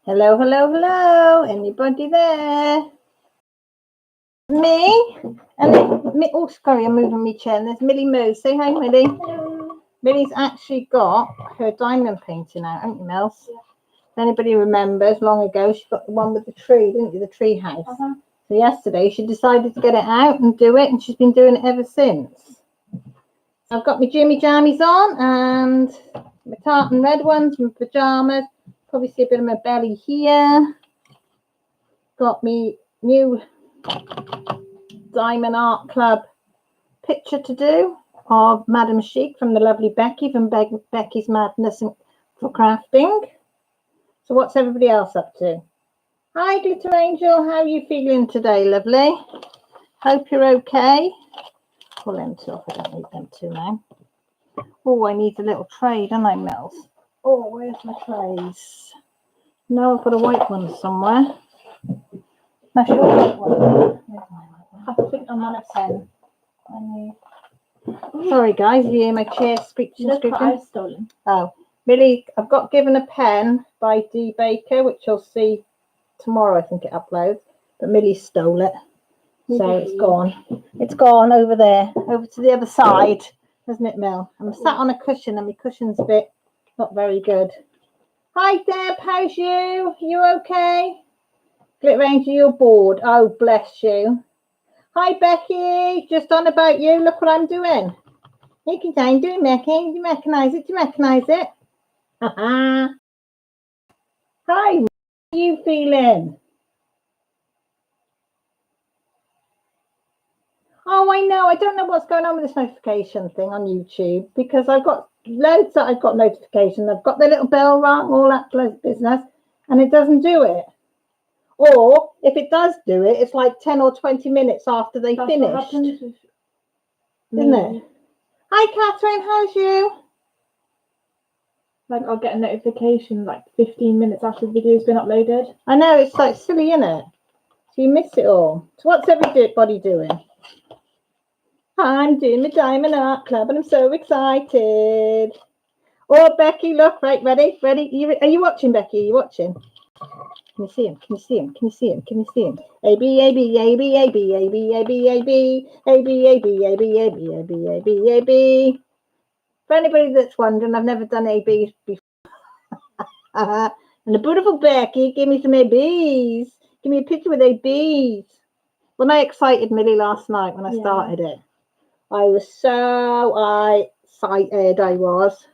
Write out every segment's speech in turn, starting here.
Hello, hello, hello. Anybody there? Me? And me. Oh, sorry, I'm moving my chair. And there's Millie Moo. Say hi, Millie. Hello. Millie's actually got her diamond painting out, haven't you, Mills? Yeah. If anybody remembers, long ago, she got the one with the tree, didn't you? The tree house. So yesterday, she decided to get it out and do it, and she's been doing it ever since. I've got my Jimmy Jammies on and my tartan red ones, my pajamas. Probably see a bit of my belly here. Got me new Diamond Art Club picture to do of Madam Chic from the lovely Becky from Becky's Madness for Crafting. So what's everybody else up to? Hi Glitter Angel, how are you feeling today, lovely? Hope you're okay. Pull them two off, I don't need them two now. Oh, I need a little tray, don't I, Mills? Oh, where's my trays? No, I've got a white one somewhere. That's your white one. I think I'm on a pen. Sorry, guys, you hear my chair squeaking. Stolen. Oh, Millie, I've got given a pen by D Baker, which you'll see tomorrow. I think it uploads, but Millie stole it, so it's gone. It's gone over there, over to the other side, isn't it, Mel? I'm sat on a cushion, and my cushion's a bit not very good. Hi, Deb. How's you? You okay? Glitter Angel, you're bored. Oh, bless you. Hi, Becky. Just on about you. Look what I'm doing. You can say, doing Becky. Do you recognise it? Do you recognise it? Hi. How are you feeling? Oh, I know. I don't know what's going on with this notification thing on YouTube because I've got loads that I've got notifications. I've got the little bell rung, all that business, and it doesn't do it. Or if it does do it, it's like 10 or 20 minutes after they finished. Isn't it? Hi, Catherine. How's you? Like, I'll get a notification like 15 minutes after the video's been uploaded. I know, it's like silly, isn't it? So you miss it all. So what's everybody doing? I'm doing my Diamond Art Club and I'm so excited. Oh, Becky, look, right, ready? Are you watching, Becky? Are you watching? Can you see him? Can you see him? Can you see him? Can you see him? A B A B A B A B A B A B A B A B A B A B A B A B A B A B. For anybody that's wondering, I've never done ABs before. And the beautiful Becky gave me some ABs. Give me a picture with ABs. When I excited Millie last night when I started it, I was so excited. I was.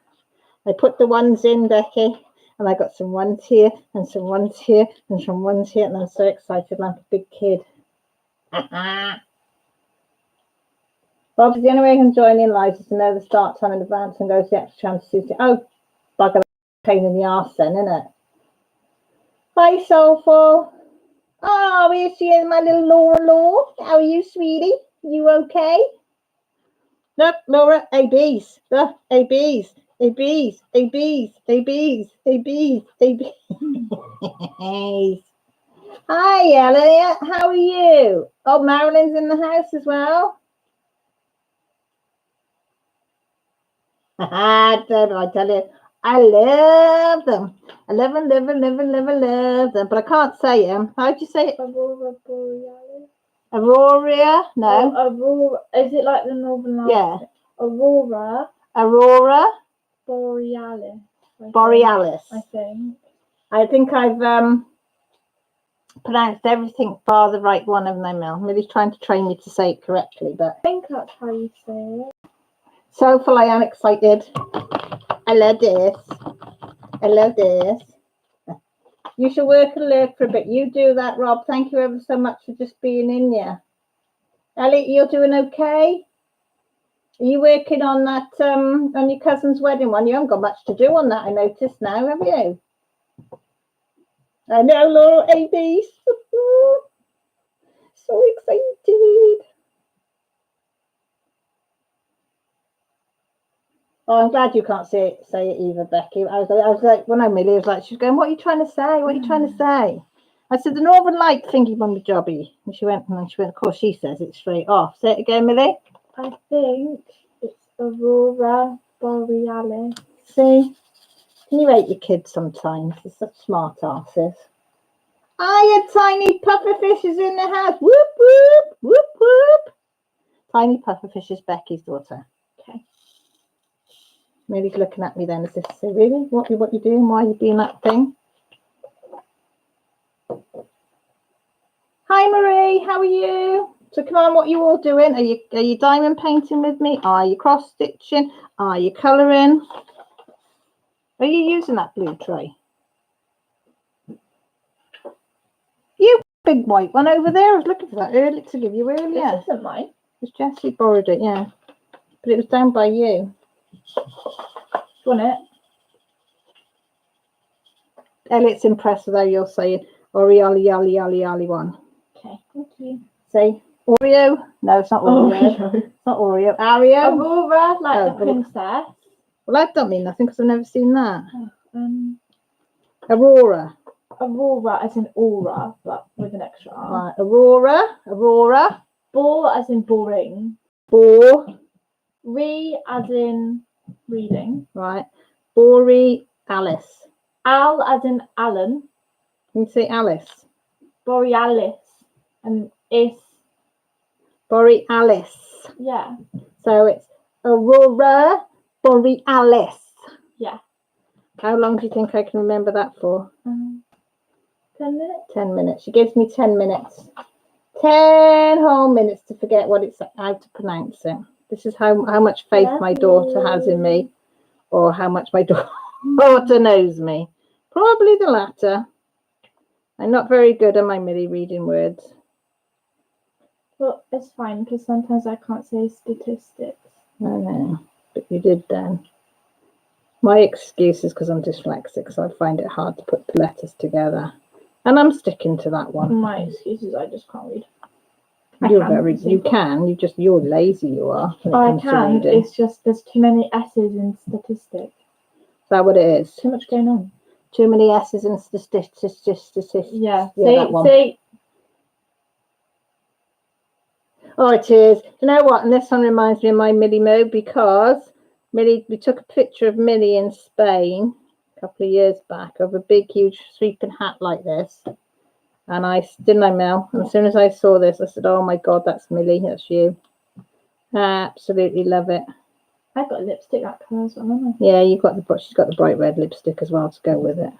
I put the ones in, Becky, and I got some ones here and some ones here and some ones here, and I'm so excited like a big kid. Well, the only way I can join in live is to know the start time in advance and go to the extra chance to see. Oh, bugger, pain in the arse then, isn't it? Hi, Soulful. Oh, here she is, my little Laura. How are you, sweetie? You okay? Look, Laura, ABs. Look, ABs. ABs, ABs, ABs, ABs, ABs. Hi, Elliot. How are you? Oh, Marilyn's in the house as well. I tell you, I love them. I love them, love them, love them, love them, love them. But I can't say them. How'd you say it? Aurora Borealis. Aurora? No. Oh, Aurora. Is it like the Northern Lights? Yeah. Aurora Borealis. Borealis. I think I've pronounced everything bar the right one, haven't I, Mel? I'm really trying to train me to say it correctly, but I think that's how you say it. So full, I am excited. I love this. I love this. You should work and lurk for a bit. You do that, Rob. Thank you ever so much for just being in here. Elliot, you're doing okay? Are you working on that, on your cousin's wedding one? You haven't got much to do on that, I noticed now, have you? I know, Laura, ABs. So excited. Oh, I'm glad you can't say it either, Becky. I was like, when I Millie was like, she was going, what are you trying to say? What are you trying to say? I said, the Northern Light thingy on the jobby. And she went, of course, she says it straight off. Say it again, Millie. I think it's Aurora Borealis. See? You rate your kids sometimes. They're such smart asses. Hiya, tiny pufferfish is in the house. Whoop, whoop, whoop, whoop. Tiny pufferfish is Becky's daughter. Okay. Millie's looking at me then as if to say, really? What you doing? Why are you doing that thing? Hi, Marie. How are you? So come on, what are you all doing? Are you diamond painting with me? Are you cross stitching? Are you colouring? Are you using that blue tray? You big white one over there. I was looking for that earlier to give you earlier. This isn't mine. Because Jessie borrowed it, yeah. But it was down by you. Do you want it? Elliot's impressed with how you're saying Orioli one. Okay, thank you. Say Oreo? No, it's not Oreo. Oreo. It's not Oreo. Ario? Aurora, like Oh, the princess. Well, that don't mean nothing because I've never seen that. Oh, Aurora. Aurora as in aura, but with an extra R. Right. Aurora. Bore as in boring. Bore. Re as in reading. Right. Bori Alice. Al as in Alan. Can you say Alice? Borealis. And is. Borealis. Yeah. So it's Aurora Borealis. Yeah. How long do you think I can remember that for? 10 minutes? 10 minutes. She gives me 10 minutes. 10 whole minutes to forget how to pronounce it. This is how much faith my daughter has in me, or how much my daughter knows me. Probably the latter. I'm not very good at my Millie reading words. Well, it's fine because sometimes I can't say statistics. I know, but you did then. My excuse is because I'm dyslexic, so I find it hard to put the letters together. And I'm sticking to that one. My excuse is I just can't read. You're lazy, you are. I can, it's just there's too many S's in statistics. Is that what it is? Too much going on. Too many S's in statistics. Yeah, that one. See. Oh, it is. You know what? And this one reminds me of my Millie Mo, because we took a picture of Millie in Spain a couple of years back of a big, huge sweeping hat like this. And didn't I, Mel? And as soon as I saw this, I said, oh my God, that's Millie. That's you. I absolutely love it. I've got a lipstick that colour as well, haven't I? Yeah, she's got the bright red lipstick as well to go with it.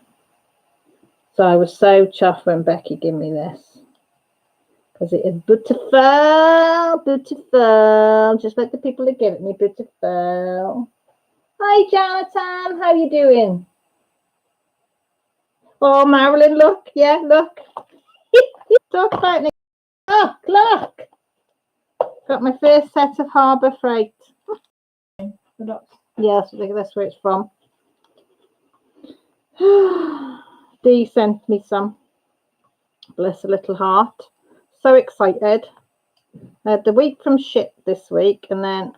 So I was so chuffed when Becky gave me this. Because it is beautiful, just like the people that give it me, beautiful. Hi, Jonathan, how you doing? Oh, Marilyn, look, yeah, look. Talk about it. Look. Got my first set of Harbour Freight. Yes, that's where it's from. Dee sent me some. Bless her little heart. So excited. I had the week from ship this week, and then,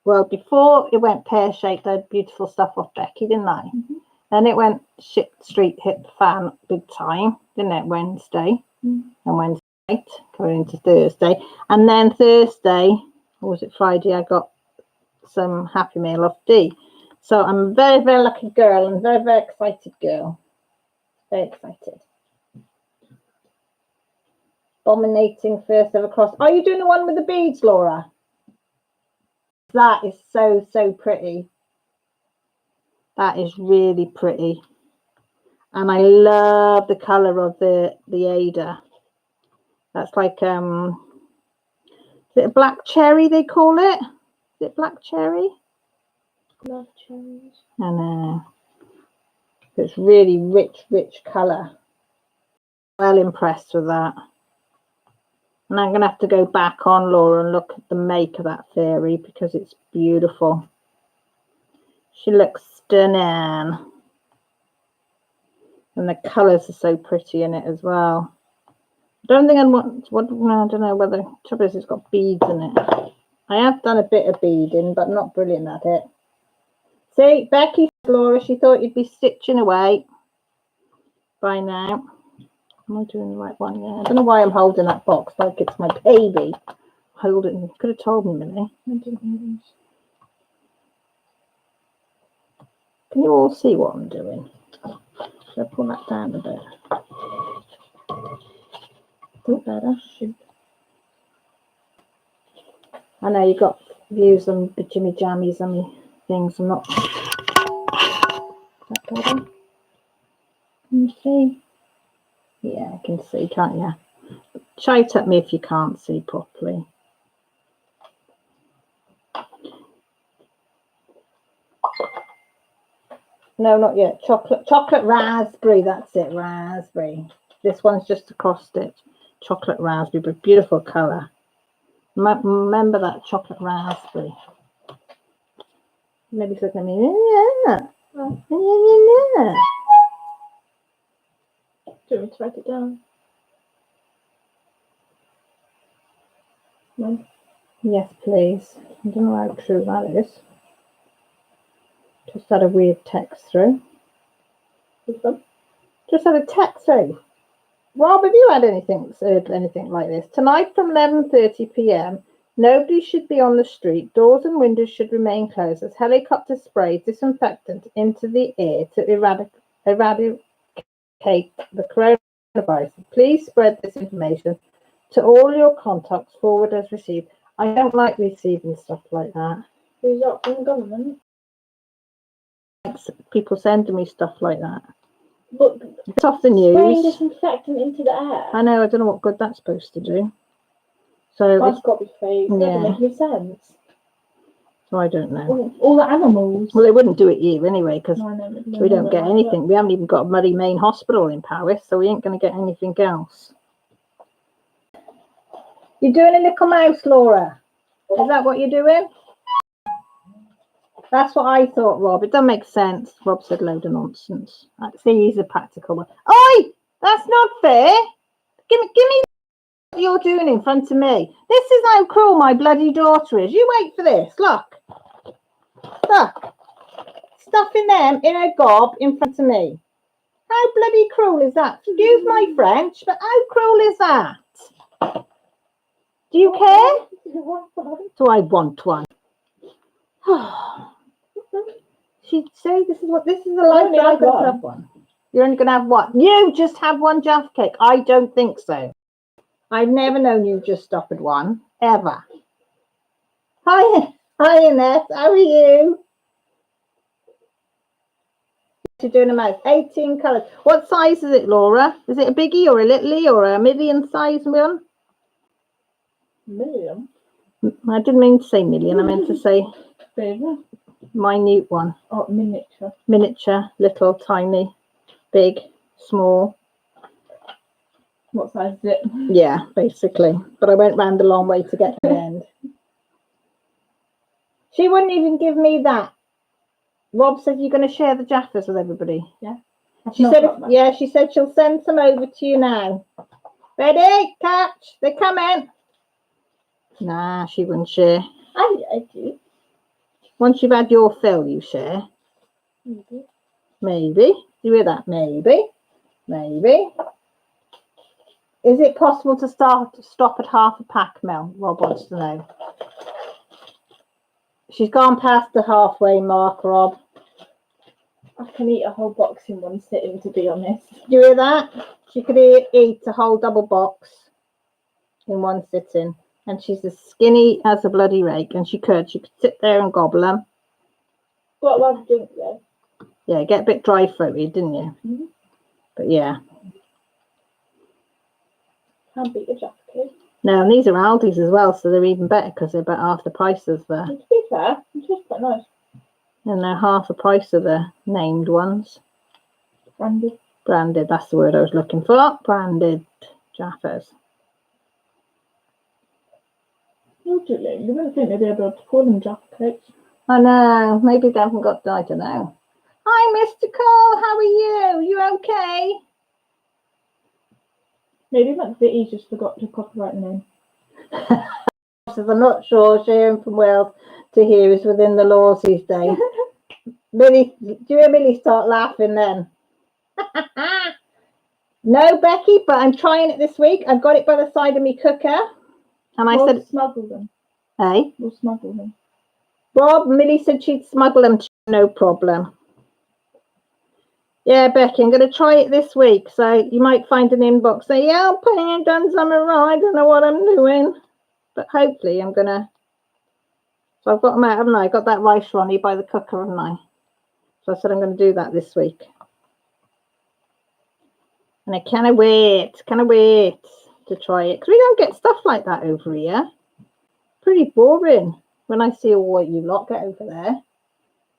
well, before it went pear-shaped, I had beautiful stuff off Becky, didn't I? Mm-hmm. Then it went ship street, hit the fan big time, didn't it? Wednesday. Mm-hmm. And Wednesday night, going into Thursday. And then Thursday, or was it Friday, I got some Happy Meal off Dee. So I'm a very, very lucky girl and very, very excited girl. Very excited. Dominating first ever cross. Are you doing the one with the beads, Laura? That is so, so pretty. That is really pretty. And I love the colour of the Ada. That's like, is it a black cherry they call it? Is it black cherry? Love cherries. I know. It's really rich colour. Well impressed with that. And I'm going to have to go back on, Laura, and look at the make of that fairy because it's beautiful. She looks stunning. And the colours are so pretty in it as well. I don't think I don't know whether, trouble is it's got beads in it. I have done a bit of beading, but I'm not brilliant at it. See, Becky, Laura, she thought you'd be stitching away by now. Am I doing the right one? Yeah. I don't know why I'm holding that box like it's my baby. Hold it. Could have told me, Millie. I didn't know this. Can you all see what I'm doing? Should I pull that down a bit? Think better. I know you got views on the Jimmy Jammies and me things. I'm not. That better? Can you see? Yeah, I can see, can't you? Shout at me if you can't see properly. No, not yet. Chocolate raspberry. That's it, raspberry. This one's just a cross stitch. Chocolate raspberry, but beautiful colour. Remember that chocolate raspberry. Maybe look at me. Yeah. Do you want me to write it down? No. Yes, please. I don't know how true that is. Just had a weird text through. Just had a text through. Rob, have you had anything like this? Tonight from 11:30 p.m. Nobody should be on the street. Doors and windows should remain closed as helicopters spray disinfectant into the air to eradicate the coronavirus. Please spread this information to all your contacts, forward as received. I don't like receiving stuff like that. Who's that from the government? People sending me stuff like that. But it's off the spraying news. disinfectant into the air. I know. I don't know what good that's supposed to do. So That's got to be fake. That doesn't make any sense. So I don't know. All the animals. Well, they wouldn't do it here anyway because we we don't get anything. We haven't even got a Murray Main Hospital in Paris, so we ain't going to get anything else. You're doing a little mouse, Laura. Is that what you're doing? That's what I thought, Rob. It doesn't make sense. Rob said load of nonsense. See, he's a practical one. Oi! That's not fair. Give me what you're doing in front of me. This is how cruel my bloody daughter is. You wait for this. Look. Look. Stuffing them in a gob in front of me. How bloody cruel is that? Excuse my French, but how cruel is that? Do you care? Do I want one? She'd say this is a life that I could have one. You're only gonna have one. You just have one Jaffa cake. I don't think so. I've never known you just offered one. Ever. Hi Annette, how are you? You're doing a mouse. 18 colours. What size is it, Laura? Is it a biggie or a littly or a medium size one? Million? I didn't mean to say million. I meant to say minute one. Oh, miniature. Miniature, little, tiny, big, small. What size is it? Yeah, basically. But I went round the long way to get to the end. She wouldn't even give me that. Rob said you're going to share the Jaffas with everybody. Yeah. She said she'll send some over to you now. Ready? Catch. They're coming. Nah, she wouldn't share. I do. Once you've had your fill, you share. Maybe. Maybe. You hear that? Maybe. Maybe. Is it possible to stop at half a pack, Mel? Rob wants to know. She's gone past the halfway mark, Rob. I can eat a whole box in one sitting, to be honest. You hear that? She could eat a whole double box in one sitting. And she's as skinny as a bloody rake. And she could sit there and gobble them. Got a lot of drink though. Yeah, get a bit dry throaty, didn't you? Mm-hmm. But yeah. Can't beat a Jaffa cake. No, and these are Aldi's as well, so they're even better because they're about half the price of the. To be fair, it's just quite nice. And they're half the price of the named ones. Branded. Branded, that's the word I was looking for. Branded Jaffas. You wouldn't think they'd be able to call them Jaffa cakes. I know, maybe they haven't got, I don't know. Hi, Mr. Cole, how are you? You okay? Maybe McVitie's just forgot to copyright the name. Says, I'm not sure sharing from Wales to here is within the laws these days. Millie, do you hear Millie start laughing then? No, Becky, but I'm trying it this week. I've got it by the side of me cooker. And I said, smuggle them. Hey? We'll smuggle them. Rob, Millie said she'd smuggle them. No problem. Yeah, Becky, I'm going to try it this week. So you might find an inbox say, yeah, I'm putting it done something wrong. I don't know what I'm doing. But hopefully I'm going to. So I've got them out, haven't I? Got that rice Ronnie by the cooker, haven't I? So I said I'm going to do that this week. And I cannot wait to try it. Because we don't get stuff like that over here. Pretty boring when I see all what you lot get over there.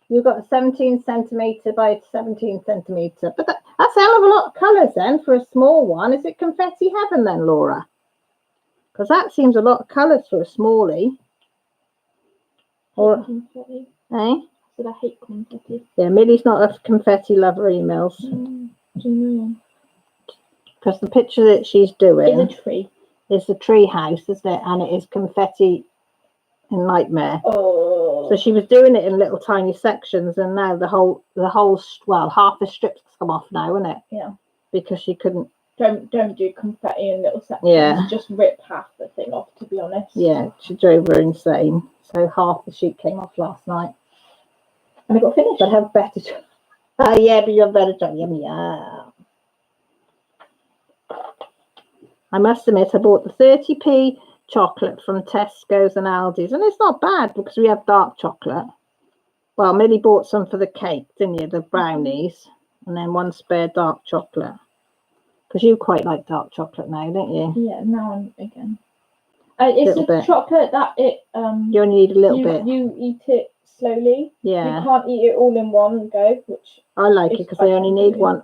You've got a 17 centimetre by 17 centimetre. But that's a hell of a lot of colours then for a small one. Is it confetti heaven then, Laura? Because that seems a lot of colours for a smallie. Or, confetti. Eh? Said I hate confetti. Yeah, Millie's not a confetti lover emails. Because the picture that she's doing is a tree. Is the tree house, isn't it? And it is confetti in Nightmare. Oh. So she was doing it in little tiny sections, and now the whole well, half the strips come off now, isn't it? Yeah. Because she couldn't. Don't do confetti in little sections. Yeah. Just rip half the thing off, to be honest. Yeah, she drove her insane. So half the sheet came off last night. And I got finished. But have better job. Yeah, but you have better job. Yeah. I must admit, I bought the 30p chocolate from Tesco's and Aldi's, and it's not bad because we have dark chocolate. Well, Millie bought some for the cake, didn't you? The brownies, and then one spare dark chocolate. Because you quite like dark chocolate now, don't you? Yeah, now I'm again. It's a chocolate that it you only need a little bit. You eat it slowly. Yeah. You can't eat it all in one go, which I like it because I only need one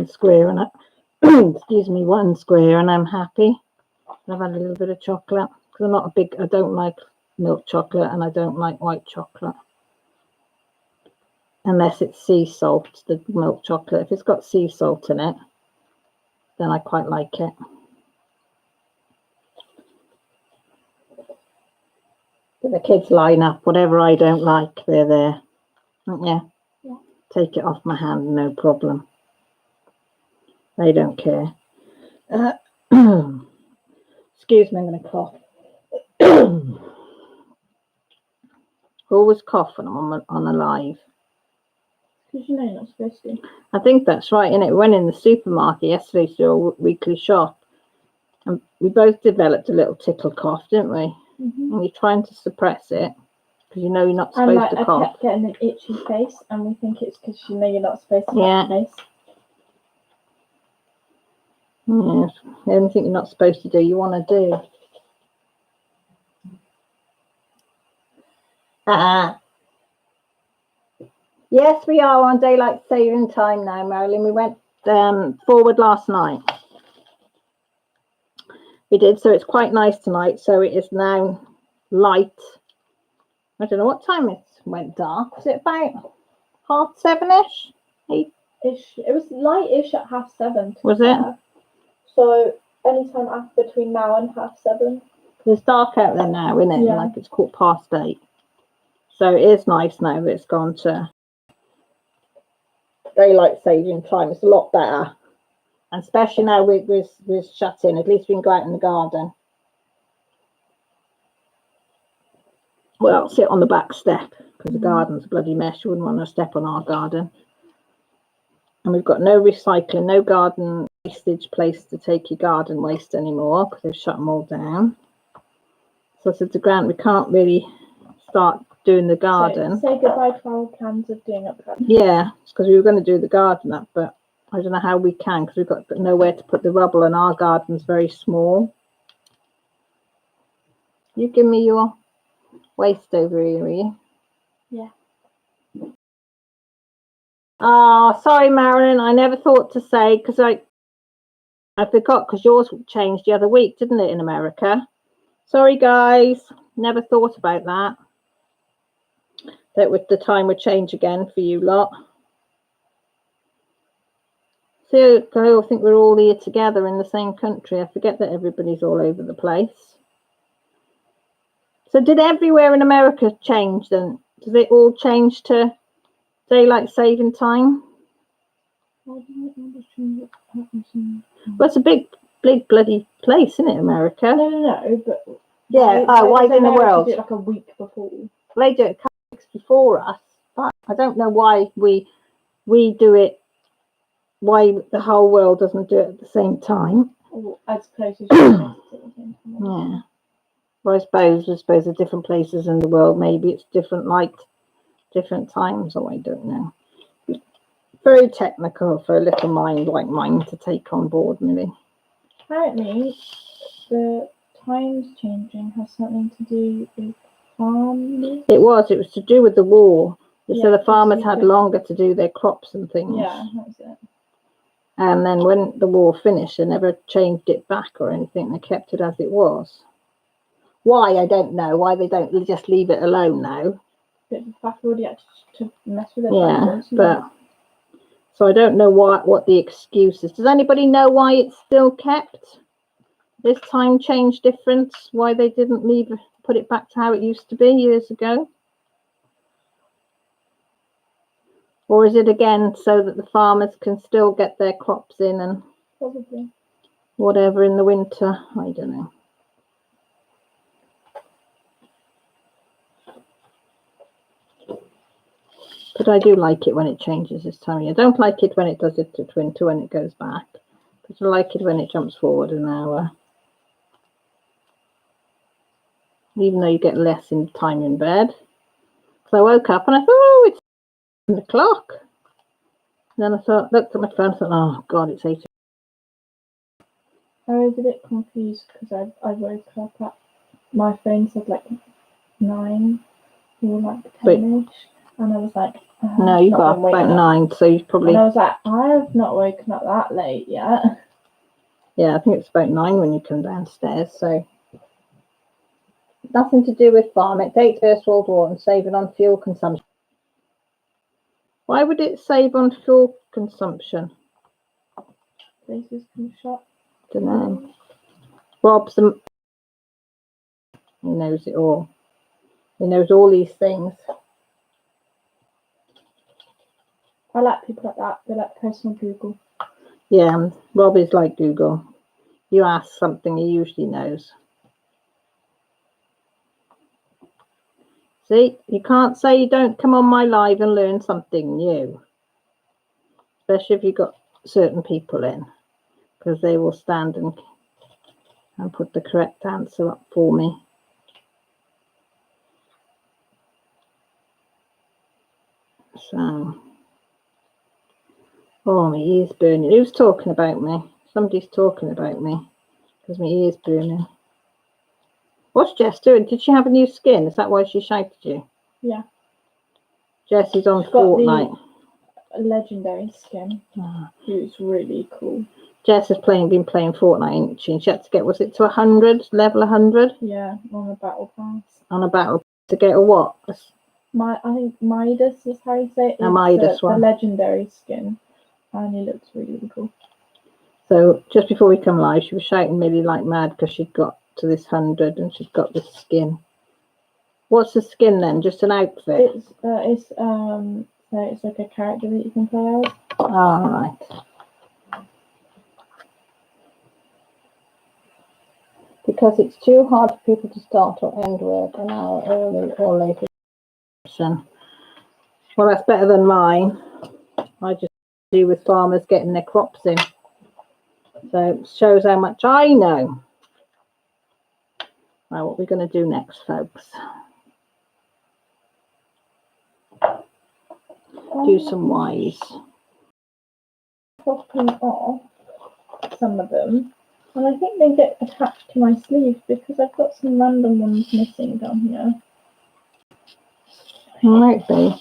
square and excuse me, one square, and I'm happy. I've had a little bit of chocolate because I don't like milk chocolate and I don't like white chocolate. Unless it's sea salt, the milk chocolate. If it's got sea salt in it, then I quite like it. But the kids line up. Whatever I don't like, they're there. Yeah. Take it off my hand, no problem. They don't care. Excuse me, I'm going to cough. Always cough when I'm on a live. Because you know you're not supposed to. I think that's right, innit? We went in the supermarket yesterday to do a weekly shop, and we both developed a little tickle cough, didn't we? Mm-hmm. And you're trying to suppress it because you know you're not supposed to cough. I kept getting an itchy face, and we think it's because you know you're not supposed to have a face. Yeah, anything you're not supposed to do, you want to do. Yes, we are on daylight saving time now, Marilyn. We went forward last night. We did, so it's quite nice tonight. So it is now light. I don't know what time it went dark. Was it about 7:30-ish? 8-ish? It was light-ish at 7:30. Was it? So anytime after between now and 7:30. It's dark out there now, isn't it? Yeah. Like it's 8:15. So it is nice now that it's gone to daylight saving time. It's a lot better. And especially now we're shut in. At least we can go out in the garden. Well, sit on the back step because the garden's a bloody mess. You wouldn't want to step on our garden. And we've got no recycling, no garden wastage place to take your garden waste anymore because they've shut them all down. So I said to Grant, we can't really start doing the garden. So say goodbye to our plans of doing up the garden. Yeah, because we were going to do the garden up, but I don't know how we can because we've got nowhere to put the rubble and our garden's very small. You give me your waste over here, will you? Yeah. Oh, sorry, Marilyn. I never thought to say because I forgot because yours changed the other week, didn't it, in America? Sorry, guys. Never thought about that. That the time would change again for you lot. So I all think we're all here together in the same country. I forget that everybody's all over the place. So did everywhere in America change then? Does it all change to daylight saving time? Well, it's a big bloody place, isn't it, America? No, but yeah. Why in the world? Do it like a week before. They do it a couple of weeks before us, but I don't know why we do it why the whole world doesn't do it at the same time. Or as close as you can to the same time. Yeah. Well, I suppose the different places in the world, maybe it's different light, different times, or I don't know. Very technical for a little mind like mine to take on board, really. Apparently, the times changing has something to do with farmers. It was to do with the war. Yeah, So the farmers you had could- longer to do their crops and things. Yeah, that was it. And then when the war finished, they never changed it back or anything. They kept it as it was. Why, I don't know. Why they don't just leave it alone now. Bit of a faff already had to mess with it. Yeah, but so I don't know what the excuse is. Does anybody know why it's still kept? This time change difference? Why they didn't put it back to how it used to be years ago? Or is it again so that the farmers can still get their crops in and Probably. whatever in the winter? I don't know. But I do like it when it changes this time of year. I don't like it when it does it to winter when it goes back. But I like it when it jumps forward an hour. Even though you get less in time in bed. So I woke up and I thought, oh, it's 7 o'clock. Then I looked at my phone and thought, oh God, it's 8 o'clock. I was a bit confused because I woke up at my phone said like 9 or like 10ish, and I was like, no, you got up about 9, so you probably. And I was like, I have not woken up that late yet. Yeah, I think it's about 9 when you come downstairs. So nothing to do with farm. It dates First World War and saving on fuel consumption. Why would it save on fuel consumption? Places can shop. Don't know. Rob's he knows it all. He knows all these things. I like people like that. They're like personal Google. Yeah, Rob is like Google. You ask something, he usually knows. See, you can't say you don't come on my live and learn something new. Especially if you've got certain people in. Because they will stand and put the correct answer up for me. So, oh, my ear's burning. Who's talking about me? Somebody's talking about me because my ear's burning. What's Jess doing? Did she have a new skin? Is that why she shouted you? Yeah. Jess is on Fortnite. A legendary skin. It's really cool. Jess has been playing Fortnite, and she had to get, was it to 100, level 100? Yeah, on a battle pass. On a battle to get a what? I think Midas is how you say it. A Midas one. The legendary skin. And it looks really, really cool. So just before we come live, she was shouting Millie like mad because she'd got to this 100 and she'd got this skin. What's the skin then? Just an outfit? It's like a character that you can play as. All right. Because it's too hard for people to start or end work an hour early or later. Well, that's better than mine. I just do with farmers getting their crops in. So it shows how much I know. Right, what we're going to do next, folks. Do some wise. Popping off some of them. And I think they get attached to my sleeve because I've got some random ones missing down here. Might be.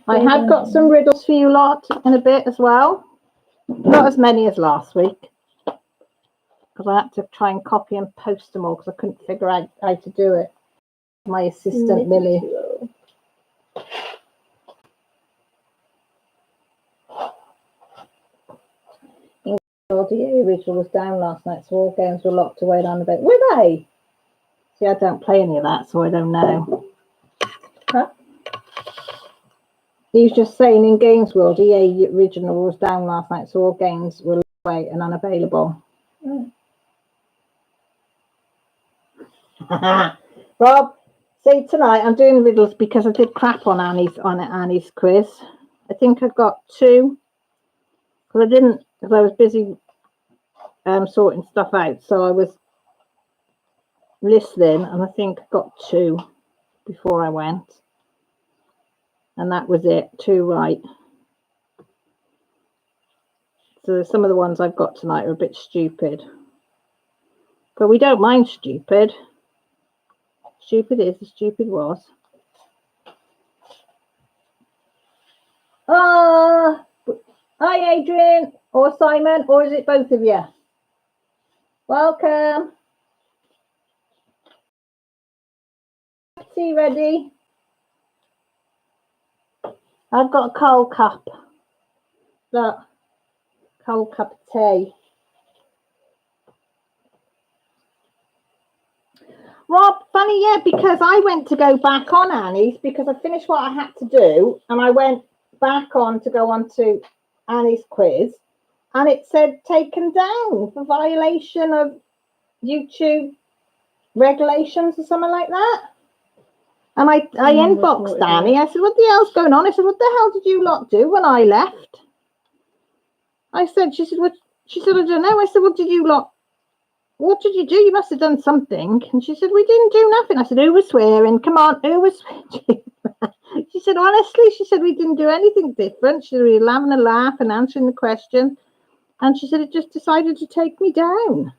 I have got some riddles for you lot in a bit as well. Not as many as last week. Because I had to try and copy and post them all because I couldn't figure out how to do it. My assistant, Millie. The original was down last night, so all games were locked away down the bed. Were they? See, I don't play any of that, so I don't know. Huh? He was just saying in Games World, EA original was down last night, so all games were locked away and unavailable. Rob, see, tonight I'm doing riddles because I did crap on Annie's quiz. I think I got 2 because I was busy sorting stuff out. So I was listening, and I think I got 2 before I went, and that was it. 2 right. So some of the ones I've got tonight are a bit stupid, but we don't mind stupid. Stupid is as stupid was. Hi Adrian or Simon, or is it both of you? Welcome. Tea ready? I've got a cold cup. Look, cold cup of tea. Rob, funny, yeah, because I went to go back on Annie's because I finished what I had to do, and I went back on to go on to Annie's quiz, and it said taken down for violation of YouTube regulations or something like that. And I inboxed Annie. I said, what the hell's going on? I said, what the hell did you lot do when I left? I said, she said, what? She said, I don't know. I said, what did you lot? What did you do? You must have done something. And she said, we didn't do nothing. I said, who was swearing? Come on, who was swearing? She said, honestly, she said, we didn't do anything different. She said, we were having a laugh and answering the question. And she said, it just decided to take me down.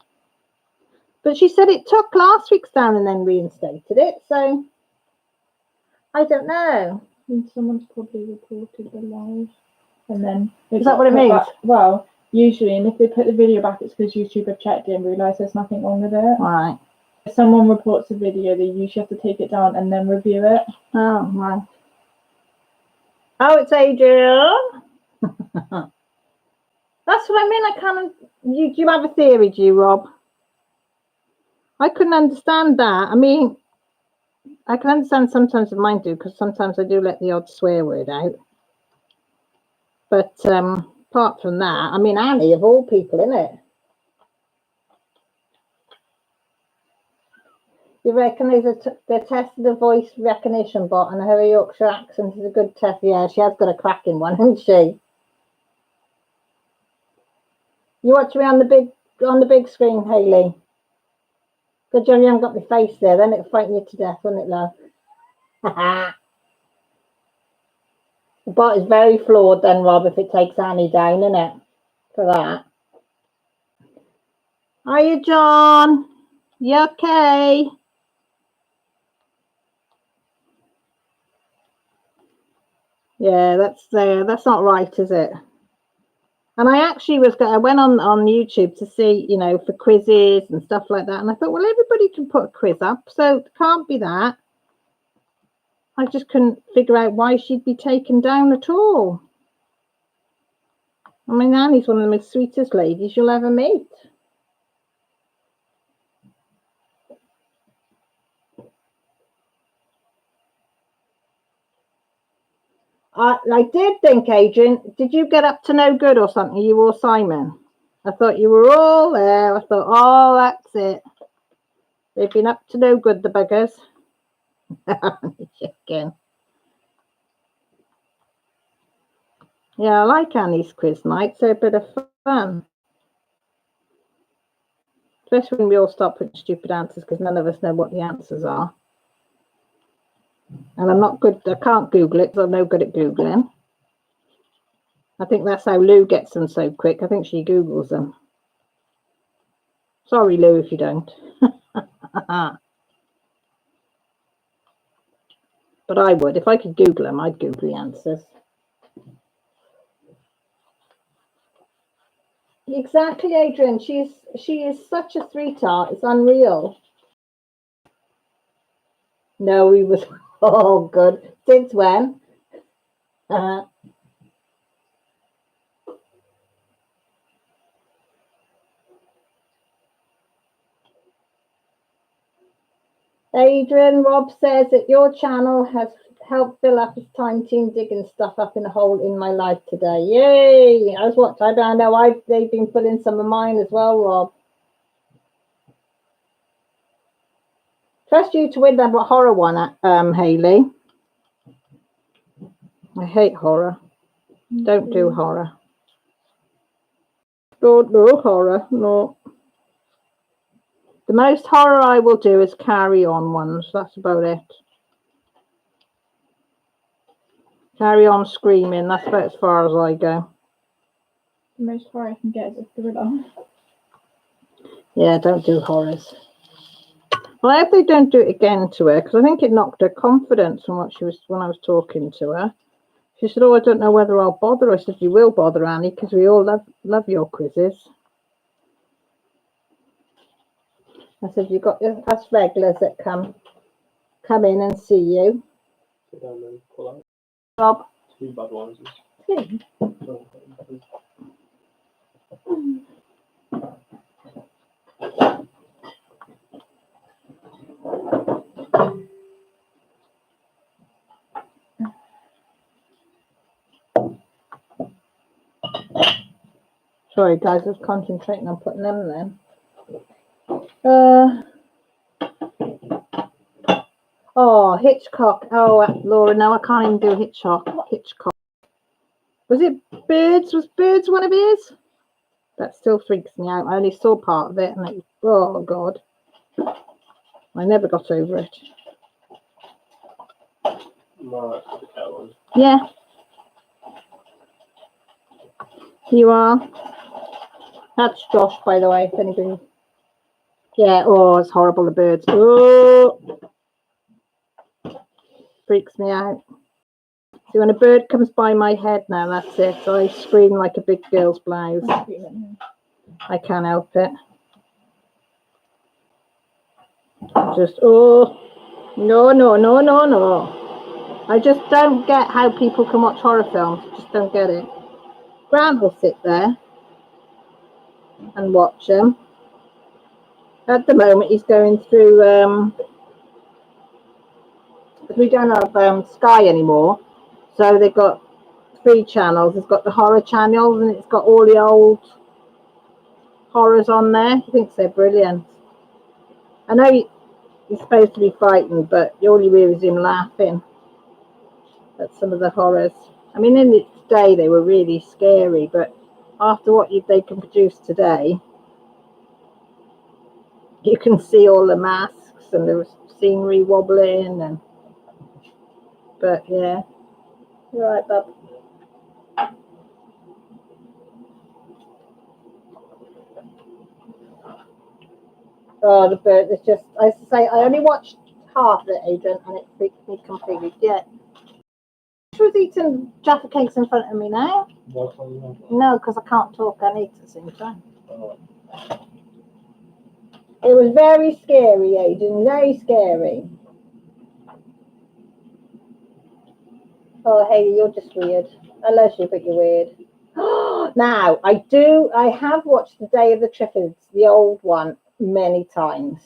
But she said it took last week's down and then reinstated it. So I don't know. And someone's probably reported the live. And then is that what it means? Well, usually, and if they put the video back, it's because YouTube have checked it and realised there's nothing wrong with it. Right. If someone reports a video, they usually have to take it down and then review it. Oh, right. Oh, it's Adrian. That's what I mean. I can't. Do you have a theory, do you, Rob? I couldn't understand that. I mean, I can understand sometimes of mine do, because sometimes I do let the odd swear word out. But apart from that, I mean, Annie, of all people, innit? You reckon they tested a voice recognition bot, and her Yorkshire accent is a good test? Yeah, she has got a cracking one, hasn't she? You watch me on the big screen, Hayley. Good job you haven't got my face there, then it'll frighten you to death, wouldn't it, love? The bot is very flawed then, Rob, if it takes Annie down, innit? For that. Hiya, John. You okay? Yeah, that's not right, is it? And I actually I went on YouTube to see, you know, for quizzes and stuff like that. And I thought, well, everybody can put a quiz up, so it can't be that. I just couldn't figure out why she'd be taken down at all. I mean, Annie's one of the most sweetest ladies you'll ever meet. I did think, Adrian, did you get up to no good or something, you or Simon? I thought you were all there. I thought, oh, that's it. They've been up to no good, the buggers. Chicken. Yeah, I like Annie's quiz nights. They're a bit of fun. Especially when we all start putting stupid answers because none of us know what the answers are. And I'm not good. I can't Google it because I'm no good at Googling. I think that's how Lou gets them so quick. I think she Googles them. Sorry, Lou, if you don't. But I would. If I could Google them, I'd Google the answers. Exactly, Adrian. She is such a sweetheart. It's unreal. No, he was. Oh, good. Since when? Adrian, Rob says that your channel has helped fill up his time team digging stuff up in a hole in my life today. Yay! I was watching. I know they've been filling some of mine as well, Rob. Trust you to win that horror one, Hayley. I hate horror. Don't do horror. Don't do horror, no. The most horror I will do is Carry On ones. That's about it. Carry On Screaming. That's about as far as I go. The most horror I can get is a thriller. Yeah, don't do horrors. Well, I hope they don't do it again to her, because I think it knocked her confidence from what she was when I was talking to her. She said, "Oh, I don't know whether I'll bother." I said, "You will bother, Annie, because we all love your quizzes." I said, "You've got us regulars that come in and see you." Sit down and pull out. Rob. 2 bad ones. Sorry, guys, I was concentrating on putting them then. Oh, Hitchcock. Oh, Laura, no, I can't even do Hitchcock. Was it Birds? Was Birds one of his? That still freaks me out. I only saw part of it, and it, oh God, I never got over it. No, yeah, you are. That's Josh, by the way. If anybody. Yeah. Oh, it's horrible. The birds. Oh, freaks me out. See, when a bird comes by my head now, that's it. So I scream like a big girl's blouse. I can't help it. Just, oh, no. I just don't get how people can watch horror films. Just don't get it. Grant will sit there and watch them. At the moment, he's going through, we don't have Sky anymore. So they've got 3 channels. It's got the horror channels, and it's got all the old horrors on there. He thinks they're brilliant. I know he's supposed to be frightened, but all you hear is him laughing at some of the horrors. I mean, in its day, they were really scary, but after what they can produce today, you can see all the masks and the scenery wobbling, and but yeah, you're right, bub. Oh, the bird is just, I say, I only watched half of it, Adrian, and it freaked me completely. Yeah. She was eating Jaffa cakes in front of me now. No, because I can't talk and eat at the same time. It was very scary, Adrian, very scary. Oh, Hayley, you're just weird. I love you, but you're weird. Now, I have watched The Day of the Triffids, the old one, many times.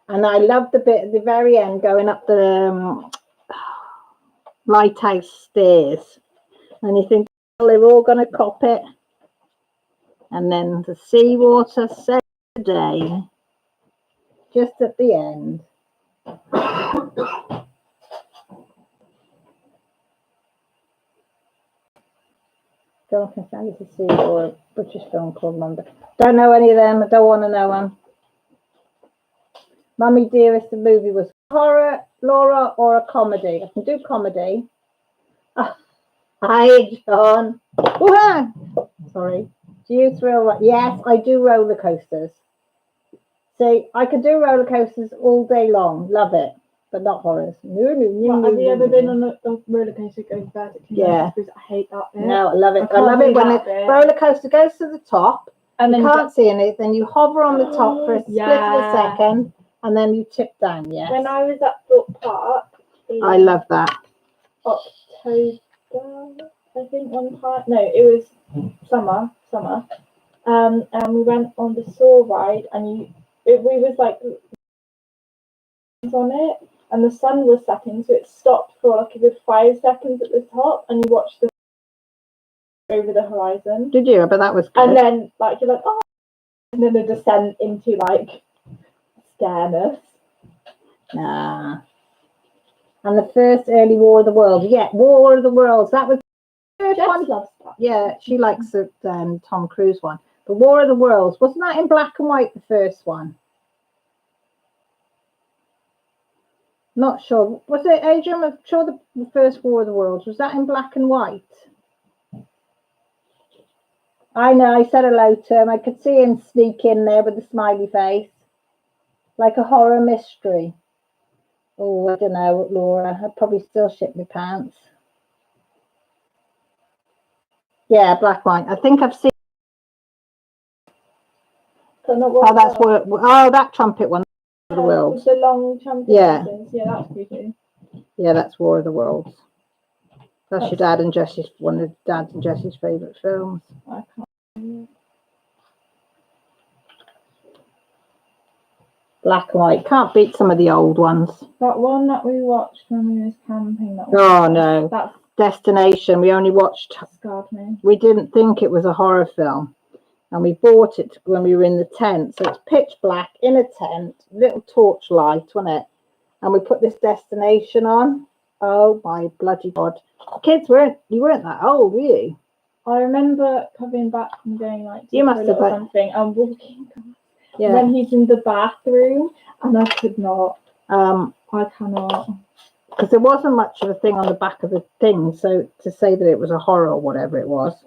And I love the bit at the very end going up the lighthouse stairs. And you think, well, they're all going to cop it. And then the seawater saved the day. Just at the end. Don't think I need to see or a British film called Mummy. Don't know any of them. I don't want to know them. Mummy Dearest, the movie was horror, Laura, or a comedy. I can do comedy. Oh, hi, John. Ooh, sorry. Do you thrill? Yes, I do roller coasters. See, I could do roller coasters all day long. Love it. But not horrors. No. Have you ever been on a roller coaster going vertically? Yeah. I hate that bit. No, I love it. I love it when the roller coaster goes to the top and you can't see anything. You hover on the top for a split of a second and then you tip down. Yes. When I was at Thorpe Park, I love that. October, I think one time. No, it was summer. And we went on the Saw ride, and we was like on it, and the sun was setting, so it stopped for like a good 5 seconds at the top, and you watched the over the horizon. Did you? But that was good. And then like you're like, oh, and then a descent into like scareness. Nah. And the first early War of the Worlds. Yeah, War of the Worlds. That was the first one. Loves that Yeah, she likes the Tom Cruise one. The War of the Worlds, wasn't that in black and white, the first one? Not sure. Was it, Adrian? I'm sure the first War of the Worlds, was that in black and white? I know, I said hello to him. I could see him sneak in there with a smiley face. Like a horror mystery. Oh, I don't know, Laura. I'd probably still shit my pants. Yeah, black white. I think I've seen. Oh, that's where. Oh, that trumpet one. War of the Worlds. The long trumpet. Yeah. Yeah, that's pretty. Yeah, that's War of the Worlds. That's your dad and Jessie's, one of Dad's and Jessie's favourite films. I can't. Black and white. Can't beat some of the old ones. That one that we watched when we was camping. That Oh, no. That Destination. We only watched. scarred me. We didn't think it was a horror film. And we bought it when we were in the tent. So it's pitch black in a tent. Little torch light, wasn't it? And we put this Destination on. Oh, my bloody God. Kids you weren't that old, were you? I remember coming back from going like You must have been. something and walking Yeah. when he's in the bathroom, and I could not. I cannot. Because there wasn't much of a thing on the back of the thing, so to say that it was a horror or whatever it was.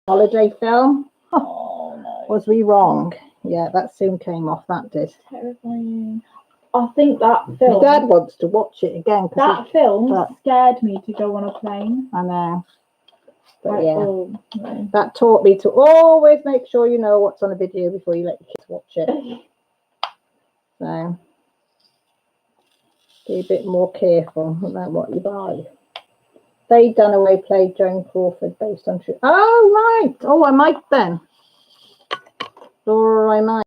Holiday film? Oh no. Was we wrong? Yeah, that soon came off, that did. Terrifying. I think that film. My dad wants to watch it again. That film scared me to go on a plane. I know. But Like, yeah, oh, no. that taught me to always make sure you know what's on a video before you let your kids watch it. So, be a bit more careful about what you buy. Faye Dunaway played Joan Crawford based on true. Oh, right. Oh, I might then. Or I might.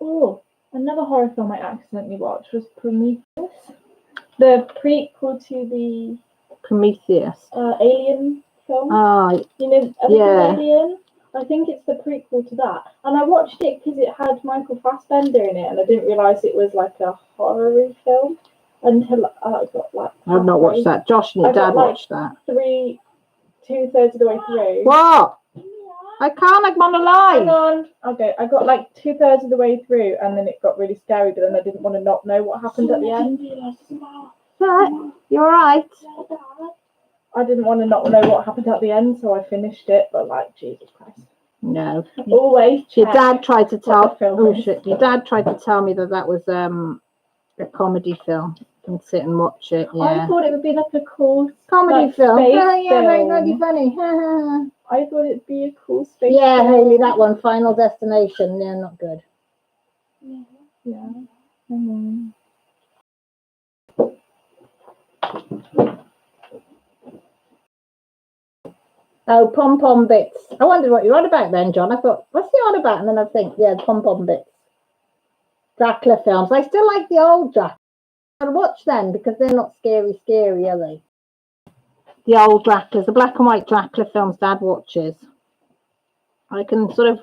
Oh, another horror film I accidentally watched was Prometheus, the prequel to the Prometheus. Alien film. Oh, You know, yeah. Alien. I think it's the prequel to that, and I watched it because it had Michael Fassbender in it, and I didn't realise it was like a horror film until I got like. I've not watched that. Josh and your dad watched that. 2/3 of the way through. What? I can't. I'm on a live. Hang on. Okay, I got like 2/3 of the way through, and then it got really scary. But then I didn't want to not know what happened at the end. Right. You're right. I didn't want to not know what happened at the end, so I finished it. But like, Jesus Christ. No. Always. Your dad tried to tell. film Oh is. shit! Your dad tried to tell me that was a comedy film. You can sit and watch it. Yeah. I thought it would be like a cool Comedy like, film. space Oh yeah, film. really funny. I thought it'd be a cool space. Yeah, film. Hayley, that one, Final Destination. Yeah, not good. Yeah. Mm-hmm. Oh, Pom Pom Bits. I wondered what you're on about then, John. I thought, what's he on about? And then I think, yeah, Pom Pom Bits. Dracula films. I still like the old Dracula. I'll watch them because they're not scary, are they? The old Draculas, the black and white Dracula films Dad watches. I can sort of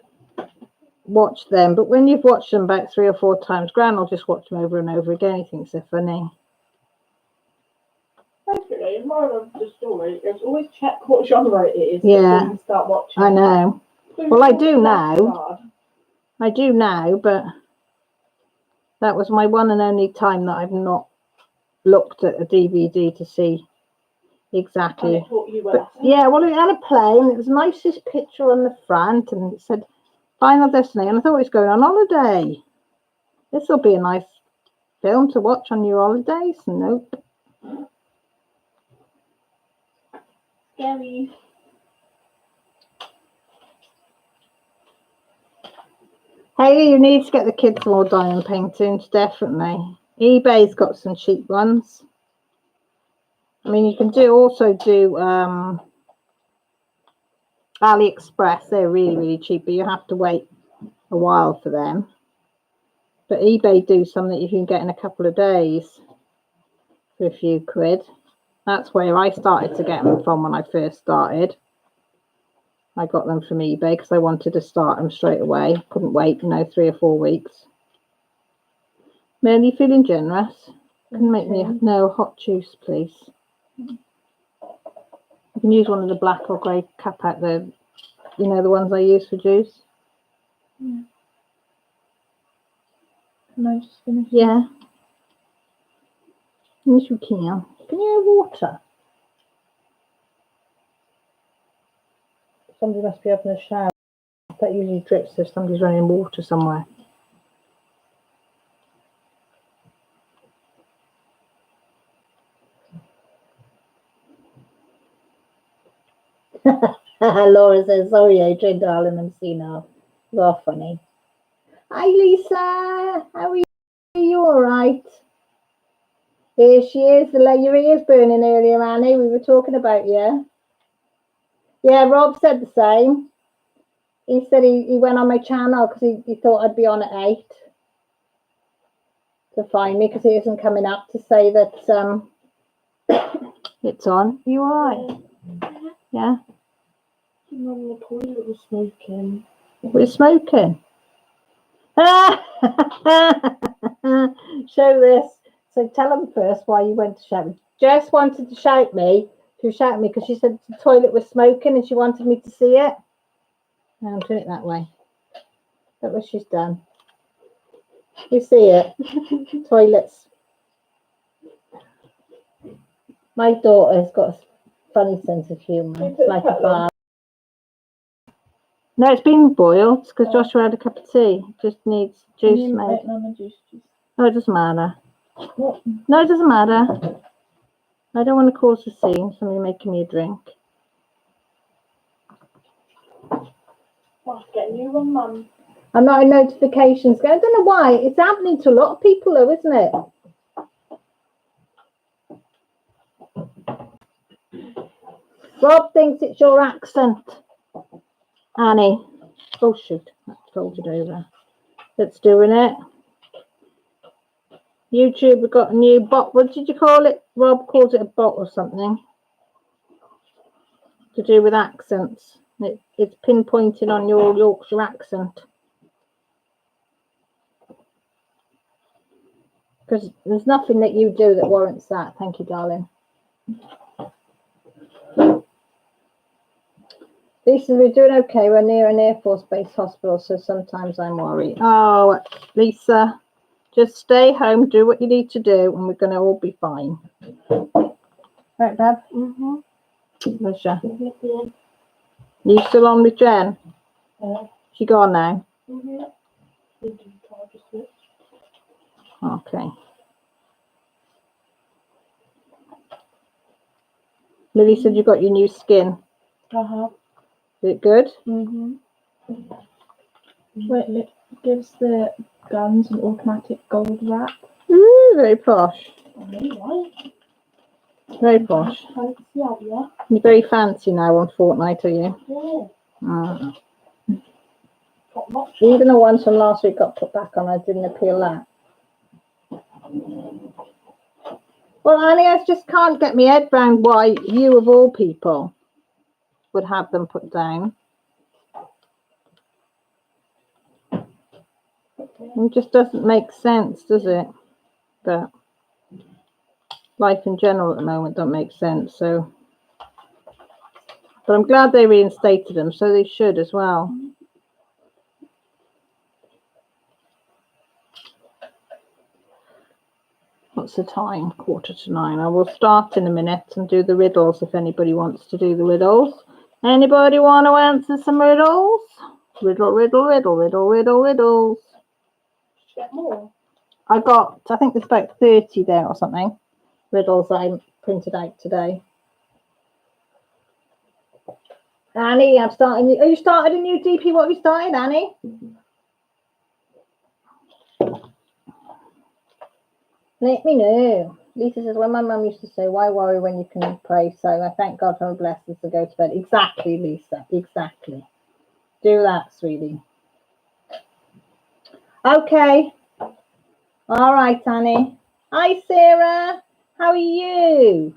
watch them, but when you've watched them about 3 or 4 times, Gran will just watch them over and over again. He thinks they're funny. Basically, it's more of the story. It's always check what genre it is Yeah. before you start watching. I know. So Well, I it's do not now. hard. I do now, but that was my one and only time that I've not looked at a DVD to see And exactly. it taught you a But, lesson. yeah, well, it had a play and it was the nicest picture on the front and it said Final Destination. And I thought it was going on holiday. This will be a nice film to watch on your holidays. Nope. Scary. Hey, you need to get the kids more diamond paintings, definitely. eBay's got some cheap ones. I mean, you can also do AliExpress. They're really, really cheap, but you have to wait a while for them. But eBay do some that you can get in a couple of days for a few quid. That's where I started to get them from when I first started. I got them from eBay because I wanted to start them straight away. Couldn't wait, 3 or 4 weeks. Merely feeling generous. Can make me no hot juice, please. You can use one of the black or grey cap out there. You know, the ones I use for juice. Yeah. Can I just finish? Yeah. Yes, you can. Can you have water? Somebody must be having a shower. That usually drips if somebody's running water somewhere. Laura says, sorry, Adrian, darling, I'm senile. You are funny. Hi, Lisa. How are you? Are you all right? Here she is. Your ears burning earlier, Annie. We were talking about you. Yeah, Rob said the same. He said he went on my channel because he thought I'd be on at 8 to find me because it isn't coming up to say that it's on. Are you all right? Yeah. Mum, the toilet was smoking. We're smoking. Show this. So tell them first why you went to shout me. Jess wanted to shout me because she said the toilet was smoking and she wanted me to see it. Now I'm doing it that way. Look what she's done. You see it? Toilets. My daughter's got a funny sense of humour. It's like a bar. No, it's been boiled because Joshua had a cup of tea. It just needs juice made. No, it doesn't matter. What? No, it doesn't matter. I don't want to cause a scene. Somebody making me a drink. I'll get you one, Mum. I'm not in notifications. I don't know why. It's happening to a lot of people, though, isn't it? Rob thinks it's your accent, Annie. Oh, shoot. That's folded over. That's doing it. YouTube have got a new bot. What did you call it? Rob calls it a bot or something. To do with accents. It's pinpointing on your Yorkshire accent. Because there's nothing that you do that warrants that. Thank you, darling. Lisa, we're doing okay. We're near an Air Force Base hospital, so sometimes I'm worried. Oh, Lisa, just stay home, do what you need to do, and we're going to all be fine. Right, Dad? Mm-hmm. Russia. You still on with Jen? She gone now? Mm-hmm. Okay. Lily said you got your new skin. Uh-huh. Is it good? Mm-hmm. Wait, it gives the guns an automatic gold wrap. Ooh, very posh. Right. Very posh. Fancy out, yeah? You're very fancy now on Fortnite, are you? Yeah. Even the ones from last week got put back on. I didn't appeal that. Well, Annie, I just can't get my head round why you, of all people, would have them put down. It just doesn't make sense, does it? But life in general at the moment don't make sense. So, but I'm glad they reinstated them. So they should as well. What's the time? 8:45. I will start in a minute and do the riddles if anybody wants to do the riddles. Anybody want to answer some riddles? Riddle, riddle, riddle, riddle, riddle, riddles. Get more. I think there's about 30 there or something. Riddles I printed out today. Annie, are you started a new DP? What have you started, Annie? Let me know. Lisa says, well, my mum used to say, why worry when you can pray? So I thank God for blessings to go to bed. Exactly, Lisa. Exactly. Do that, sweetie. Okay. All right, Annie. Hi, Sarah. How are you?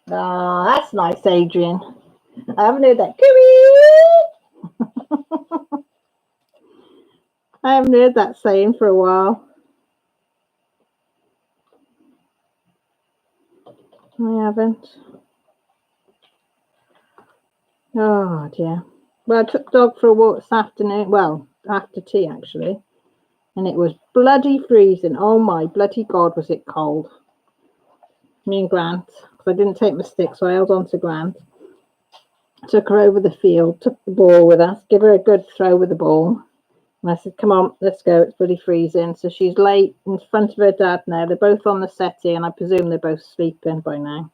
Oh, that's nice, Adrian. I haven't heard that. I haven't heard that saying for a while. I haven't. Oh dear. Well, I took the dog for a walk this afternoon. Well, after tea actually. And it was bloody freezing. Oh my bloody God, was it cold. Me and Grant, because I didn't take my stick, so I held on to Grant. Took her over the field, took the ball with us, give her a good throw with the ball. And I said, come on, let's go, it's bloody freezing. So she's late in front of her dad now. They're both on the settee, and I presume they're both sleeping by now.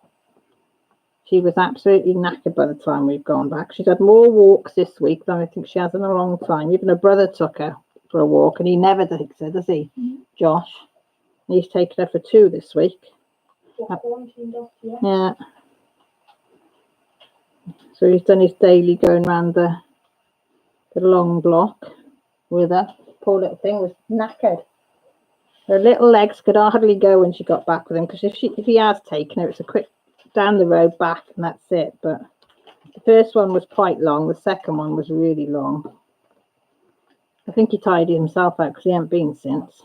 She was absolutely knackered by the time we've gone back. She's had more walks this week than I think she has in a long time. Even her brother took her for a walk, and he never takes her, does he, Josh? And he's taken her for 2 this week. Yeah. So he's done his daily going around the long block with her. Poor little thing was knackered. Her little legs could hardly go when she got back with him, because if he has taken her, it's a quick down the road back and that's it. But the first one was quite long. The second one was really long. I think he tired himself out because he hasn't been since.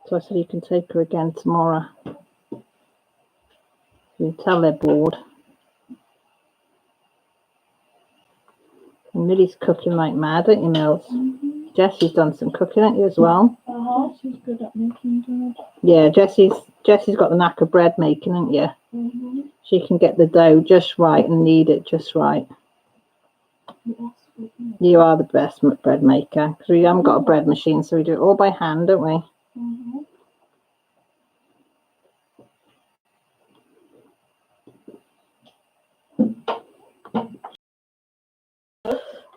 So I said you can take her again tomorrow. You can tell they're bored. And Millie's cooking like mad, aren't you, Mills? Jessie's done some cooking, haven't you, as well? She's good at making bread. Yeah, Jessie's got the knack of bread making, haven't you? She can get the dough just right and knead it just right. You are the best bread maker, because we haven't got a bread machine, so we do it all by hand, don't we?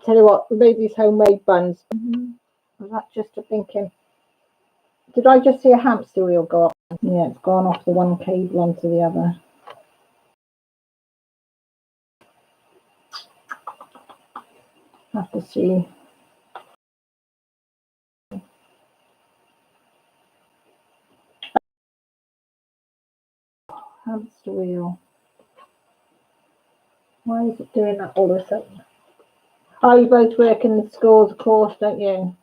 Tell you what, we made these homemade buns. Was that just a thinking? Did I just see a hamster wheel go up? Yeah, it's gone off the one cable onto the other. Have to see. Hamster wheel. Why is it doing that all of a sudden? Oh, you both work in the schools, of course, don't you?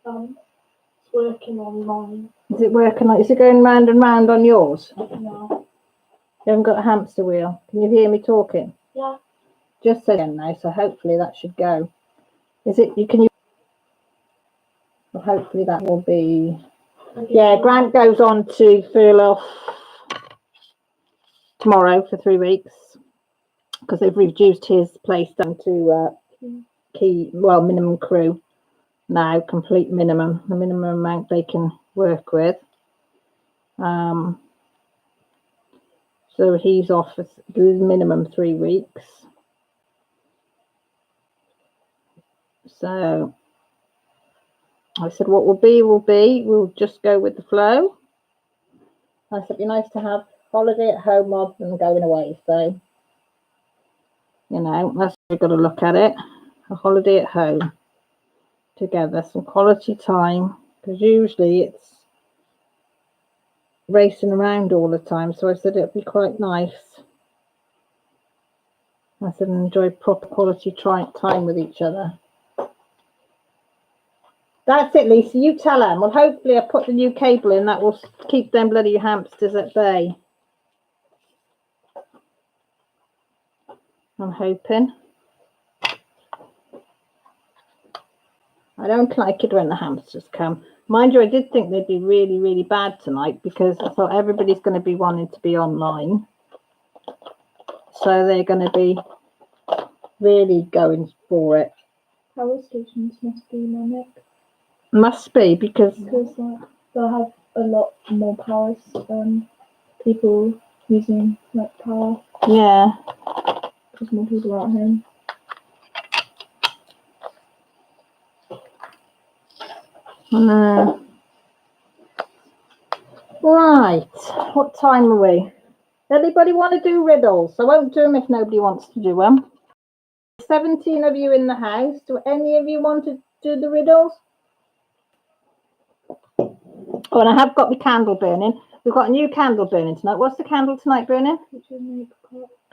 It's working on mine. Is it working? Is it going round and round on yours? No. You haven't got a hamster wheel. Can you hear me talking? Yeah. Just say again now, so hopefully that should go. Is it? Can you? Well, hopefully that will be. Yeah, Grant goes on to furlough tomorrow for 3 weeks because they've reduced his place down to minimum crew now, complete minimum, the minimum amount they can work with. So he's off for the minimum 3 weeks. So I said, what will be, will be. We'll just go with the flow. I said, it'd be nice to have holiday at home rather than going away. So, you know, that's how we've got to look at it. A holiday at home together, some quality time, because usually it's racing around all the time. So I said it'd be quite nice. I said enjoy proper quality time with each other. That's it, Lisa. You tell them. Well, hopefully I put the new cable in. That will keep them bloody hamsters at bay. I'm hoping. I don't like it when the hamsters come. Mind you, I did think they'd be really, really bad tonight because I thought everybody's going to be wanting to be online. So they're going to be really going for it. Power stations must be manic. Must be, because they'll have a lot more power than people using like power. Yeah. Because more people are at home. Right. What time are we? Anybody want to do riddles? I won't do them if nobody wants to do them. 17 of you in the house. Do any of you want to do the riddles? Oh, and I have got the candle burning. We've got a new candle burning tonight. What's the candle tonight burning?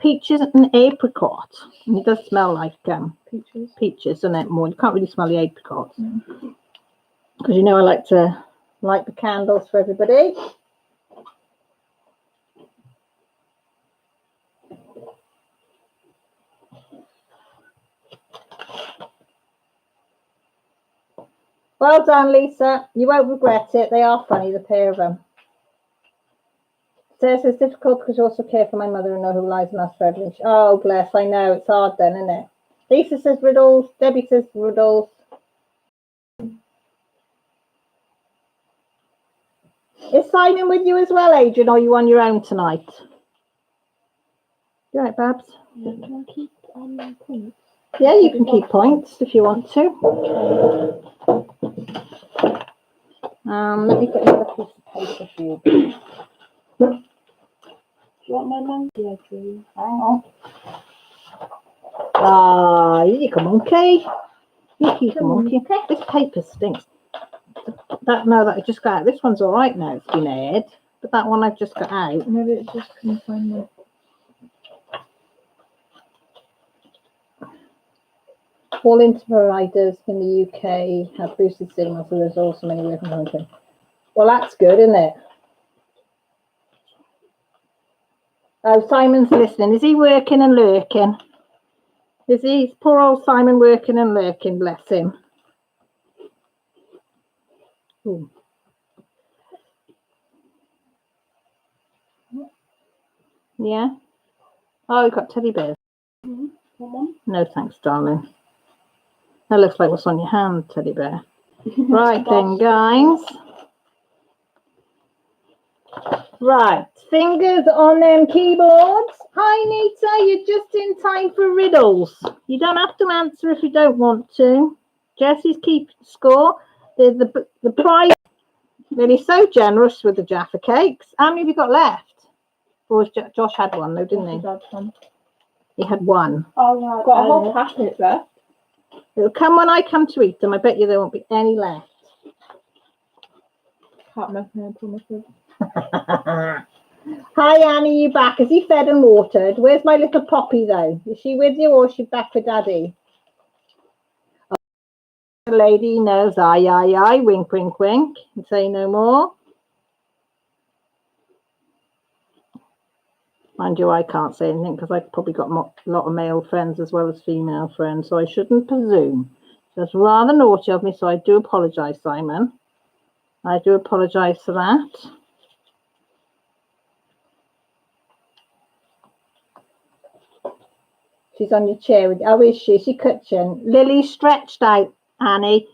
peaches and apricot. And it does smell like Peaches. doesn't it? More. You can't really smell the apricots. Mm. Because you know I like to light the candles for everybody. Well done, Lisa. You won't regret it. They are funny, the pair of them. Sarah says, difficult because you also care for my mother-in-law who lies in us forever. Oh, bless. I know. It's hard then, isn't it? Lisa says riddles. Debbie says riddles. Is Simon with you as well, Adrian, or are you on your own tonight? You right, Babs? Yeah, can I keep points? Yeah, you can keep points if you want to. Let me put another piece of paper for you. Do you want my monkey I drew? Hang on. Ah, you come monkey. You come monkey. This paper stinks. That I just got out. This one's all right now. It's been aired, but that one I've just got out. Maybe it just couldn't find it. All internet providers in the UK have boosted signals, so there's also many working from home. Well, that's good, isn't it? Oh, Simon's listening. Is he working and lurking? Is he? Poor old Simon working and lurking, bless him. Ooh. Yeah? Oh, you've got teddy bears. No, thanks, darling. That looks like what's on your hand, teddy bear. Right then, guys. Right, fingers on them keyboards. Hi, Nita, you're just in time for riddles. You don't have to answer if you don't want to. Jessie's keeping score. There's the prize. Really so generous with the Jaffa cakes. How many have you got left? Or Josh had one, though, didn't he? He had one. Oh, right. Got a whole packet there. It'll come when I come to eat them. I bet you there won't be any left. Can't make my promises. Hi, Annie, you back? Is he fed and watered? Where's my little Poppy, though? Is she with you or is she back with Daddy? Oh, the lady knows. Aye, aye, aye. Wink, wink, wink. And say no more. Mind you, I can't say anything because I've probably got a lot of male friends as well as female friends, so I shouldn't presume. That's rather naughty of me, so I do apologise, Simon. I do apologise for that. She's on your chair. Oh, is she? She cutching. Lily's stretched out, Annie.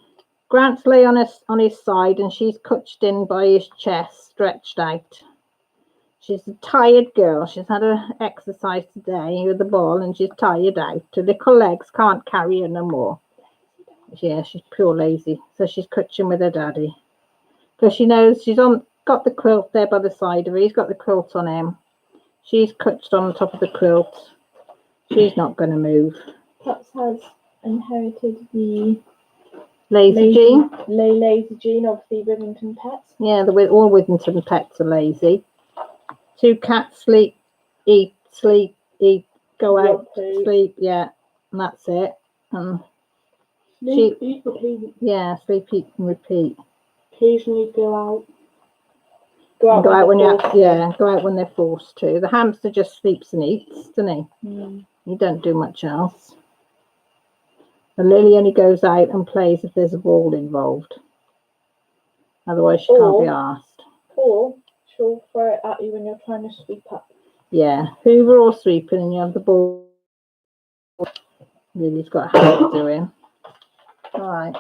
Grant's lay on his side and she's cutched in by his chest, stretched out. She's a tired girl. She's had her exercise today with the ball and she's tired out. Her little legs can't carry her no more. Yeah, she's pure lazy. So she's cutching with her daddy. Because she knows she's got the quilt there by the side of her. He's got the quilt on him. She's cutched on top of the quilt. She's not going to move. Perhaps has inherited the Lazy gene? Lazy gene of the Rivington pets. Yeah, all Withington pets are lazy. 2 cats sleep, eat, go out, sleep, yeah, and that's it. And Sleep, eat, repeat. Yeah, sleep, eat, and repeat. Occasionally go out. Go out when go out when they're forced to. The hamster just sleeps and eats, doesn't he? Mm. He don't do much else. And Lily only goes out and plays if there's a ball involved. Otherwise, she can't be asked. Or she'll throw it at you when you're trying to sweep up. Yeah, hoover or sweeping, and you have the ball. Lily's got a habit of doing. All right.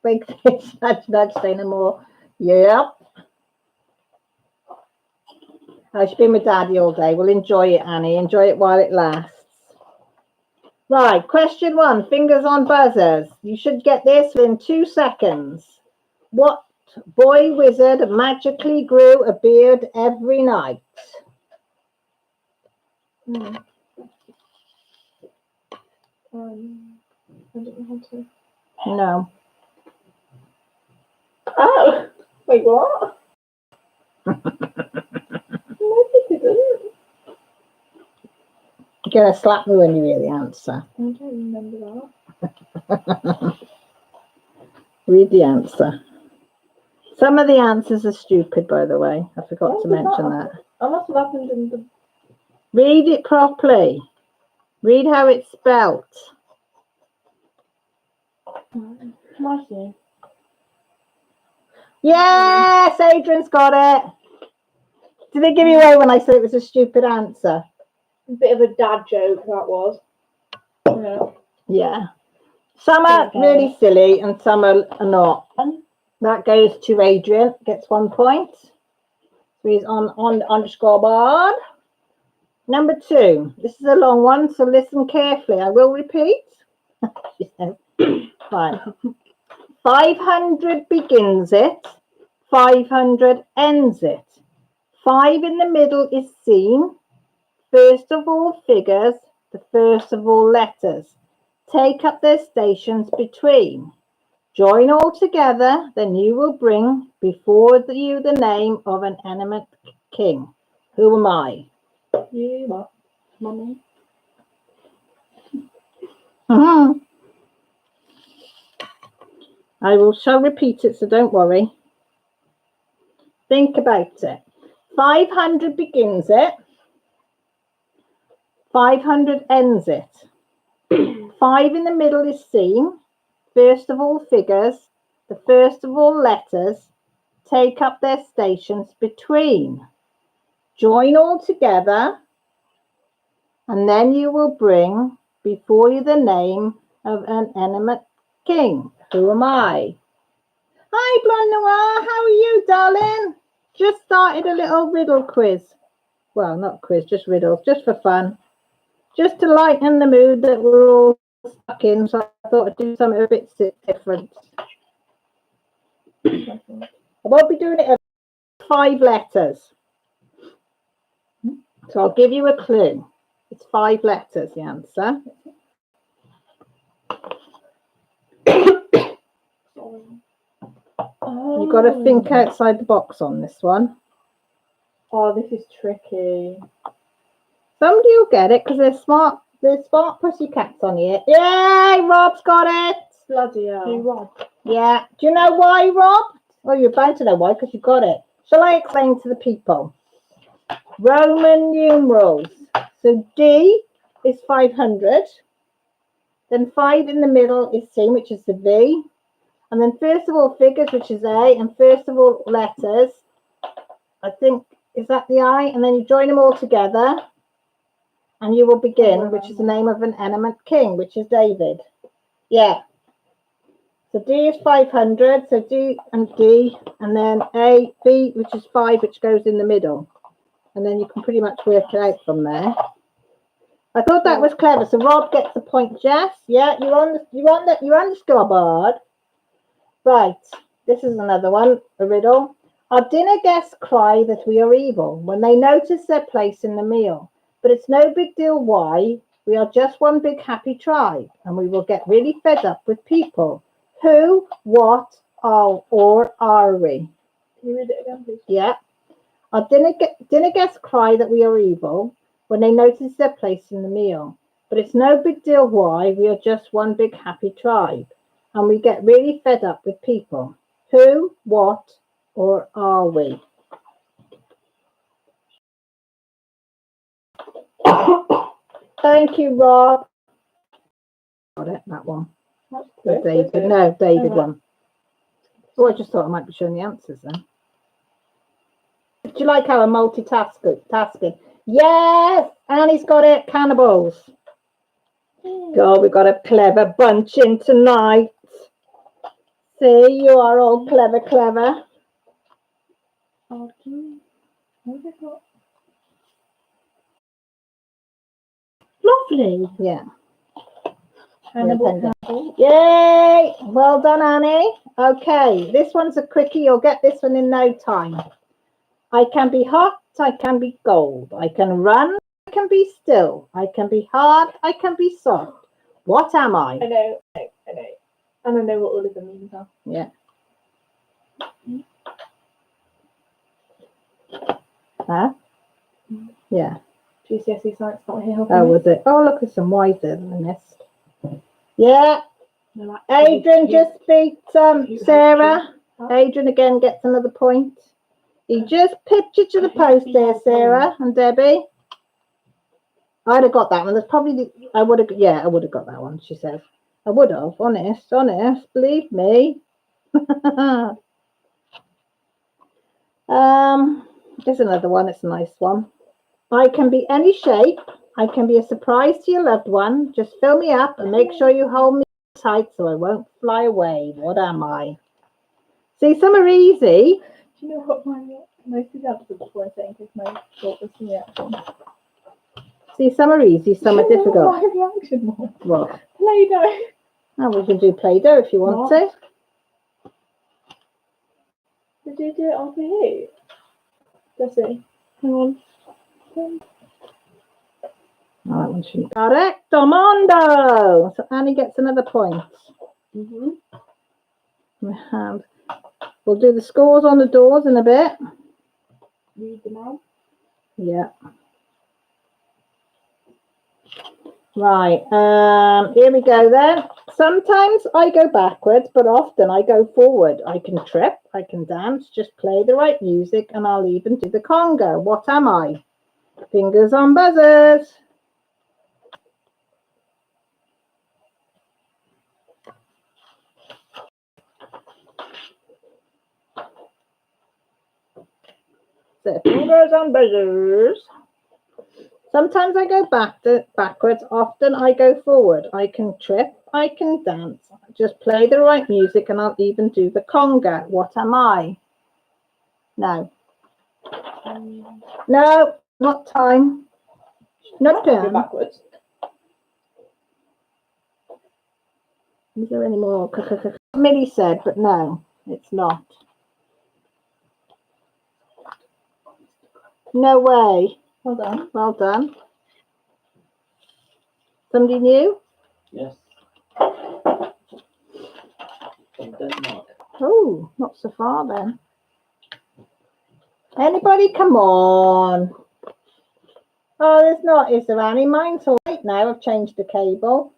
Big fish, nudge, say no more. Yep. She's been with Daddy all day. We'll enjoy it, Annie. Enjoy it while it lasts. Right, question 1. Fingers on buzzers. You should get this in 2 seconds. What boy wizard magically grew a beard every night? I don't know how to. No. Oh, wait, what? going to slap me when you hear the answer. I don't remember that. Read the answer. Some of the answers are stupid, by the way. I forgot to mention that. I must have happened in the. Read it properly. Read how it's spelt. Marcy. Yes, Adrian's got it. Did they give you away when I said it was a stupid answer? A bit of a dad joke that was. Yeah. Yeah. Some are really silly and some are not. That goes to Adrian. Gets 1 point. So he's on the scoreboard. Number 2. This is a long one, so listen carefully. I will repeat. Right. 500 begins it. 500 ends it. 5 in the middle is seen. First of all figures, the first of all letters. Take up their stations between. Join all together, then you will bring before you the name of an animate king. Who am I? You what? Mummy. Shall repeat it, so don't worry. Think about it. 500 begins it. 500 ends it. 5 in the middle is seen. First of all figures, the first of all letters, take up their stations between. Join all together, and then you will bring before you the name of an animate king. Who am I? Hi, Blonde Noir. How are you, darling? Just started a little riddle quiz. Well, not quiz, just riddles, just for fun. Just to lighten the mood that we're all stuck in, so I thought I'd do something a bit different. I won't be doing it at 5 letters. So I'll give you a clue. It's 5 letters, the answer. You've got to think outside the box on this one. Oh, this is tricky. Somebody will get it because they're smart. There's smart pussycats on here. Yay, Rob's got it. Bloody hell. Who, Rob? Yeah. Do you know why, Rob? Well, you're bound to know why because you got it. Shall I explain to the people? Roman numerals. So D is 500. Then 5 in the middle is C, which is the V. And then first of all figures, which is A. And first of all letters, I think, is that the I? And then you join them all together. And you will begin, which is the name of an animate king, which is David. Yeah. So D is 500. So D, and then A, B, which is 5, which goes in the middle. And then you can pretty much work it out from there. I thought that was clever. So Rob gets the point. Jess, yeah, you're on the scoreboard. Right. This is another one, a riddle. Our dinner guests cry that we are evil when they notice their place in the meal. But it's no big deal why. We are just one big happy tribe, and we will get really fed up with people. Who, what, or are we? Can you read it again, please? Yeah. Our dinner guests cry that we are evil when they notice their place in the meal. But it's no big deal why. We are just one big happy tribe, and we get really fed up with people. Who, what, or are we? Thank you, Rob. Got it, that one. That's David. No, David one. Oh, I just thought I might be showing the answers then. Do you like how I'm multitasking? Yes! Annie's got it. Cannibals. God, we've got a clever bunch in tonight. See, you are all clever. Lovely. Yeah. Hannibal. Yay! Well done, Annie. Okay, this one's a quickie. You'll get this one in no time. I can be hot, I can be cold. I can run, I can be still. I can be hard, I can be soft. What am I? I know. And I know what all of them means are. Yeah. Huh? Yeah. GCSE science not here. Oh, was it? Oh, look, there's some Y's there that I missed. Yeah, Adrian just beat Sarah. Adrian again gets another point. He just pipped you to the post there, Sarah and Debbie. I'd have got that one. That's probably I would have got that one, she says. I would have, honest, believe me. Here's another one, it's a nice one. I can be any shape. I can be a surprise to your loved one. Just fill me up and make sure you hold me tight so I won't fly away. What am I? See, some are easy. Do you know what my most examples before I say because my thought was the reaction. See, some are easy, some are difficult. My reaction was What? Play-Doh. Oh, we can do Play-Doh if you want to. Did you do it on you? Let's see. Hang on. That one should be correct. Armando. So Annie gets another point. We'll do the scores on the doors in a bit. Read them out. Yeah. Right. Here we go then. Sometimes I go backwards, but often I go forward. I can trip, I can dance, just play the right music, and I'll even do the conga. What am I? Fingers on buzzers. So fingers on buzzers. Sometimes I go backwards, often I go forward. I can trip, I can dance, just play the right music, and I'll even do the conga. What am I? No. No, not time. Not Go time. backwards. Is there any more? Millie said, but no, it's not. No way. Well done. Well done. Somebody new? Yes. From Denmark. Oh, not so far then. Anybody? Come on. Oh, there's not, is there, Annie? Mine's all right now. I've changed the cable.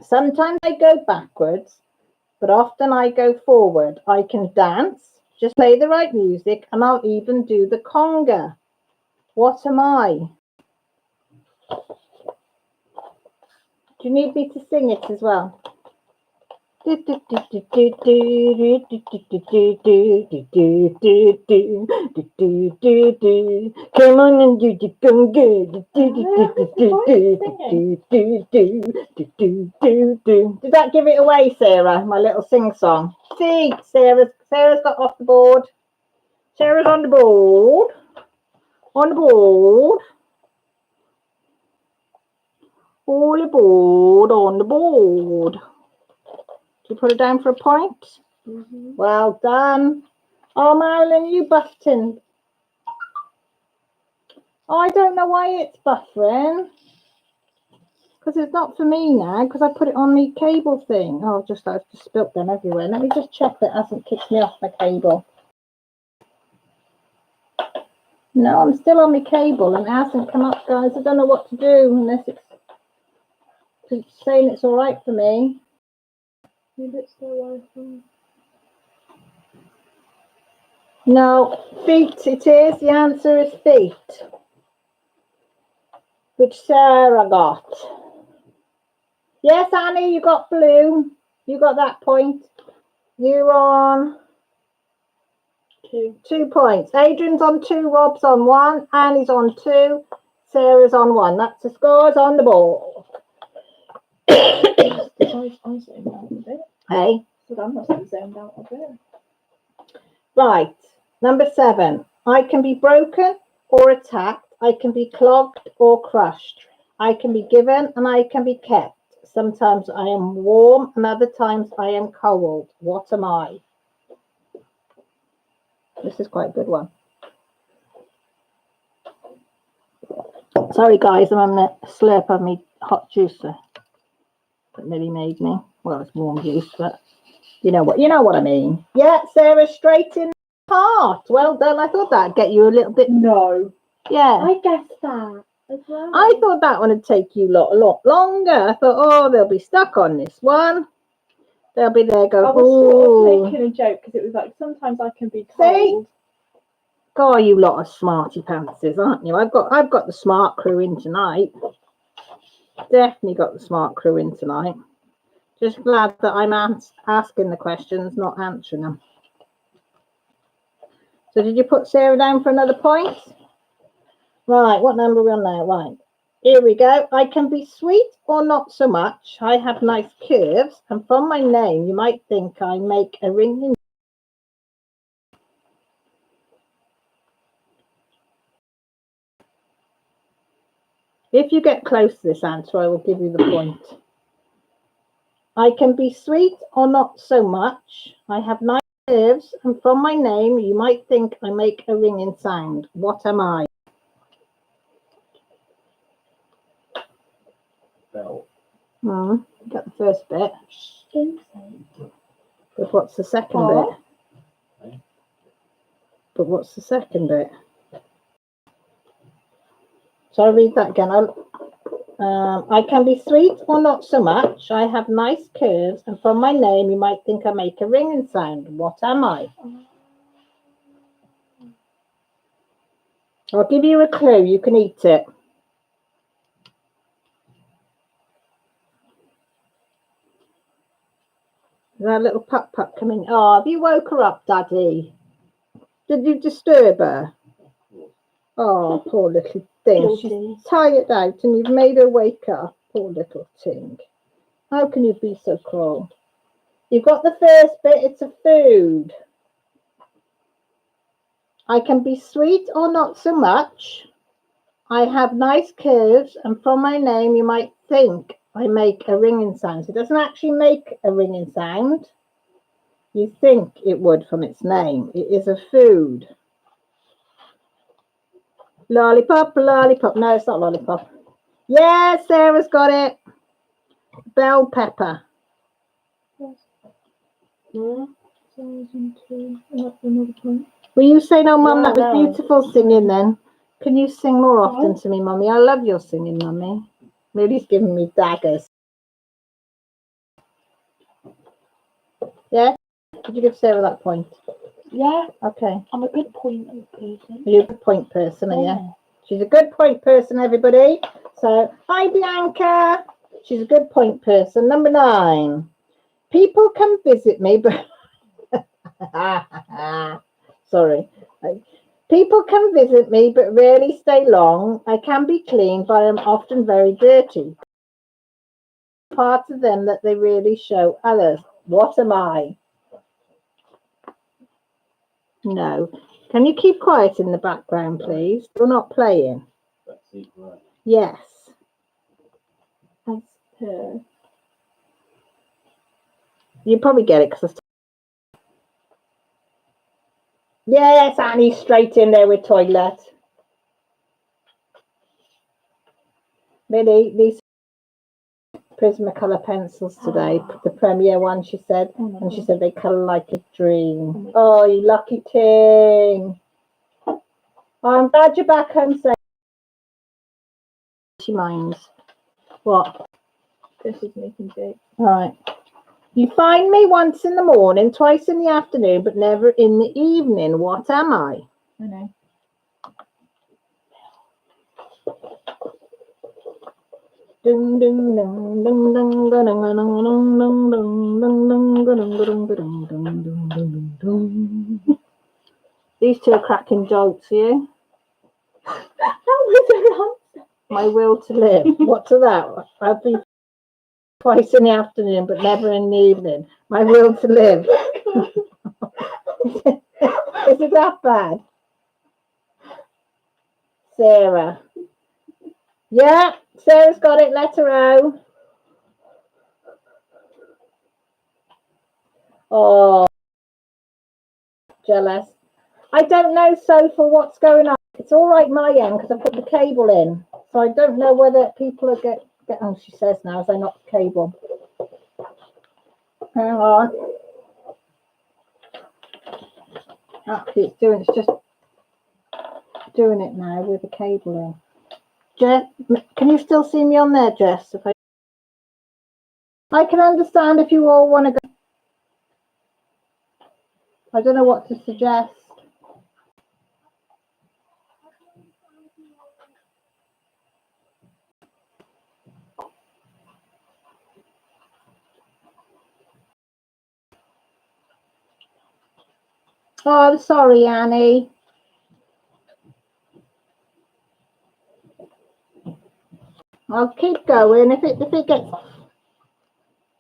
Sometimes I go backwards, but often I go forward. I can dance, just play the right music, and I'll even do the conga. What am I? Do you need me to sing it as well? Come on and do the conga. Did that give it away, Sarah? My little sing song. See, Sarah's got off the board. Sarah's on the board. On the board. All aboard on the board. Did you put it down for a point? Well done. Oh, Marilyn, you buffing. Oh, I don't know why it's buffering. Because it's not for me now, because I put it on the cable thing. Oh, I've just spilt them everywhere. Let me just check that it hasn't kicked me off my cable. No, I'm still on my cable and it hasn't come up, guys. I don't know what to do unless it's saying it's all right for me. Maybe it's still working. No, feet it is. The answer is feet. Which Sarah got. Yes, Annie, you got blue. You got that point. You're on 2 points. Adrian's on 2, Rob's on 1, Annie's on 2, Sarah's on 1. That's the scores on the ball. I zoned out a bit. Hey? So I must have zoned out a bit. Right. Number 7. I can be broken or attacked. I can be clogged or crushed. I can be given and I can be kept. Sometimes I am warm and other times I am cold. What am I? This is quite a good one. Sorry, guys, I'm on the slurp of me hot juicer that Millie made me. Well, it's warm juice, but you know what I mean. Yeah, Sarah, straight in the heart. Well done. I thought that'd get you a little bit. No. Yeah. I guessed that as well. I thought that one would take you a lot longer. I thought, oh, they'll be stuck on this one. They'll be there, go, I was sort ooh. of making a joke because it was like sometimes I can be See? told. God, you lot of smarty pantses, aren't you? I've got the smart crew in tonight. Definitely got the smart crew in tonight. Just glad that I'm asking the questions, not answering them. So did you put Sarah down for another point? Right, what number are we on now? Right, here we go. I can be sweet or not so much. I have nice curves, and from my name, you might think I make a ringing. If you get close to this answer, I will give you the point. I can be sweet or not so much. I have nice curves, and from my name, you might think I make a ringing sound. What am I? Bell. Got the first bit. But what's the second bit? But what's the second bit? So I'll read that again. I can be sweet or not so much. I have nice curves, and from my name, you might think I make a ringing sound. What am I? I'll give you a clue. You can eat it. Is that little pup coming? Oh, have you woke her up, Daddy? Did you disturb her? Oh, poor little thing. She's tired out and you've made her wake up. Poor little thing. How can you be so cruel? You've got the first bit. It's a food. I can be sweet or not so much. I have nice curves, and from my name, you might think I make a ringing sound. It doesn't actually make a ringing sound. You think it would from its name. It is a food. Lollipop, lollipop. No, it's not lollipop. Yes, Sarah's got it. Bell pepper. Will you say no, Mum? Yeah, That was beautiful singing then. Can you sing more often to me, Mummy? I love your singing, Mummy. Lily's giving me daggers. Yeah? Did you give Sarah that point? Yeah. Okay. I'm a good point person. You're a good point person, are you? She's a good point person, everybody. So, hi, Bianca. She's a good point person. Number 9. People come visit me, but... Sorry. People come visit me, but rarely stay long. I can be clean, but I'm often very dirty. Part of them that they really show others. What am I? No. Can you keep quiet in the background, please? You're not playing. Yes. As per. You probably get it because yes, Annie, straight in there with toilet. Lily, these Prismacolor pencils today, the Premier one, she said, and she said they colour like a dream. Oh, you lucky thing. Oh, I'm glad you're back home safe. She minds. What? This is making jokes. All right. You find me once in the morning, twice in the afternoon, but never in the evening. What am I? I know. Ding ding ding ding ding ding ding. These two are cracking jokes, are you? That was a answer. My will to live. What's that? I've been twice in the afternoon, but never in the evening. My will to live. Is it that bad? Sarah. Yeah, Sarah's got it. Letter O. Oh, jealous. I don't know, Sophie, what's going on. It's all right my end because I put the cable in. So I don't know whether people are get oh, she says now as I knock the cable. Hang on. Actually, it's just doing it now with the cable in. Jess, can you still see me on there, Jess? If I can understand if you all want to go. I don't know what to suggest. Oh, I'm sorry, Annie. I'll keep going. If it gets,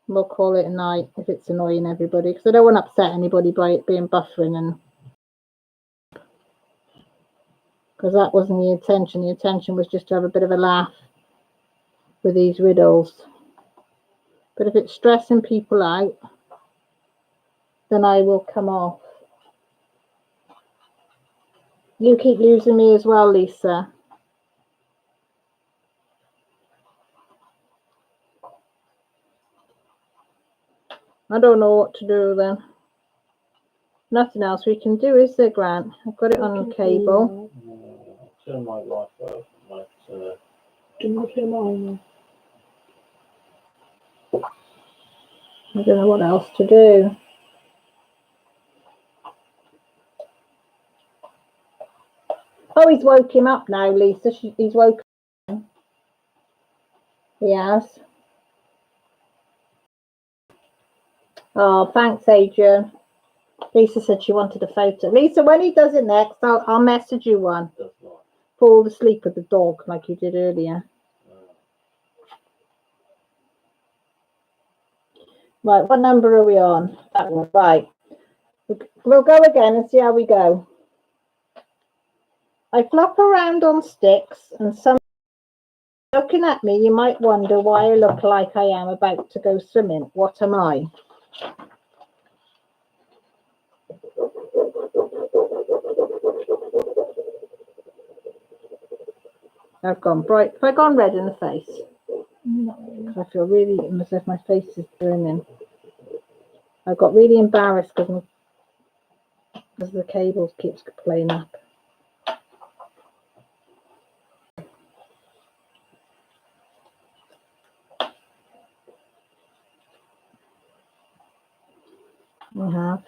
we'll call it a night if it's annoying everybody, because I don't want to upset anybody by it being buffering, and because that wasn't the intention. The intention was just to have a bit of a laugh with these riddles. But if it's stressing people out, then I will come off. You keep losing me as well, Lisa. I don't know what to do then. Nothing else we can do, is there, Grant? I've got it on cable. Turn my life off. Do not hear mine. I don't know what else to do. Oh, he's woke him up now, Lisa. He's woke him. He has. Oh, thanks, Adrian. Lisa said she wanted a photo. Lisa, when he does it next, I'll message you one. Fall asleep with the dog like you did earlier. Right, what number are we on? That one. Right. We'll go again and see how we go. I flop around on sticks, and some looking at me, you might wonder why I look like I am about to go swimming. What am I? I've gone bright. Have I gone red in the face? No. I feel really as if my face is burning. I got really embarrassed because the cable keeps playing up. We have.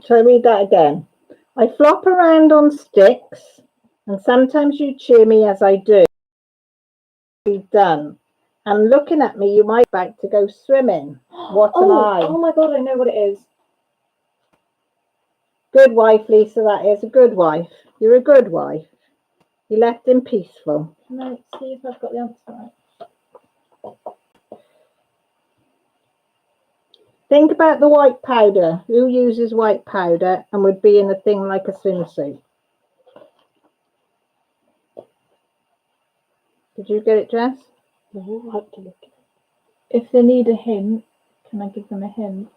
Shall I read that again? I flop around on sticks, and sometimes you cheer me as I do. Be done. And looking at me, you might back to go swimming. What am I? Oh my god, I know what it is. Good wife, Lisa, that is a good wife. You're a good wife. You left him peaceful. Can I see if I've got the answer right? Think about the white powder. Who uses white powder and would be in a thing like a swimsuit? Did you get it, Jess? No, I have to look. If they need a hint, can I give them a hint?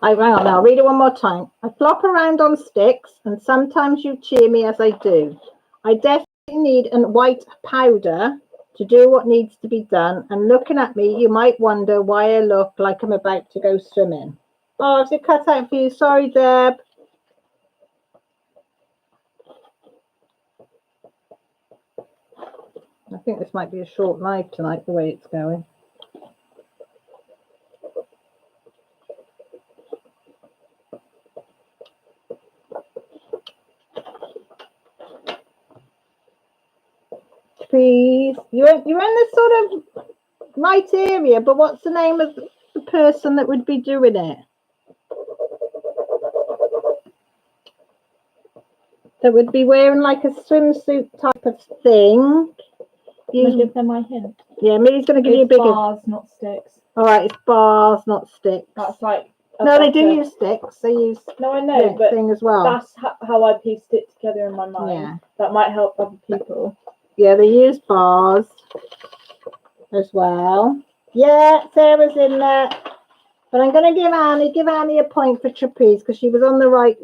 Hang on, I'll read it one more time. I flop around on sticks, and sometimes you cheer me as I do. I definitely need a white powder to do what needs to be done, and looking at me, you might wonder why I look like I'm about to go swimming. Oh, is it cut out for you? Sorry, Deb. I think this might be a short live tonight, the way it's going. Please, you're in this sort of right area, but what's the name of the person that would be doing it? That would be wearing like a swimsuit type of thing. Can I give them my hint? Yeah, Millie's going to give you a It's bigger. bars, not sticks. All right, it's bars, not sticks. That's like. No, they do use sticks. They use No, I know, but thing as well. that's how I pieced it together in my mind. Yeah. That might help other people. Yeah, they use bars as well. Yeah, Sarah's in there. But I'm going to give Annie a point for trapeze because she was on the right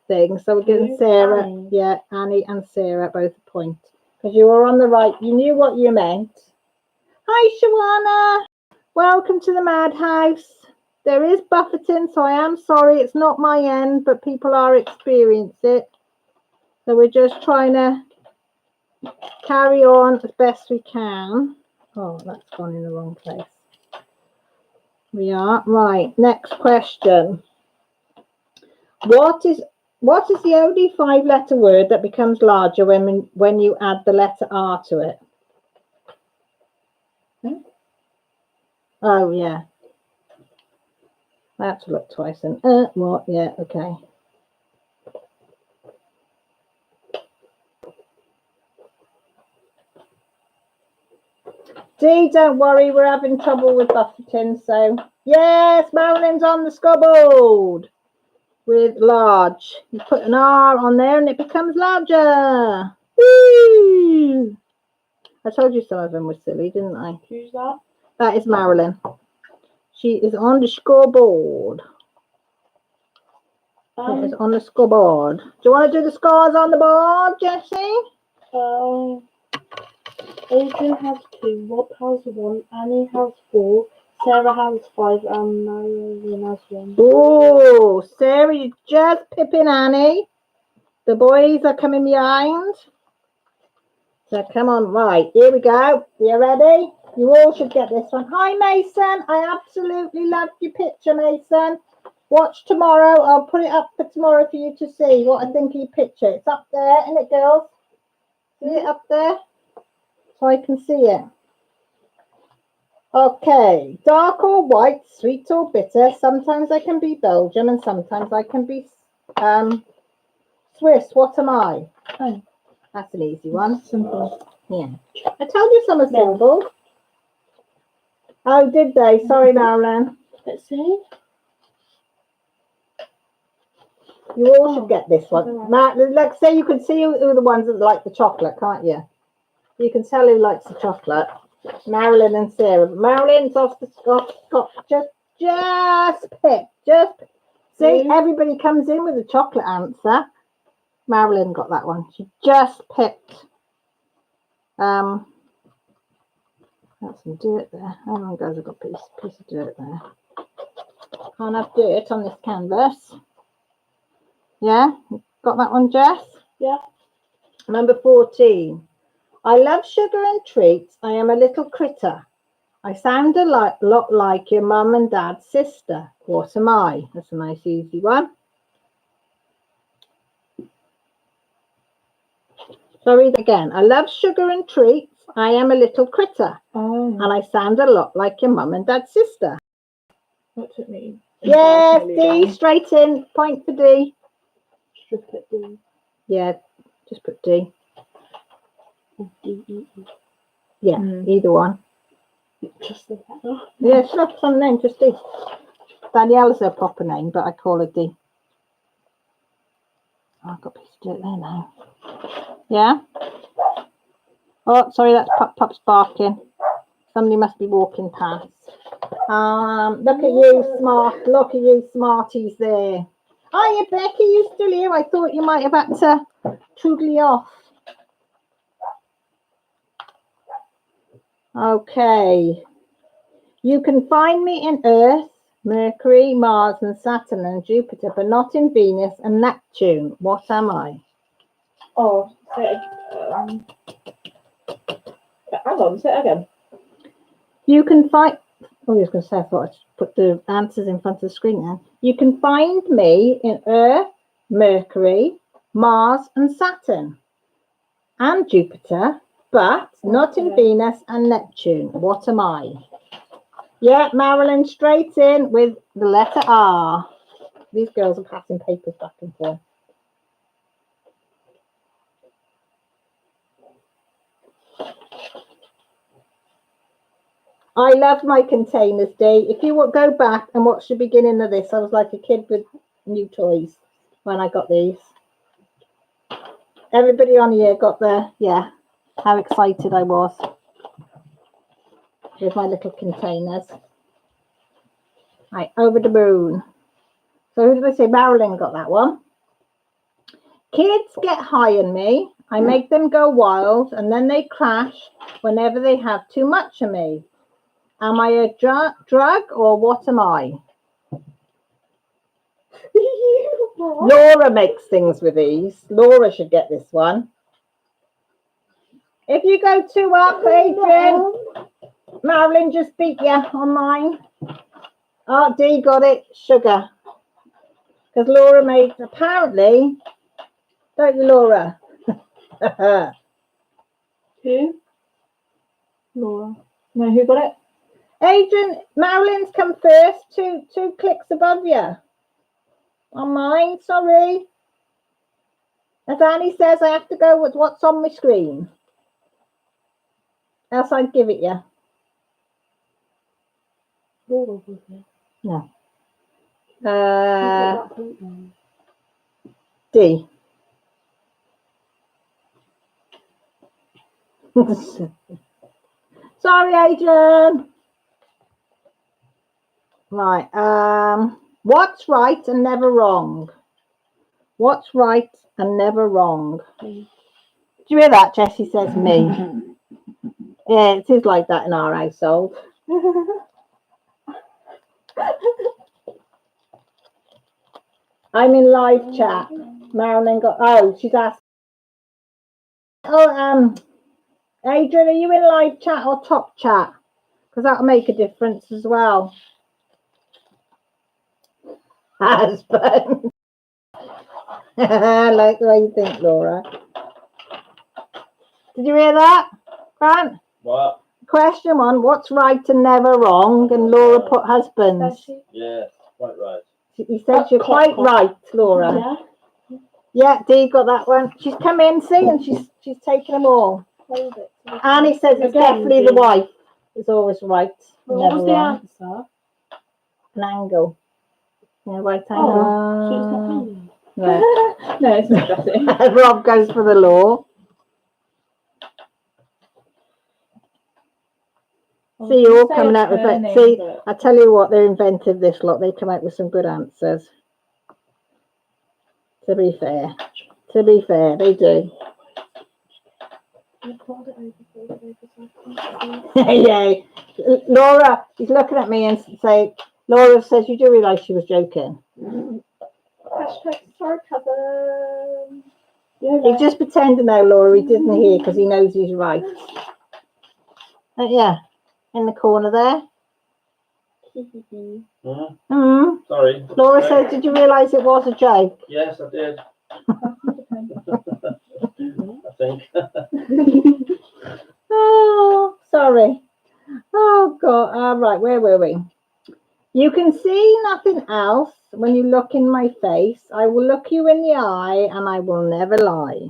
thing. So we're giving Sarah, Annie. yeah, Annie and Sarah both a point because you were on the right. You knew what you meant. Hi, Shawana. Welcome to the Madhouse. There is buffeting, so I am sorry. It's not my end, but people are experiencing it. So we're just trying to carry on as best we can. Oh, that's gone in the wrong place. We are right. Next question. What is the only 5-letter word that becomes larger when you add the letter R to it? Oh yeah. I have to look twice then. What? Yeah, okay. D, don't worry, we're having trouble with buffeting, so yes, Marilyn's on the scoreboard with large. You put an R on there and it becomes larger. Woo! I told you some of them were silly, didn't I? Who's that? That is Marilyn. She is on the scoreboard. It is on the scoreboard. Do you want to do the scores on the board, Jessie? Adrian has 2, Rob has 1, Annie has 4, Sarah has 5, and Marilyn has 1. Oh, Sarah, you're just pipping Annie. The boys are coming behind. So come on, right, here we go. You ready? You all should get this one. Hi, Mason. I absolutely loved your picture, Mason. Watch tomorrow. I'll put it up for tomorrow for you to see what I think of your picture. It's up there, isn't it, girls? See it up there? So I can see it. Okay, dark or white, sweet or bitter. Sometimes I can be Belgian and sometimes I can be Swiss. What am I? Oh, that's an easy one. Simple. Yeah. I told you some are simple. Oh, did they? Sorry, Marilyn. Let's see. You all should get this one. Like, say you can see who are the ones that like the chocolate, can't you? You can tell who likes the chocolate. Marilyn and Sarah. Marilyn's off the Scott. Just pick. See, everybody comes in with a chocolate answer. Marilyn got that one. She just picked. That's some dirt there. Hang on, guys. I've got a piece of dirt there. Can't have dirt on this canvas. Yeah, got that one, Jess? Yeah. Number 14. I love sugar and treats. I am a little critter. I sound a lot like your mum and dad's sister. What am I? That's a nice easy one. Sorry again. I love sugar and treats. I am a little critter. Oh. And I sound a lot like your mum and dad's sister. What took me? Yes, D, straight in. Point for D. Should put D. Yeah, just put D. D-E-E. Yeah, either one. Just the letter. Yeah, it's not some name, just D. Danielle's her proper name, but I call her D. Oh, I've got a piece of dirt there now. Yeah? Oh, sorry, that's Pup's barking. Somebody must be walking past. Look at you, smarties there. Hiya, Becky, you still here? I thought you might have had to toodly off. Okay. You can find me in Earth, Mercury, Mars, and Saturn, and Jupiter, but not in Venus and Neptune. What am I? Oh, say it again. Hang on, say it again. You can find... Oh, I was going to say, I thought I'd put the answers in front of the screen now. You can find me in Earth, Mercury, Mars, and Saturn, and Jupiter, but not in Venus and Neptune. What am I? Yeah, Marilyn, straight in with the letter R. These girls are passing papers back and forth. I love my containers, Dee. If you would go back and watch the beginning of this, I was like a kid with new toys when I got these. Everybody on here got the, yeah, how excited I was with my little containers. Right, over the moon. So who did I say? Marilyn got that one. Kids get high on me. I make them go wild and then they crash whenever they have too much of me. Am I a drug or what am I? Laura makes things with these. Laura should get this one. If you go 2 up, Adrian, Marilyn just beat you on mine. Oh, Dee got it. Sugar. Because Laura made, apparently, don't you, Laura? Who? Laura. No, who got it? Adrian, Marilyn's come first. Two clicks above you. On mine, sorry. As Annie says, I have to go with what's on my screen. Else I'd give it you. Laura was it? No. Who got that pink one? D. Sorry, Adrian. Right. What's right and never wrong? What's right and never wrong? Me. Do you hear that? Jessie says me. Yeah, it is like that in our household. I'm in live chat. Marilyn got. Oh, she's asked. Oh, Adrian, are you in live chat or top chat? Because that'll make a difference as well. Husband. I like the way you think, Laura. Did you hear that, Grant? What? Question 1, what's right and never wrong? And Laura put husbands. Yes, quite right. He said you're quite right, Laura. Yeah. Yeah, Dee got that one. She's come in, see, and she's taken them all. Hold it. Annie says it's Again, definitely the Dee. wife. It's always right. Well, Never what was the wrong. answer? An angle. Yeah, right angle. Oh, so it's not me. No. No, it's not Jessie. Rob goes for the law. See you all coming out with it. See, I tell you what, they're inventive, this lot. They come out with some good answers. To be fair, they do. Yeah, Laura, he's looking at me and say, Laura says, you do realise she was joking. Hashtag sarcasm. He's just pretending now, Laura, he didn't hear because he knows he's right. Yeah, in the corner there. Sorry. Laura said, did you realise it was a joke? Yes, I did. I think. Oh, sorry. Oh, God. Right, where were we? You can see nothing else when you look in my face. I will look you in the eye and I will never lie.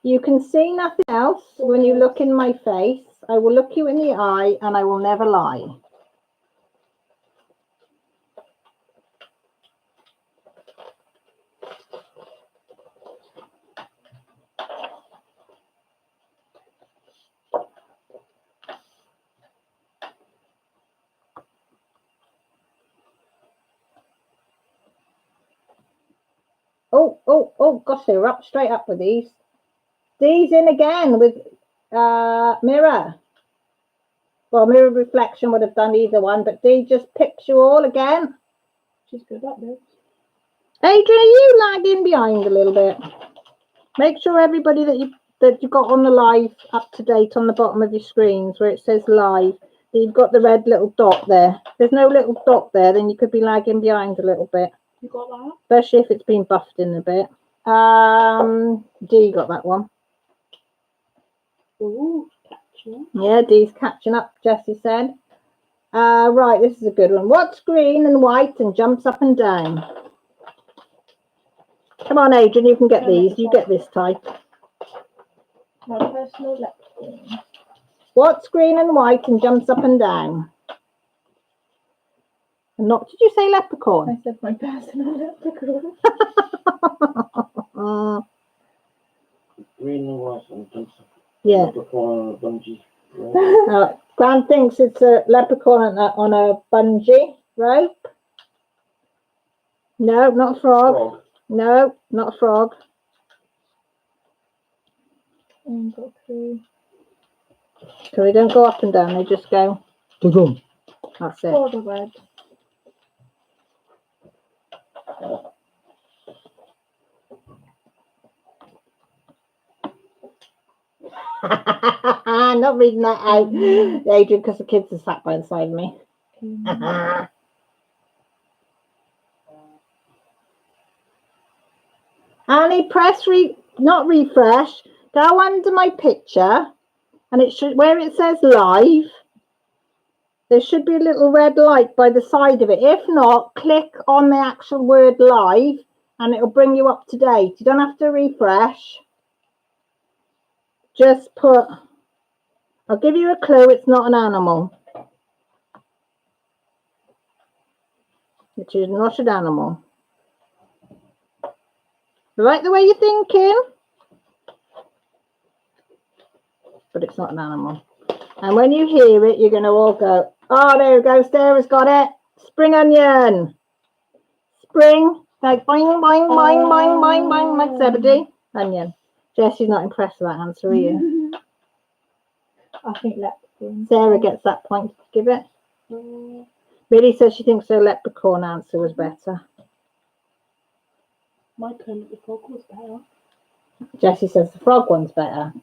You can see nothing else when you look in my face. I will look you in the eye and I will never lie. Oh, gosh, they were up straight up with these. These in again with mirror. Well, mirror reflection would have done either one, but Dee just picks you all again. She's good at this. Adrian, are you lagging behind a little bit? Make sure everybody that you got on the live up to date on the bottom of your screens where it says live, that you've got the red little dot there. If there's no little dot there, then you could be lagging behind a little bit. You got that? Especially if it's been buffed in a bit. Dee got that one. Ooh, catching. Yeah, Dee's catching up, Jessie said. Right, this is a good one. What's green and white and jumps up and down? Come on, Adrian, you can get these. You get this type. My personal leprechaun. What's green and white and jumps up and down? And not, did you say leprechaun? I said my personal leprechaun. Green and white and jumps up. Yeah. Leprechaun on a bungee. Grant thinks it's a leprechaun on a bungee rope. No, not a frog. Frog. No, not a frog. Got through. So they don't go up and down, they just go. Da-dum. That's it. For the red. I'm not reading that out, Adrian, because the kids are sat by the side of me. Annie, press not refresh. Go under my picture, and it should, where it says live, there should be a little red light by the side of it. If not, click on the actual word live, and it'll bring you up to date. You don't have to refresh. Just put. I'll give you a clue. It's not an animal. Which is not an animal. Right the way you're thinking. But it's not an animal. And when you hear it, you're going to all go, oh, there we go. Sarah's got it. Spring onion. Spring. Like boing, boing, boing, boing, boing, boing, like Zebedee. Onion. Jessie's not impressed with that answer, are you? I think leprechaun. Sarah gets that point. Give it. Billy says she thinks the leprechaun answer was better. My Kermit the Frog was better. Jessie says the frog one's better.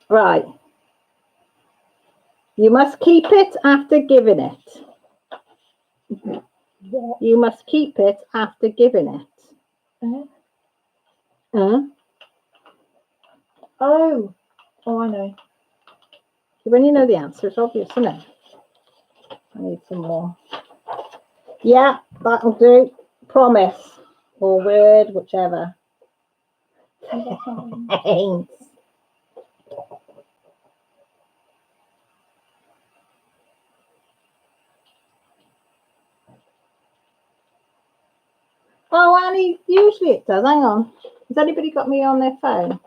Right. You must keep it after giving it. What? You must keep it after giving it. Oh, I know. When you know the answer, it's obvious, isn't it? I need some more. Yeah, that'll do. Promise. Or word, whichever. Thanks. Oh, Annie, usually it does. Hang on. Has anybody got me on their phone?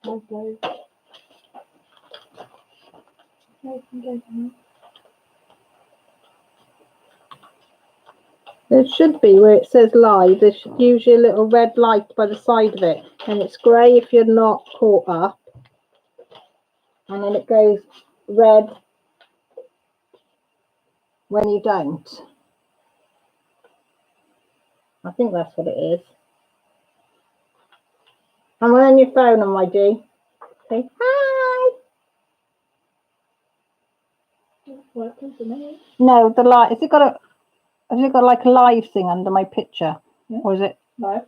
Okay. There should be where it says live. There's usually a little red light by the side of it, and it's grey if you're not caught up, and then it goes red when you don't. I think that's what it is. I'm on your phone, am I, G? Say hi. Working for me. No, the light. Has it got like a live thing under my picture, or is it? No.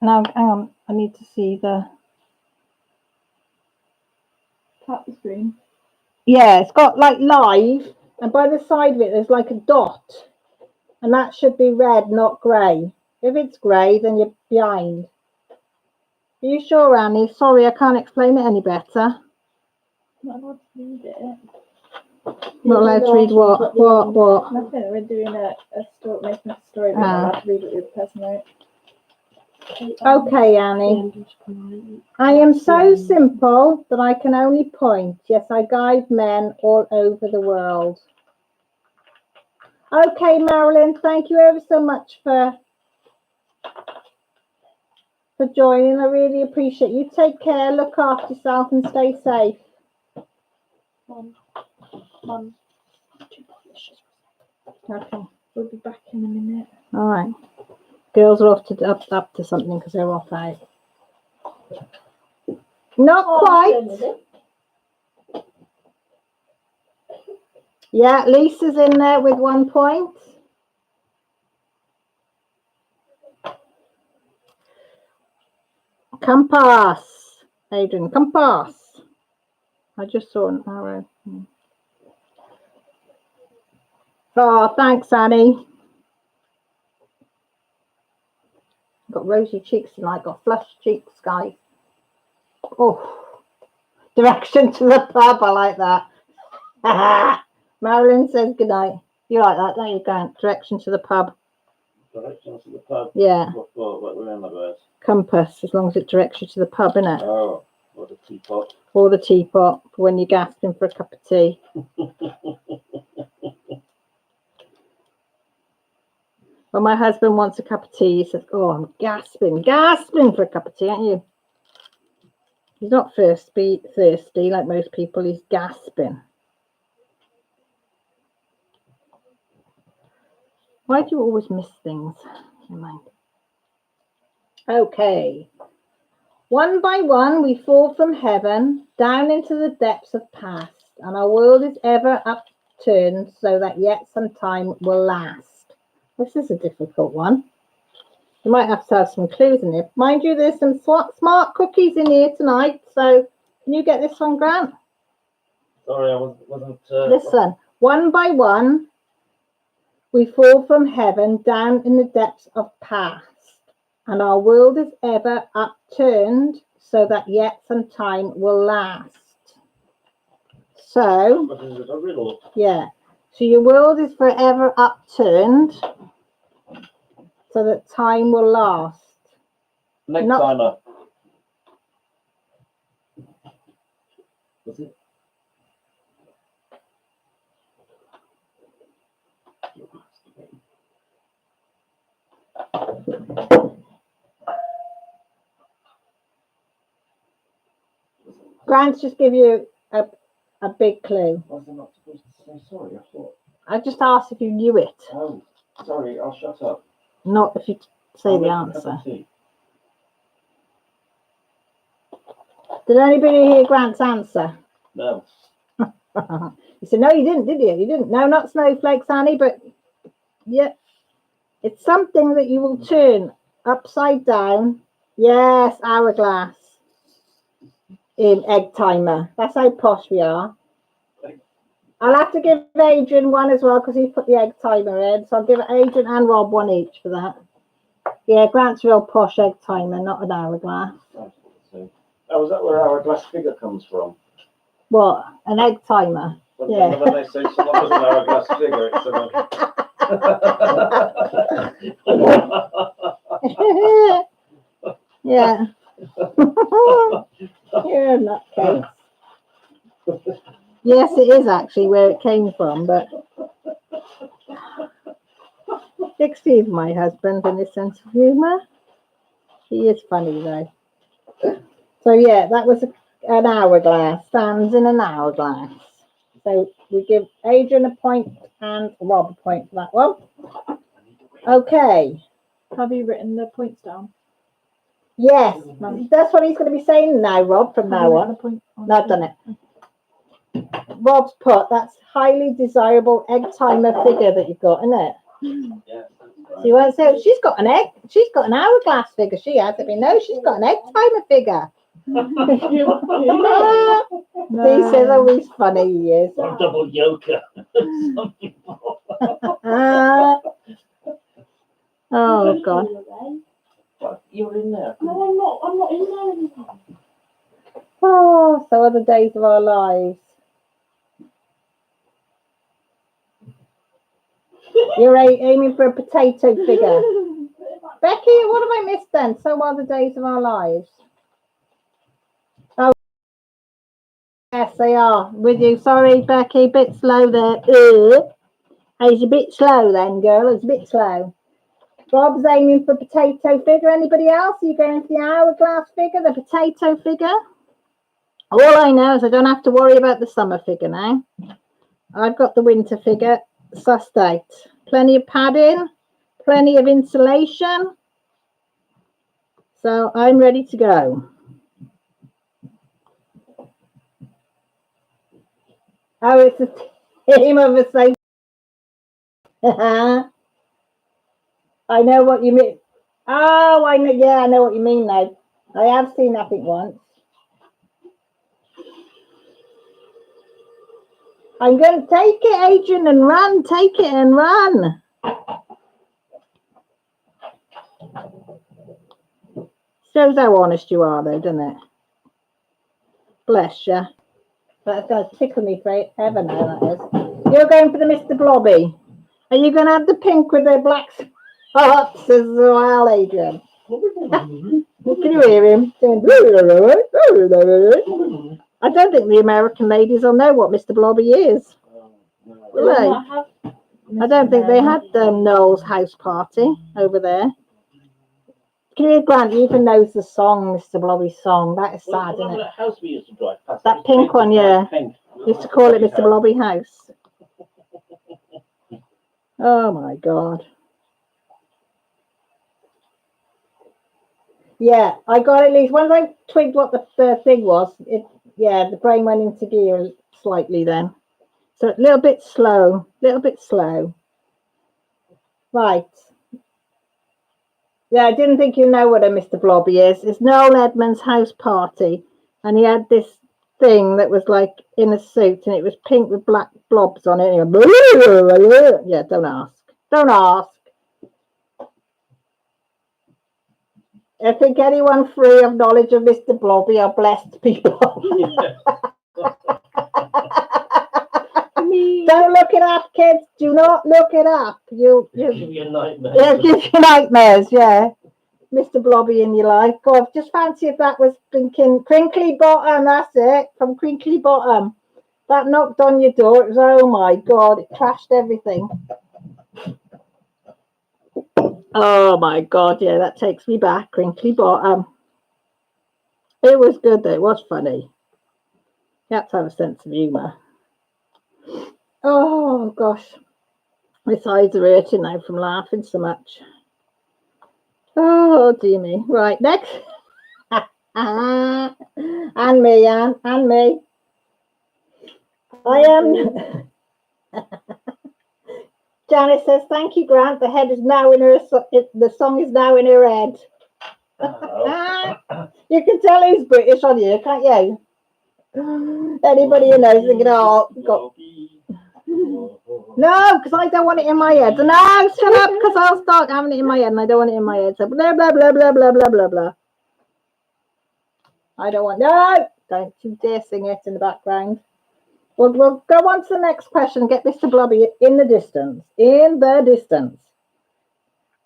No, hang on. I need to see the. Tap the screen. Yeah, it's got like live, and by the side of it, there's like a dot, and that should be red, not grey. If it's grey, then you're behind. Are you sure, Annie? Sorry, I can't explain it any better. Not allowed to read it. Not allowed to read what? What? Nothing. We're doing a story, making a story. We're not allowed to read what the person wrote. Okay, Annie. I am so simple that I can only point. Yes, I guide men all over the world. Okay, Marilyn, thank you ever so much for joining. I really appreciate you. Take care, look after yourself and stay safe. Mum. Okay. We'll be back in a minute. All right. Girls are off to up to something because they're off out. Not quite. Yeah, Lisa's in there with 1 point. Compass. Adrian, compass. I just saw an arrow. Oh, thanks, Annie. Got rosy cheeks tonight, got flushed cheeks, guys. Oh, direction to the pub, I like that. Marilyn says goodnight. You like that, don't you, Grant? Direction to the pub. Direction to the pub? Yeah. What remember those? Compass, as long as it directs you to the pub, innit? Oh, or the teapot. Or the teapot, for when you're gasping for a cup of tea. When my husband wants a cup of tea, he says, oh, I'm gasping for a cup of tea, aren't you? He's not thirsty like most people. He's gasping. Why do you always miss things? Never mind. Okay. One by one, we fall from heaven down into the depths of past, and our world is ever upturned so that yet some time will last. This is a difficult one. You might have to have some clues in here. Mind you, there's some smart cookies in here tonight. So can you get this one, Grant? Sorry, I wasn't. Listen, one by one, we fall from heaven down in the depths of past, and our world is ever upturned so that yet some time will last. So, What is it, a riddle? yeah. So your world is forever upturned so that time will last. Next Not- timer. Was it? Grant's just give you a big clue. Was I not supposed to say sorry? I thought. I just asked if you knew it, Oh, sorry. I'll shut up. not if you say I'll the make a cup answer. of tea. Did anybody hear Grant's answer? No. You said, no, you didn't, did you? You didn't. No, not snowflakes, Annie, but yeah, it's something that you will turn upside down. Yes, hourglass in egg timer. That's how posh we are. I'll have to give Adrian one as well because he's put the egg timer in. So I'll give Adrian and Rob one each for that. Yeah, Grant's real posh egg timer, not an hourglass. Oh, is that where hourglass figure comes from? What? An egg timer? When, Yeah. when they say someone has an hourglass figure, it's Yeah. You're a nutcase. Yes, it is actually where it came from, but excuse my husband and his sense of humour. He is funny though. So yeah, that was an hourglass. Stands in an hourglass. So we give Adrian a point and Rob a point for that one. Okay. Have you written the points down? Yes, that's what he's going to be saying now, Rob, from now on. No, I've done it. Rob's put, that's highly desirable egg timer figure that you've got, isn't it? Yeah. So you won't say, she's got an egg, she's got an hourglass figure. She has. I mean, no, she's got an egg timer figure. He says, oh, he's funny, he is. Or double yoker. Some people. Oh, God. What? You're in there. No, I'm not. I'm not in there anymore. Oh, so are the days of our lives. You're aiming for a potato figure. Becky, what have I missed then? So are the days of our lives. Oh, yes, they are. With you. Sorry, Becky, bit slow there. It's a bit slow then, girl. It's a bit slow. Rob's aiming for potato figure. Anybody else? Are you going for the hourglass figure, the potato figure? All I know is I don't have to worry about the summer figure now. I've got the winter figure sussed out. Plenty of padding, plenty of insulation. So I'm ready to go. Oh, it's a team of a safe. I know what you mean. Oh, I know. Yeah, I know what you mean now. I have seen that once. I'm going to take it, Adrian, and run. Take it and run. Shows how honest you are, though, doesn't it? Bless you. That's going to tickle me forever now, that is. You're going for the Mr. Blobby. Are you going to have the pink with the black spots as well, Adrian? Can you hear him? I don't think the American ladies will know what Mr. Blobby is. Will they? I don't think they had Noel's house party over there. Can you Grant even knows the song, Mr. Blobby's song? That is sad, isn't it? That house we used to drive past. That pink one, yeah. Used to call it Mr. Blobby House. Oh my God. Yeah, I got at least once I twigged what the thing was. The brain went into gear slightly then. So a little bit slow, Right. Yeah, I didn't think you know what a Mr. Blobby is. It's Noel Edmonds' house party, and he had this thing that was like in a suit, and it was pink with black blobs on it. And yeah, don't ask. Don't ask. I think anyone free of knowledge of Mr. Blobby are blessed people. Don't look it up, kids. Do not look it up. You give you nightmares. Yeah, give you nightmares. Yeah, Mr. Blobby in your life. God, just fancy if that was thinking Crinkly Bottom. That's it, from Crinkly Bottom. That knocked on your door. It was, oh my God, it trashed everything. Oh my God, yeah, that takes me back. Crinkly Bottom. It was good though. It was funny. You have to have a sense of humour. Oh gosh, my sides are hurting now from laughing so much. Oh dear me. Right, next. And me, Anne, and me. I am. Janice says, "Thank you, Grant. The head is now in her. The song is now in her head." You can tell who's British on here, can't you? Anybody who knows, thinking, "Oh, got." No, because I don't want it in my head. No, shut up, because I'll start having it in my head, and I don't want it in my head. So blah blah blah blah blah blah blah blah. I don't want. No, don't you dare sing it in the background. We'll go on to the next question. Get Mr. Blobby in the distance. In the distance.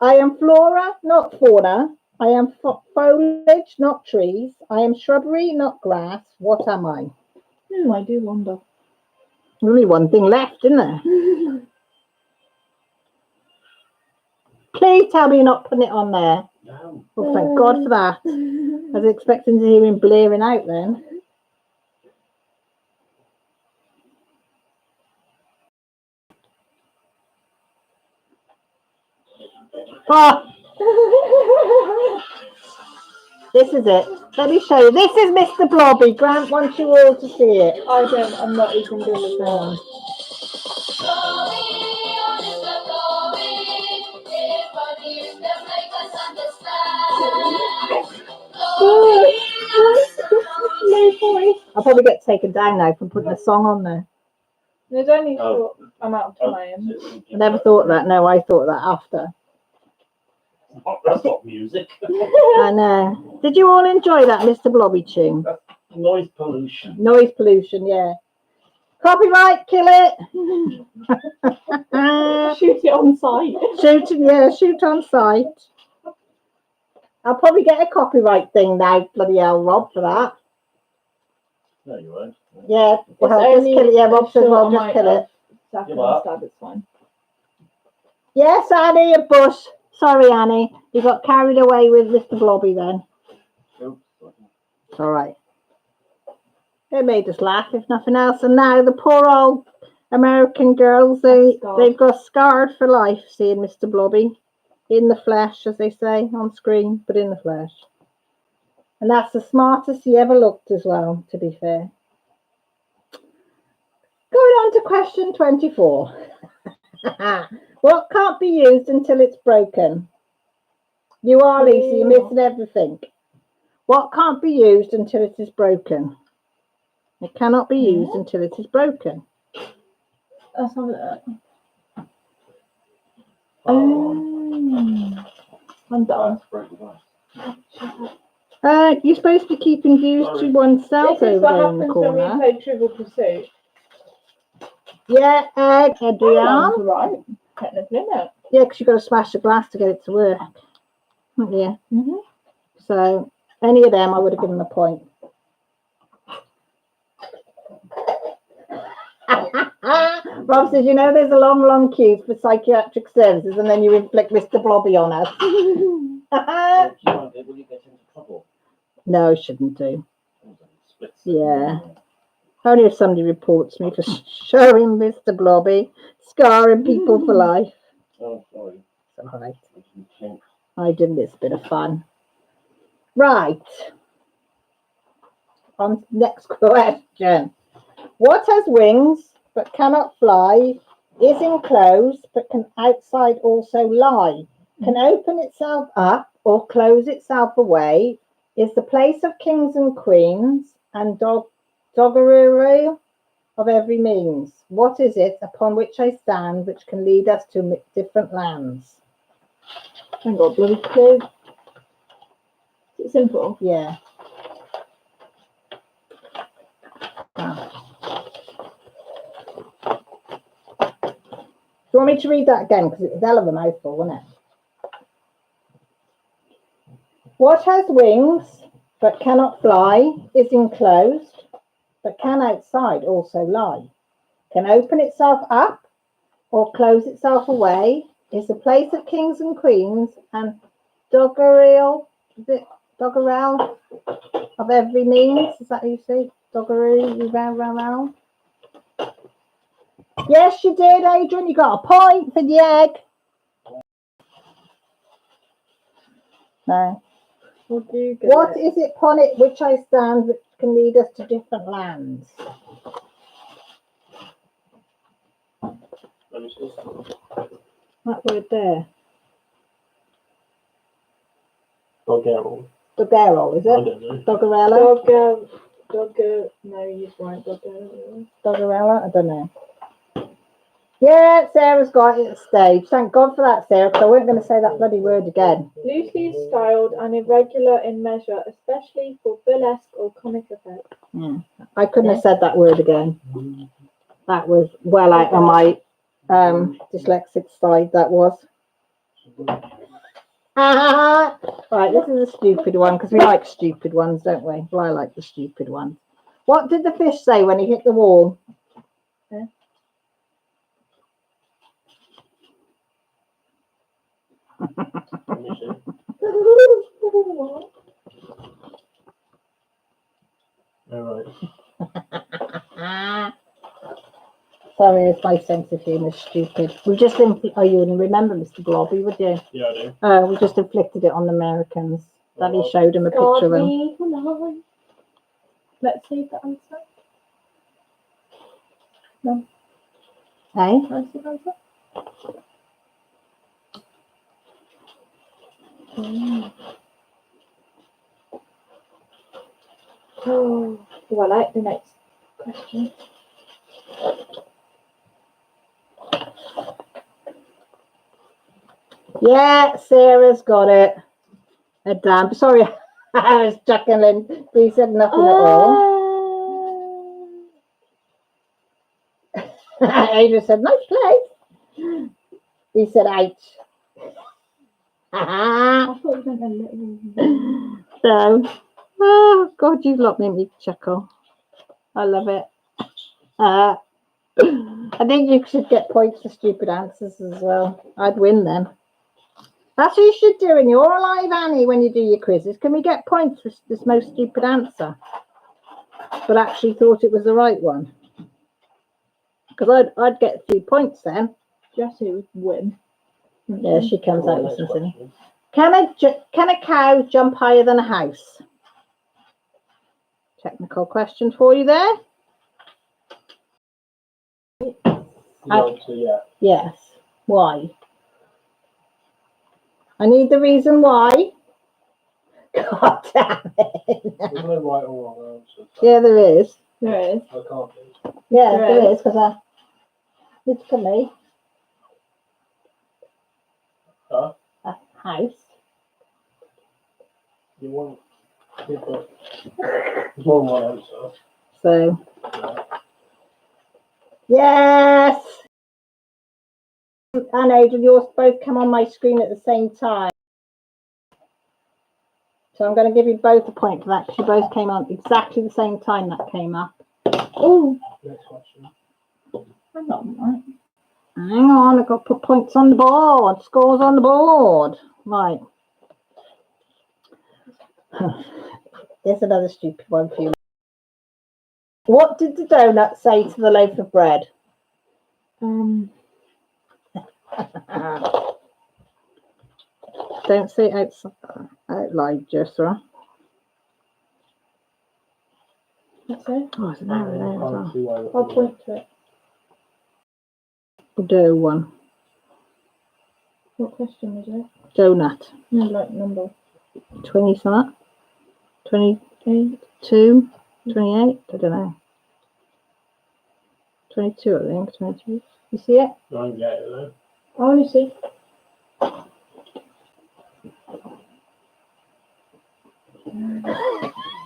I am flora, not fauna. I am foliage, not trees. I am shrubbery, not grass. What am I? I do wonder. Only one thing left, isn't there? Please tell me you're not putting it on there. No. Oh, thank God for that. I was expecting to hear him blaring out then. Oh. This is it. Let me show you. This is Mr. Blobby. Grant wants you all to see it. I'm not even doing the song. I'll probably get taken down now from putting a song on there. There's only short amount of time. I never thought of that. No, I thought of that after. That's not music. I know. Did you all enjoy that Mr. Blobby tune? That's noise pollution. Noise pollution, yeah. Copyright, kill it. Shoot it on site. Shoot on site. I'll probably get a copyright thing now, bloody hell, Rob, for that. No, you won't. Yeah, well, just kill it. Yeah, Rob says, well, just kill it. It's fine. Yes, Annie, a bush. Sorry, Annie. You got carried away with Mr. Blobby then. Oops. It's all right. They made us laugh, if nothing else. And now the poor old American girls, they've got scarred for life seeing Mr. Blobby in the flesh, as they say, on screen, but in the flesh. And that's the smartest he ever looked as well, to be fair. Going on to question 24. What can't be used until it's broken? You are, Lisa, you're missing everything. What can't be used until it is broken? It cannot be used until it is broken. Let's have a look. I'm done. You're supposed to be keeping views to oneself This is over what there in the happens when we corner. play Trivial Pursuit. Yeah, Adrian. Right, technically, no. Yeah, because you've got to smash the glass to get it to work. Yeah. So, any of them, I would have given a point. Rob says, you know, there's a long queue for psychiatric services, and then you inflict Mr. Blobby on us. Will you get into trouble? No, shouldn't do. Splits. Yeah. Only if somebody reports me for showing Mr. Blobby, scarring people for life. Oh, sorry. It's all right. I didn't think. I did this bit of fun. Right. On to the next question. What has wings but cannot fly, is enclosed but can outside also lie, can open itself up or close itself away, is the place of kings and queens, and doggeroo of every means. What is it upon which I stand, which can lead us to different lands? I haven't got a bloody clue. Is it simple? Yeah. Ah. Do you want me to read that again? Because it's a hell of a mouthful, wasn't it? What has wings but cannot fly, is enclosed, but can outside also lie, can open itself up or close itself away, is the place of kings and queens, and doggerel of every means. Is that how you say? Doggeroo. Yes, you did, Adrian. You got a point for the egg. No. What is it upon it which I stand, which can lead us to different lands? Let me see. That word there. Doggerel. Doggerel, is I it? don't know. Doggerella? No, you're right. Doggerella? I don't know. Yeah, Sarah's got it at stage. Thank God for that, Sarah, because I weren't going to say that bloody word again. Loosely styled and irregular in measure, especially for burlesque or comic effect. Yeah. I couldn't have said that word again. That was well out on my dyslexic side, that was. Right, this is a stupid one, because we like stupid ones, don't we? Well, I like the stupid ones. What did the fish say when he hit the wall? Let me see. All right. Sorry if my sense of humour is stupid. We just you wouldn't remember Mr. Blobby, would you? Yeah, I do. We just inflicted it on the Americans. Daddy showed him a picture of him. Let's see the answer. No. Hey? Can I see the answer? Oh, I like the next question. Yeah, Sarah's got it. Damn. Sorry, I was chuckling. He said nothing at all. Adrian said, nice place. He said, ouch. I thought you meant a little. So, oh, God, you lot make me chuckle. I love it. I think you should get points for stupid answers as well. I'd win then. That's what you should do in your live, Annie, when you do your quizzes. Can we get points for this most stupid answer? But actually thought it was the right one. Because I'd get a few points then. Jessie would win. Yeah, she comes out with something. Can a cow jump higher than a house? Technical question for you there. Yeah. Yes. Why? I need the reason why. God damn it. There's no right or wrong answer. Yeah, there is. There is. I can't do. Yeah, there is, because it's for me. Huh? A house. You want? Yeah, but there's more than one answer. So, Yeah. yes. And Adrian, yours both come on my screen at the same time. So I'm going to give you both a point for that, because you both came on exactly the same time that came up. Oh, Next question. I'm not right. Hang on, I've got to put points on the board, scores on the board. Right. Here's another stupid one for you. What did the donut say to the loaf of bread? Don't say it out loud, Jessra. That's it. Oh, it's an hour there as well. I'll point to it. We'll do one. What question was it? Donut. No, like number. 20 something? 8. 22? 28? I don't know. 22, I think. 22. You see it? I don't get it though. I only see.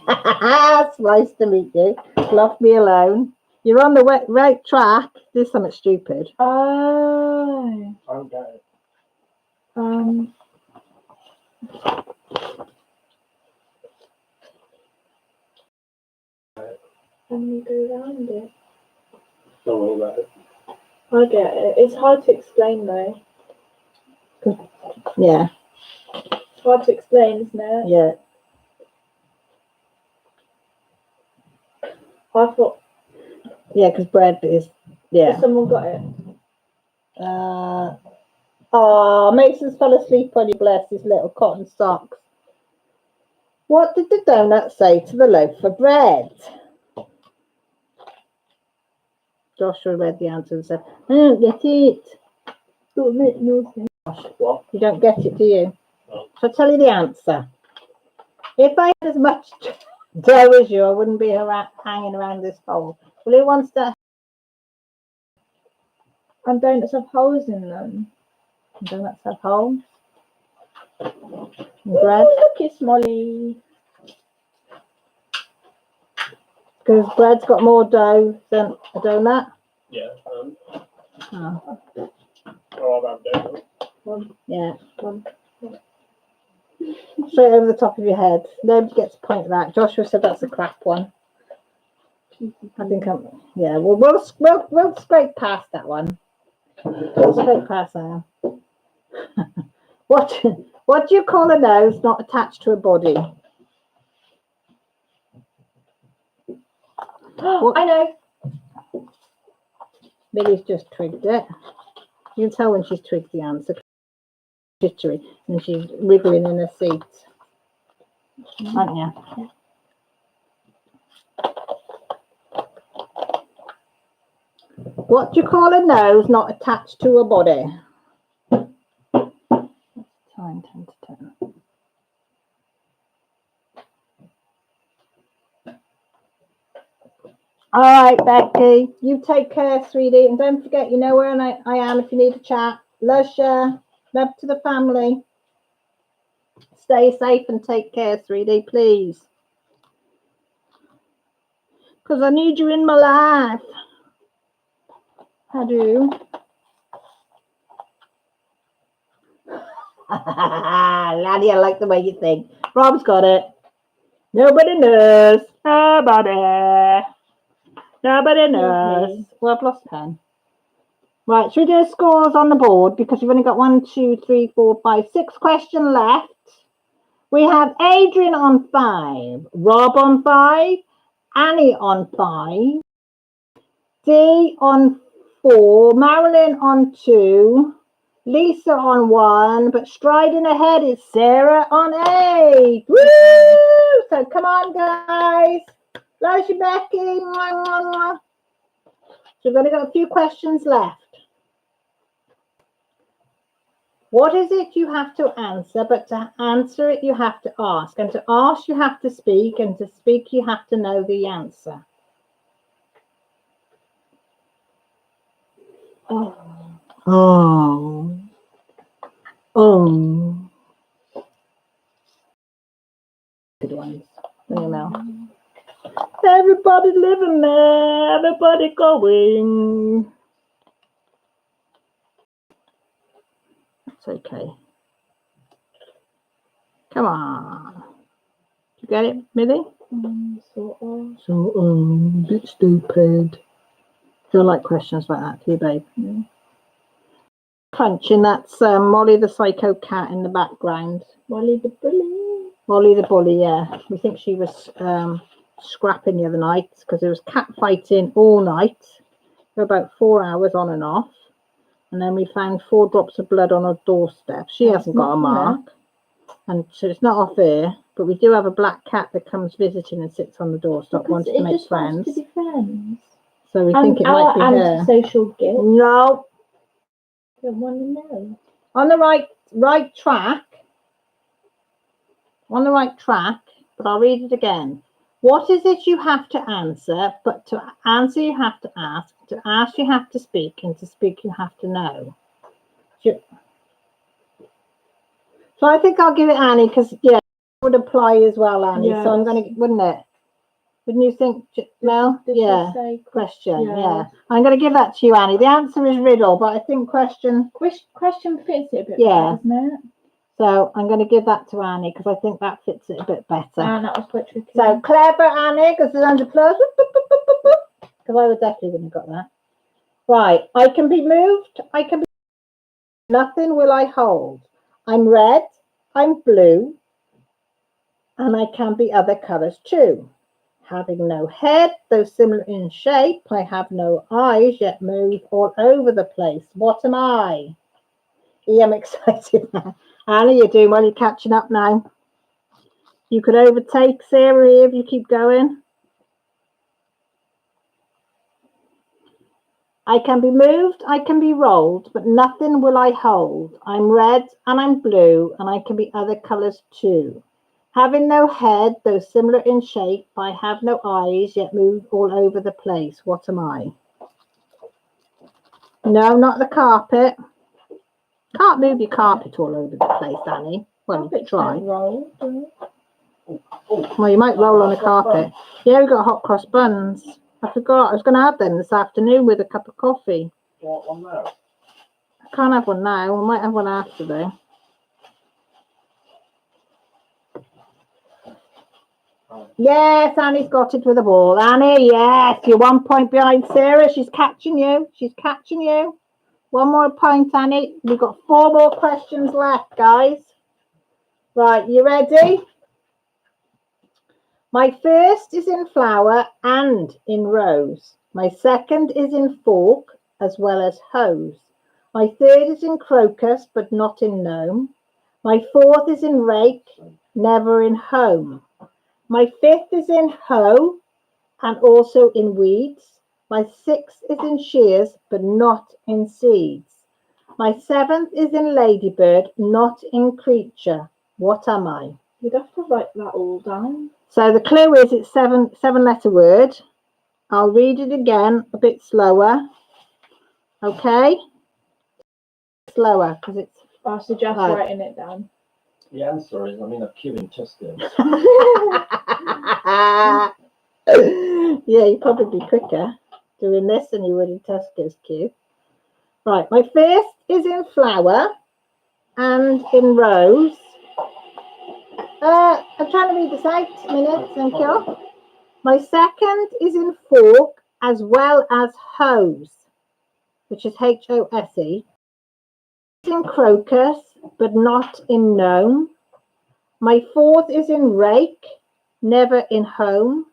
It's nice to meet you. Left me alone. You're on the right track. Do something stupid. Oh. I don't get it. And you go round it. Don't worry about it. I get it. It's hard to explain though. Yeah, It's hard to explain, isn't it? yeah. I thought. Yeah, because bread is, Has yeah. someone got it? Mason's fell asleep on you, bless his little cotton socks. What did the donut say to the loaf of bread? Joshua read the answer and said, I don't get it. Don't make no sense. What? You don't get it, do you? No. So I'll tell you the answer. If I had as much dough as you, I wouldn't be hanging around this hole. Well, who wants to? And donuts have holes in them. Donuts have holes. Bread, Oh, look, it's Molly. because bread's got more dough than a donut. Yeah. Oh, I'll have donut. yeah. Straight over the top of your head. Nobody gets a point of that. Joshua said that's a crap one. I think yeah. We'll scrape past that one. We'll scrape past that. What do you call a nose not attached to a body? What? I know. Millie's just twigged it. You can tell when she's twigged the answer. Jittery, and she's wriggling in her seat. Aren't you? What do you call a nose not attached to a body? Time 10 to 10. All right, Becky, you take care, sweetie, and don't forget, you know where I am if you need a chat. Lusha, love to the family. Stay safe and take care, sweetie, please. Because I need you in my life. I do. Laddie, I like the way you think. Rob's got it. Nobody knows. Nobody knows. Well, I've lost 10. Right, should we do scores on the board? Because you've only got 1, 2, 3, 4, 5, 6 questions left. We have Adrian on 5, Rob on 5, Annie on 5, Dee on 4, Marilyn on 2, Lisa on 1, but striding ahead is Sarah on 8. Woo! So come on, guys. Love you, Becky. Mwah, mwah, mwah. So we've only got a few questions left. What is it you have to answer? But to answer it, you have to ask. And to ask, you have to speak. And to speak, you have to know the answer. Oh. Good ones. Everybody living there. Everybody going. That's okay. Come on. You get it, Millie? Sort of. So, a bit stupid. Feel like questions like that, do you, babe? Yeah. Crunching, that's Molly the psycho cat in the background. Molly the bully. Molly the bully, yeah. We think she was scrapping the other night because there was cat fighting all night for about 4 hours on and off. And then we found 4 drops of blood on her doorstep. She hasn't got a mark. And so it's not off there. But we do have a black cat that comes visiting and sits on the doorstep, wants to make friends. Wants to be friends. So we think it might be her. Antisocial guilt. No. Don't want to know. On the right track. On the right track, but I'll read it again. What is it you have to answer, but to answer you have to ask you have to speak, and to speak you have to know. So I think I'll give it Annie, because, yeah, it would apply as well, Annie. Yes. So I'm going to, wouldn't it? Wouldn't you think, Mel? Yeah. Question, yeah. I'm going to give that to you, Annie. The answer is riddle, but I think question fits it a bit better, doesn't it? So I'm going to give that to Annie because I think that fits it a bit better. And that was quite tricky. So clever, Annie, because it's under plus. Because I would definitely wouldn't have got that. Right. I can be moved. I can be. Nothing will I hold. I'm red. I'm blue. And I can be other colours too. Having no head, though similar in shape, I have no eyes, yet move all over the place. What am I? I'm excited now. Annie, you're doing well. You're catching up now. You could overtake Sarah here if you keep going. I can be moved, I can be rolled, but nothing will I hold. I'm red and I'm blue, and I can be other colours too. Having no head, though similar in shape, I have no eyes, yet move all over the place. What am I? No, not the carpet. Can't move your carpet all over the place, Annie. Well, you could try. Well, you might roll on a carpet. Yeah, we've got hot cross buns. I forgot. I was going to have them this afternoon with a cup of coffee. You want one now? I can't have one now. I might have one after, though. Yes, Annie's got it with the ball. Annie, yes. You're 1 point behind Sarah. She's catching you. She's catching you. 1 more point, Annie. We've got 4 more questions left, guys. Right, you ready? My first is in flower and in rose. My second is in fork as well as hose. My third is in crocus, but not in gnome. My fourth is in rake, never in home. My fifth is in hoe and also in weeds. My sixth is in shears, but not in seeds. My seventh is in ladybird, not in creature. What am I? You'd have to write that all down. So the clue is it's seven-letter word. I'll read it again a bit slower. Okay? Slower, because it's... I suggest writing it down. The answer is, I'm in a queue in Tesco. Yeah, you'd probably be quicker doing this than you would in Tesco's queue. Right, my first is in flower and in rose. I'm trying to read this out a minute, thank you. My second is in fork as well as hose, which is H-O-S-E. It's in crocus, but not in gnome. My fourth is in rake, never in home.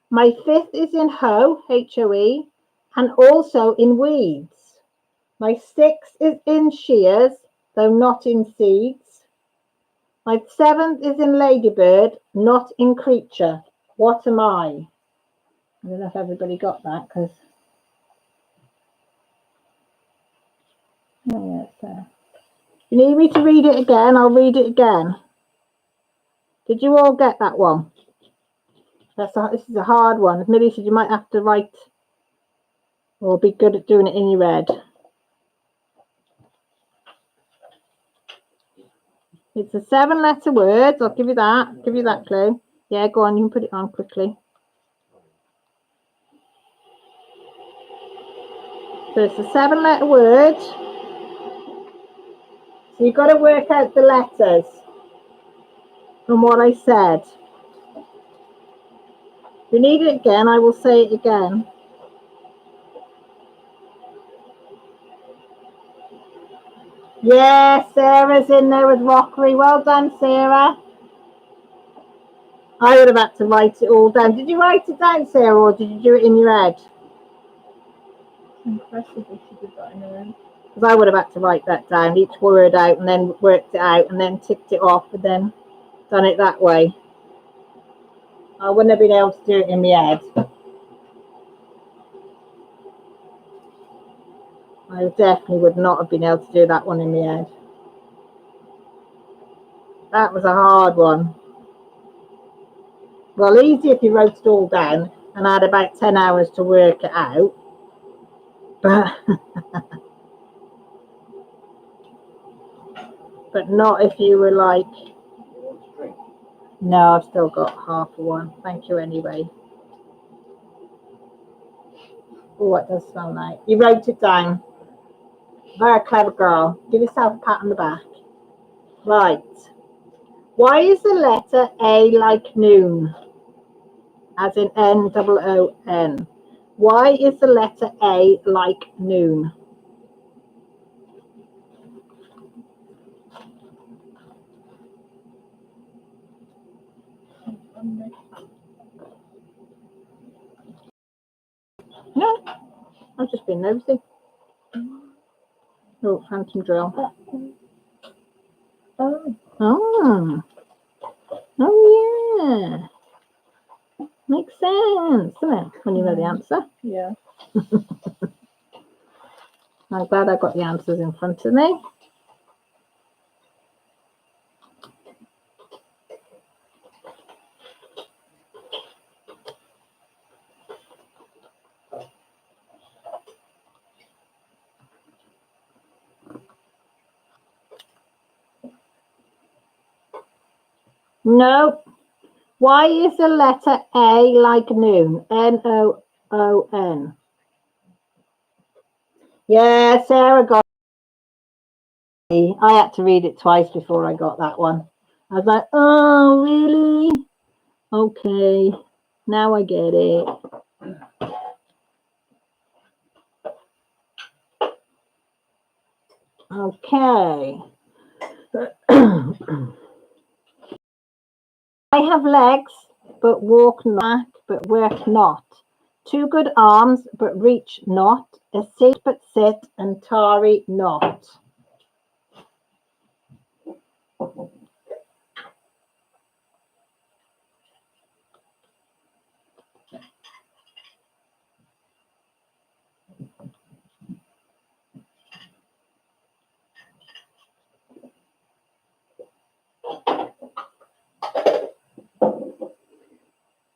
My fifth is in hoe, H-O-E, and also in weeds. My sixth is in shears, though not in seeds. My seventh is in ladybird, not in creature. What am I? I don't know if everybody got that, because... Oh, yeah, it's there. You need me to read it again? I'll read it again. Did you all get that one? This is a hard one. Millie said you might have to write or be good at doing it in your head. It's a 7-letter word. I'll give you that. Give you that clue. Yeah, go on. You can put it on quickly. So it's a 7-letter word. So you've got to work out the letters from what I said. If you need it again, I will say it again. Yes, Sarah's in there with rockery. Well done, Sarah. I would have had to write it all down. Did you write it down, Sarah, or did you do it in your head? Impressive if she did that in her own. Because I would have had to write that down, each word out, and then worked it out, and then ticked it off, and then done it that way. I wouldn't have been able to do it in my head. I definitely would not have been able to do that one in my head. That was a hard one. Well, easy if you wrote it all down, and I had about 10 hours to work it out. But but not if you were like, no, I've still got half of one. Thank you anyway. Oh, it does smell nice. You wrote it down. Very clever girl. Give yourself a pat on the back. Right. Why is the letter A like noon? As in N-O-O-N. Why is the letter A like noon? No, I've just been nosy. Oh, phantom drill. Oh, Oh. Oh, yeah. Makes sense, doesn't it? When you know the answer. yeah. I'm glad I've got the answers in front of me. No. Why is the letter A like noon? N-O-O-N. Yeah, Sarah got it. I had to read it twice before I got that one. I was like, oh, really? Okay, now I get it. Okay. I have legs, but walk not, but work not. Two good arms, but reach not. A seat, but sit, and tarry not.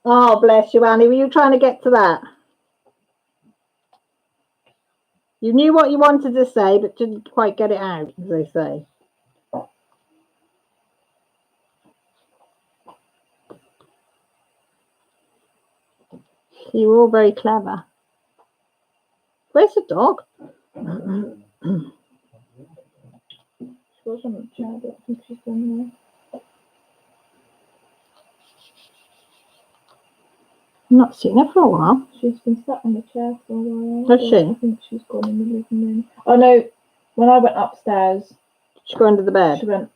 Oh, bless you, Annie. Were you trying to get to that? You knew what you wanted to say, but didn't quite get it out, as they say. You were all very clever. Where's the dog? She was on the chair, but I think she's done there. I've not seen her for a while. She's been sat on the chair for a while. Has she? I think she's gone in the living room. Oh no, when I went upstairs, Did she go under the bed? she went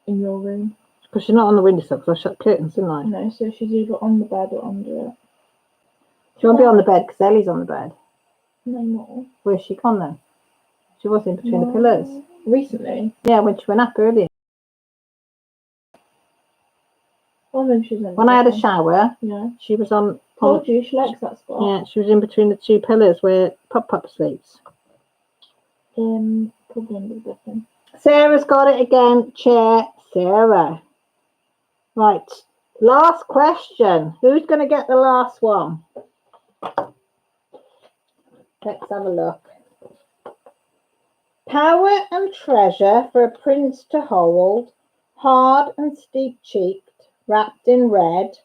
in your room. Because she's not on the windowsill, because I shut curtains, didn't I? No, so she's either on the bed or under it. She won't be on the bed because Ellie's on the bed. No more. Where's she gone then? She was in between the pillars. Recently? Yeah, when she went up earlier. Oh, maybe she's in. When I had a shower, Yeah. she was on. Told you, she likes that spot. Yeah, she was in between the two pillars where Pup sleeps. Probably under the bed then. Sarah's got it again. Chair Sarah. Right. Last question. Who's going to get the last one? Let's have a look. Power and treasure for a prince to hold, hard and steep-cheeked, wrapped in red,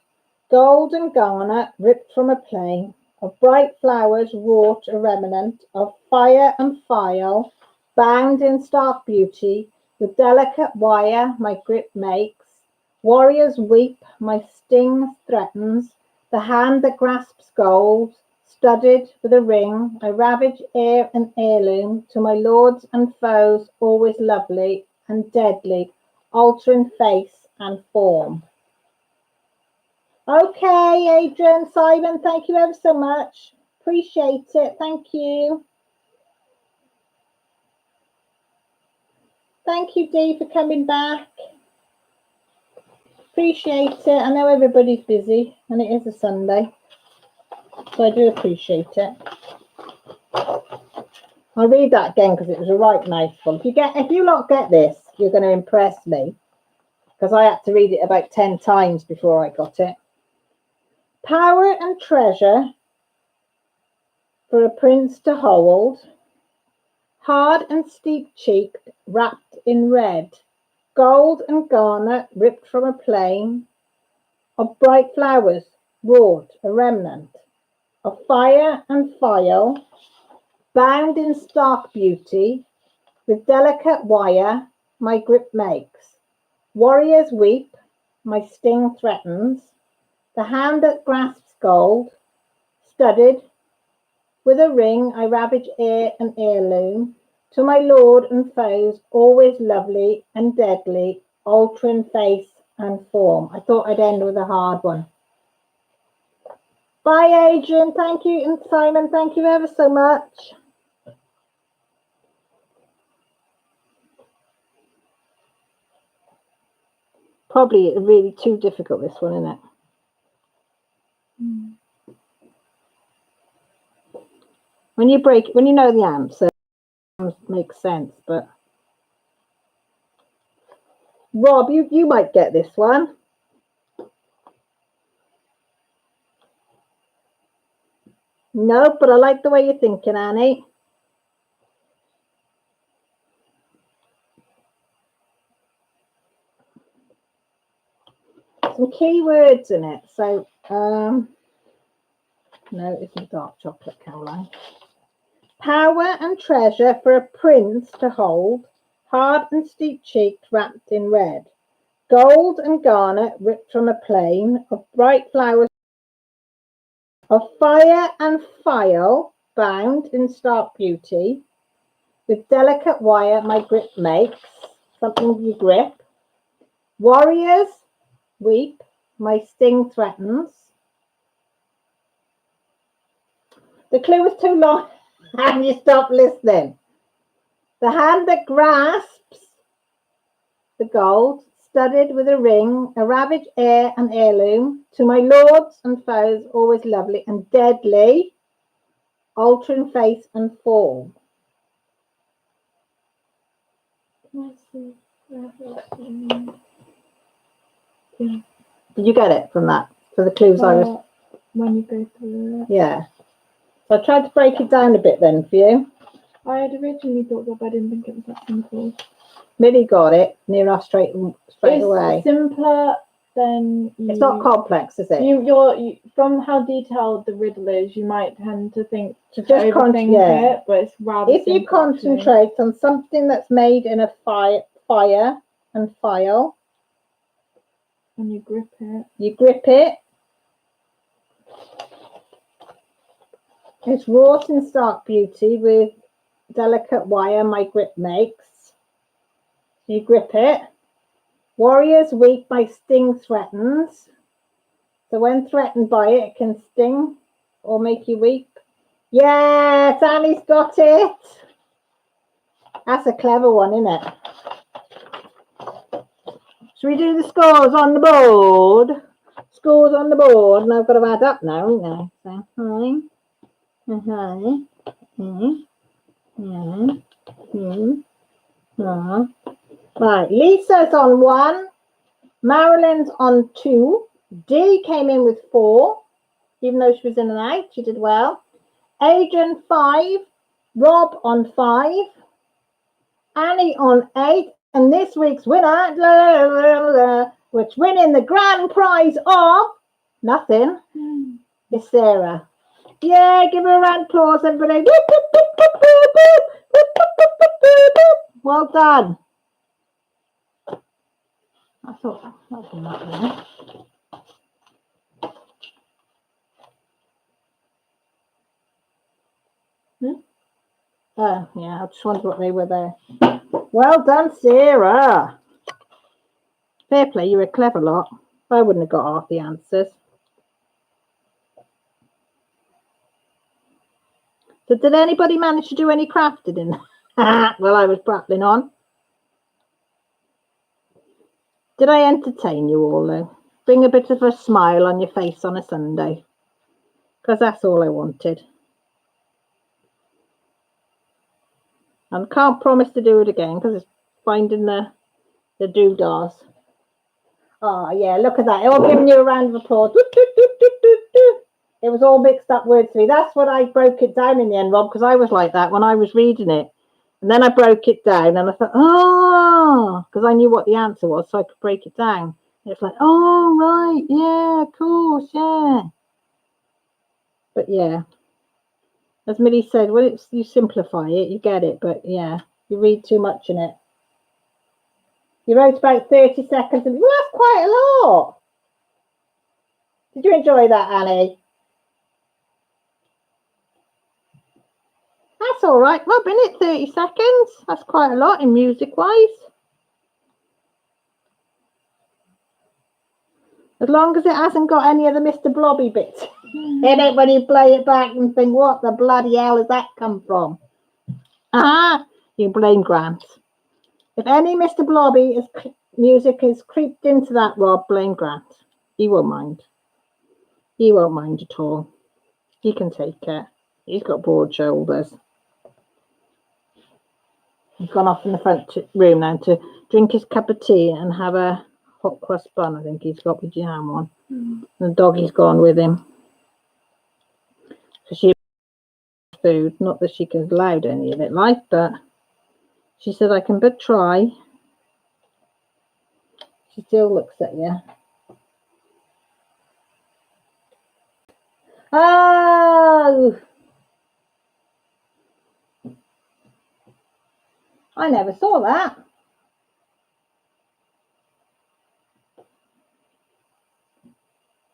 gold and garnet ripped from a plain, of bright flowers wrought a remnant, of fire and file, bound in stark beauty, with delicate wire my grip makes. Warriors weep, my sting threatens, the hand that grasps gold, studded with a ring, I ravage heir and heirloom, to my lords and foes always lovely and deadly, altering face and form. Okay, Adrian, Simon, thank you ever so much. Appreciate it. Thank you. Thank you, Dee, for coming back. Appreciate it. I know everybody's busy and it is a Sunday, so I do appreciate it. I'll read that again because it was a right mouthful. If you lot get this, you're going to impress me, because I had to read it about 10 times before I got it. Power and treasure for a prince to hold, hard and steep-cheeked, wrapped in red, gold and garnet ripped from a plain, of bright flowers wrought a remnant, of fire and file, bound in stark beauty, with delicate wire my grip makes. Warriors weep, my sting threatens, the hand that grasps gold, studded with a ring I ravage ear and heirloom, to my lord and foes always lovely and deadly, altering face and form. I thought I'd end with a hard one. Bye, Adrian. Thank you. And Simon, thank you ever so much. Probably really too difficult, this one, isn't it? When you know the answer, it makes sense, but Rob, you might get this one. No, but I like the way you're thinking, Annie. Some key words in it. So, no, it's a dark chocolate, Caroline. Power and treasure for a prince to hold, hard and steep-cheeked, wrapped in red. Gold and garnet ripped from a plain, of bright flowers, of fire and file, bound in stark beauty, with delicate wire my grip makes, something you grip. Warriors weep, my sting threatens. The clue was too long and you stop listening. The hand that grasps the gold, studded with a ring, a ravaged heir and heirloom, to my lords and foes always lovely and deadly, altering face and form. Did you get it from that? For the clues I was... When you go through it. Yeah. So I tried to break it down a bit then for you. I had originally thought that, but I didn't think it was that simple. Millie got it near us straight away. It's simpler than you... It's not complex, is it? You from how detailed the riddle is, you might tend to think to just overthink it, but it's rather if you concentrate on something that's made in a fire and file, and you grip it. It's wrought in stark beauty with delicate wire my grip makes. You grip it. Warriors weak, my sting threatens. So when threatened by it, it can sting or make you weak. Yes, Annie's got it. That's a clever one, isn't it? Should we do the scores on the board? Scores on the board, and I've got to add up now, haven't I? So, right, Lisa's on 1, Marilyn's on 2, Dee came in with 4, even though she was in and out, she did well. Adrian 5, Rob on 5, Annie on 8, and this week's winner, which winning the grand prize of nothing, is Sarah. Yeah, give her a round of applause, everybody. Well done. I thought that was not there. Oh, yeah, I just wondered what they were there. Well done, Sarah. Fair play, you were a clever lot. I wouldn't have got half the answers. So did anybody manage to do any crafting in while I was prattling on? Did I entertain you all though? Bring a bit of a smile on your face on a Sunday? Because that's all I wanted. And I can't promise to do it again because it's finding the doodahs. Oh yeah, look at that. All giving you a round of applause. Doot, doot, doot, doot, doot, doot. It was all mixed up words for me. That's what I broke it down in the end, Rob, because I was like that when I was reading it. And then I broke it down and I thought, oh, because I knew what the answer was, so I could break it down. It's like, oh, right, yeah, of course, yeah. But yeah, as Millie said, when it's you simplify it, you get it. But yeah, you read too much in it. You wrote about 30 seconds, and well, that's quite a lot. Did you enjoy that, Annie? That's all right, Rob, isn't it? 30 seconds. That's quite a lot in music-wise. As long as it hasn't got any of the Mr. Blobby bits in it when you play it back and think, what the bloody hell has that come from? You blame Grant. If any Mr. Blobby music has creeped into that, Rob, blame Grant. He won't mind. He won't mind at all. He can take it. He's got broad shoulders. He's gone off in the front room now to drink his cup of tea and have a hot crust bun. I think he's got with jam on. And the doggy's gone with him. So she food. Not that she can allowed any of it, like, but she said I can but try. She still looks at you. Oh, I never saw that.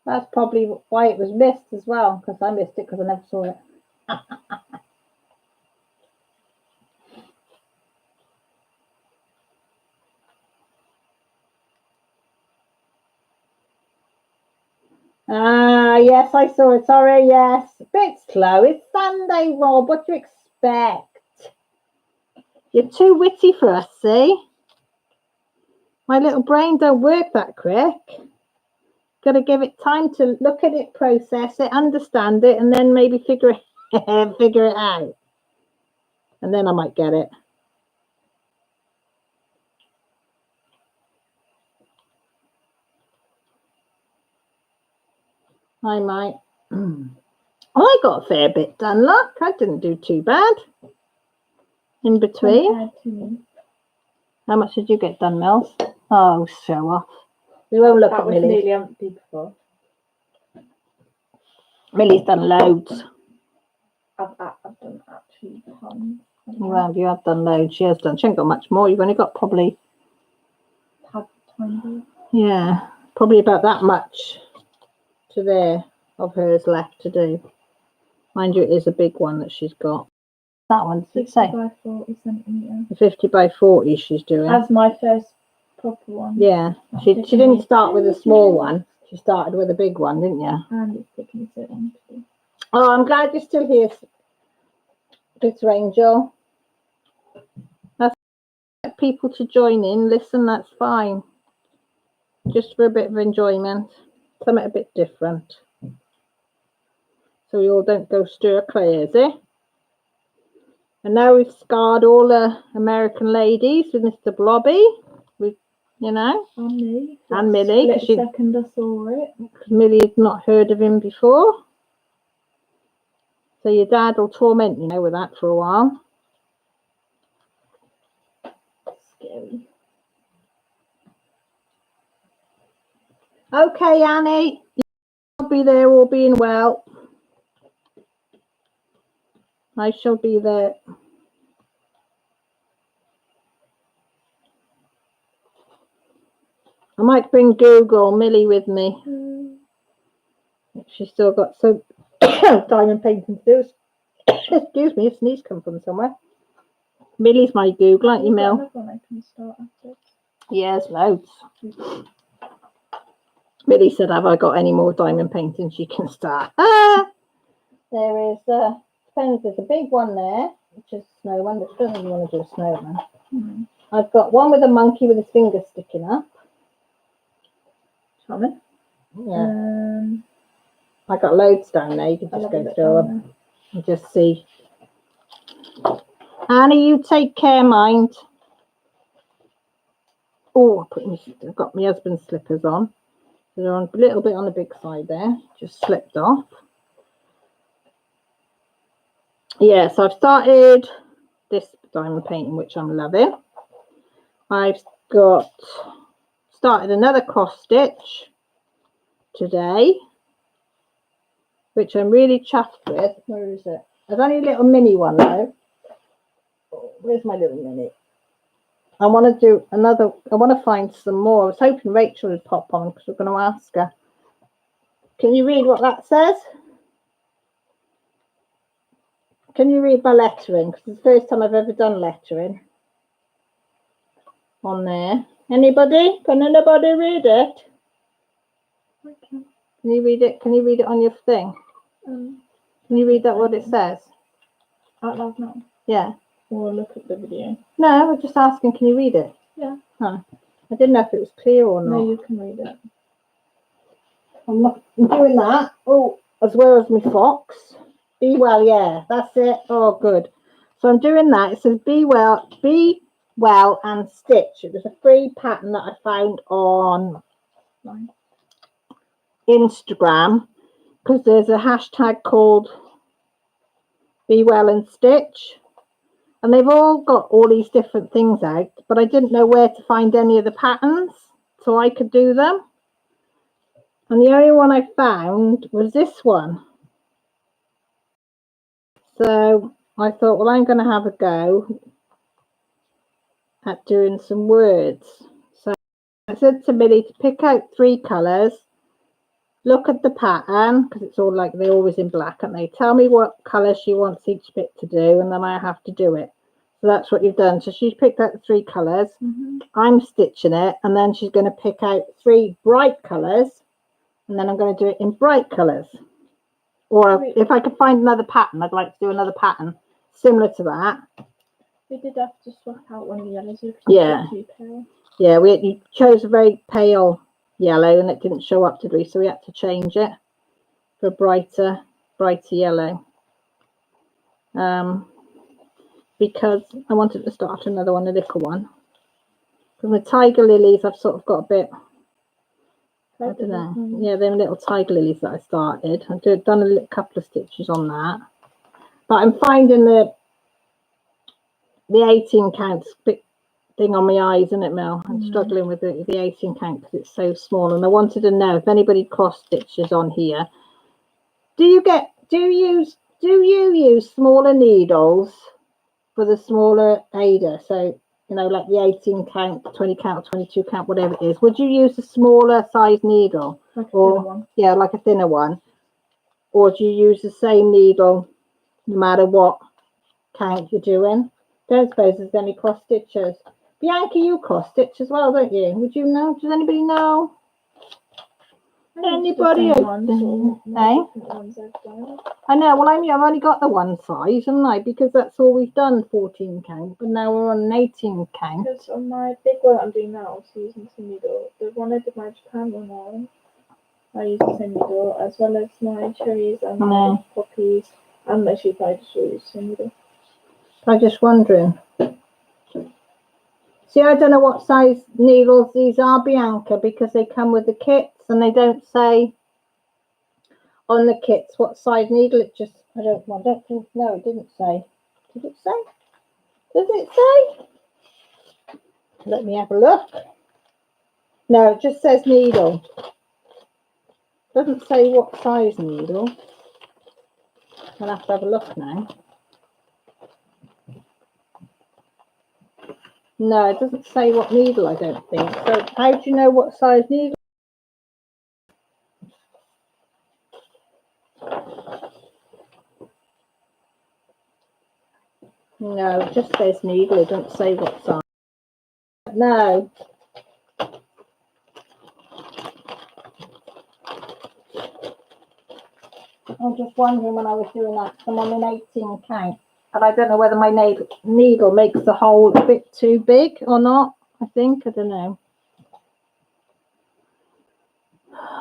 That's probably why it was missed as well, because I missed it because I never saw it. Yes, I saw it. Sorry, yes. A bit slow. It's Sunday, Rob. What do you expect? You're too witty for us, see? My little brain don't work that quick. Got to give it time to look at it, process it, understand it, and then maybe figure it out. And then I might get it. I might. I got a fair bit done, look. I didn't do too bad. In between. How much did you get done, Mills? Oh, show off. We won't look at Millie. That was nearly empty before. Millie's done loads. I've done actually tons. Well, you have done loads. She has done. She ain't got much more. You've only got probably... Yeah, probably about that much to there of hers left to do. Mind you, it is a big one that she's got. That one's 50 say by 40 centimetres. the 50 by 40 she's doing. That's my first proper one. Yeah, she didn't start with a small one. She started with a big one, didn't you? And it's taking so long to do. Oh, I'm glad you're still here, Glitter Angel. That's people to join in. Listen, that's fine. Just for a bit of enjoyment. Something a bit different. So we all don't go stir clears, eh? And now we've scarred all the American ladies with Mr. Blobby. With, you know. And me. And Millie. Split second I saw it. Because Millie had not heard of him before. So your dad will torment you, with that for a while. Scary. Okay, Annie. I'll be there, all being well. I shall be there. I might bring Google Millie with me. She's still got some diamond painting to do. Excuse me, a sneeze come from somewhere. Millie's my Google, aren't you, Mill? Yes, loads. Millie said, have I got any more diamond painting she can start? There is depends. There's a big one there, which is a snowman, but doesn't really want to do a snowman. Mm. I've got one with a monkey with his finger sticking up. Charming. Yeah. I got loads down there. You can just go through them and just see. Annie, you take care, mind. Oh, I've got my husband's slippers on. They're on a little bit on the big side there. Just slipped off. Yeah, so I've started this diamond painting, which I'm loving. I've started another cross stitch today, which I'm really chuffed with. Where is it? There's only a little mini one though. Where's my little mini? I want to do another. I want to find some more. I was hoping Rachel would pop on because we're going to ask her. Can you read what that says? Can you read my lettering? Because it's the first time I've ever done lettering on there. Anybody? Can anybody read it? Okay. Can you read it? Can you read it on your thing? Can you read that what it says? Out loud now. Yeah. Or look at the video. No, we're just asking. Can you read it? Yeah. Huh. I didn't know if it was clear or not. No, you can read it. I'm doing that. Oh, as well as my fox. Be well, yeah, that's it. Oh, good. So I'm doing that. It says be well and stitch. It was a free pattern that I found on Instagram because there's a hashtag called be well and stitch. And they've all got all these different things out, but I didn't know where to find any of the patterns so I could do them. And the only one I found was this one. So I thought, well, I'm going to have a go at doing some words. So I said to Millie to pick out 3 colours, look at the pattern, because it's all like they're always in black, and they tell me what colour she wants each bit to do, and then I have to do it. So that's what you've done. So she's picked out the 3 colours. I'm stitching it, and then she's going to pick out 3 bright colours, and then I'm going to do it in bright colours. Or if I could find another pattern, I'd like to do another pattern similar to that. We did have to swap out one of the yellows. Yeah. Too pale. Yeah, you chose a very pale yellow and it didn't show up, did we? So we had to change it for brighter yellow. Because I wanted to start another one, a little one. Because the tiger lilies, I've sort of got a bit, I don't know. Yeah, them little tiger lilies that I started. I've done a couple of stitches on that. But I'm finding the 18 count thing on my eyes, isn't it, Mel? I'm struggling with the 18 count because it's so small. And I wanted to know if anybody cross stitches on here. Do you use smaller needles for the smaller Ada? So, you know, like the 18 count, 20 count, 22 count, whatever it is. Would you use a smaller size needle? Like a thinner one. Yeah, like a thinner one. Or do you use the same needle no matter what count you're doing? Don't suppose there's any cross stitches. Bianca, you cross stitch as well, don't you? Would you know? Does anybody know? Anybody? I know. Well, I've only got the one size, haven't I? Because that's all we've done, 14 count. But now we're on an 18 count. Because on my big one I'm doing now, so using the same needle. The one I did my Japan one on, I use the same needle, as well as my cherries and my poppies and my sheep. I just use the same needle. I'm just wondering. See, I don't know what size needles these are, Bianca, because they come with the kits and they don't say on the kits what size needle. It just, I don't think, no, it didn't say. Did it say? Does it say? Let me have a look. No, it just says needle. Doesn't say what size needle. I'll have to have a look now. No, it doesn't say what needle, I don't think. So how do you know what size needle? No, it just says needle. It doesn't say what size. No. I'm just wondering when I was doing that, 'cause I'm on an 18 count. And I don't know whether my needle makes the hole a bit too big or not. I think, I don't know.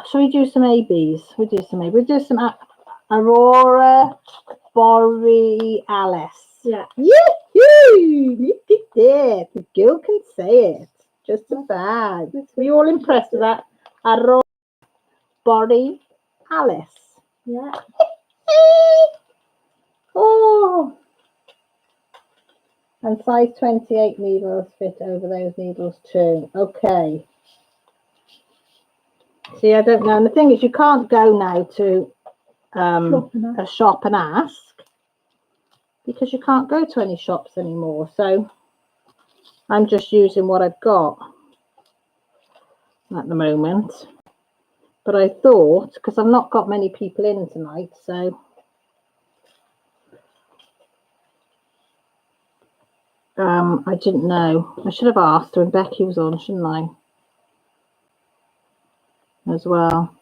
Shall we do some ABs? We'll do some ABs. We'll do some Aurora Borealis. Yeah. Yoo-hoo! Look at that. The girl can say it. Just a bad. Were you all impressed with that? Aurora Borealis. Yeah. Oh. And size 28 needles fit over those needles too. Okay. See, I don't know. And the thing is, you can't go now to a shop and ask, because you can't go to any shops anymore. So I'm just using what I've got at the moment. But I thought, because I've not got many people in tonight, so I didn't know. I should have asked her when Becky was on, shouldn't I? As well.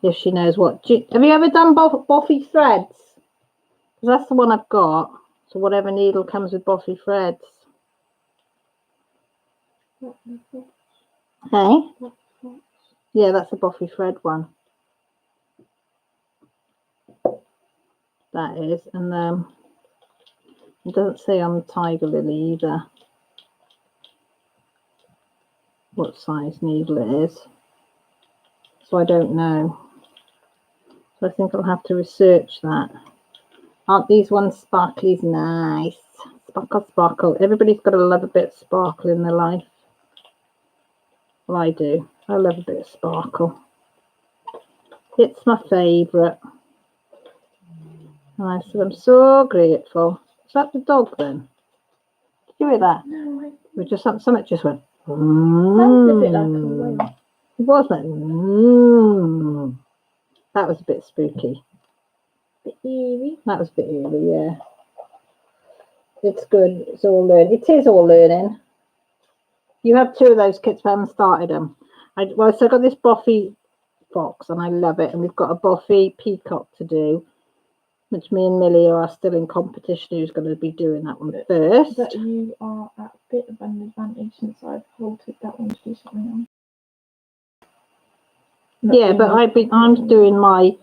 If she knows what. Have you ever done Boffy threads? Because that's the one I've got. So whatever needle comes with Boffy threads. Hey? Yeah, that's a Boffy thread one. That is. And it doesn't say on the Tiger Lily either what size needle it is. So I don't know. So I think I'll have to research that. Aren't these ones sparklies nice? Sparkle, sparkle. Everybody's got to love a bit of sparkle in their life. Well, I do. I love a bit of sparkle. It's my favourite. And I said, I'm so grateful. Is that the dog then? Did you hear that? No, We just something just went. sounds a bit like a whale. It was like. That was a bit spooky. Bit eerie. That was a bit eerie, yeah. It's good. It's all learning. It is all learning. You have two of those kits, but I haven't started them. So I got this Boffy fox, and I love it. And we've got a Boffy peacock to do, which me and Millie are still in competition. Who's going to be doing that one first? But you are at a bit of an advantage since I've halted that one to do something else. Yeah, but I'm doing my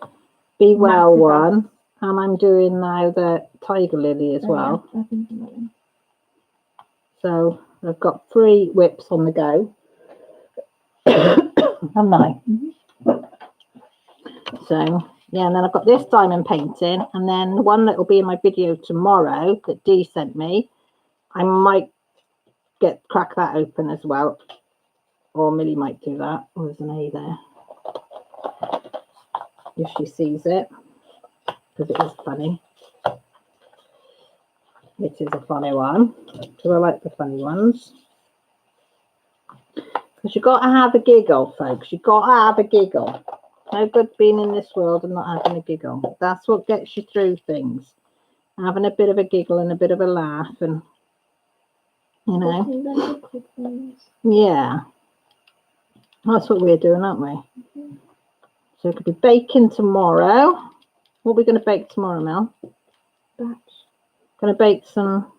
Be Well one, and I'm doing now the Tiger Lily as well. Yeah, I think I'm right. So I've got 3 whips on the go. Haven't I? So yeah, and then I've got this diamond painting, and then the one that will be in my video tomorrow that Dee sent me. I might crack that open as well, or Millie might do that. Oh, there's an A there. If she sees it, because it is funny. It is a funny one, because I like the funny ones. Because you've got to have a giggle, folks. You've got to have a giggle. No good being in this world and not having a giggle. That's what gets you through things. Having a bit of a giggle and a bit of a laugh, and you know. Yeah. That's what we're doing, aren't we? So it could be baking tomorrow. What are we going to bake tomorrow, Mel? Batch. Going to bake some.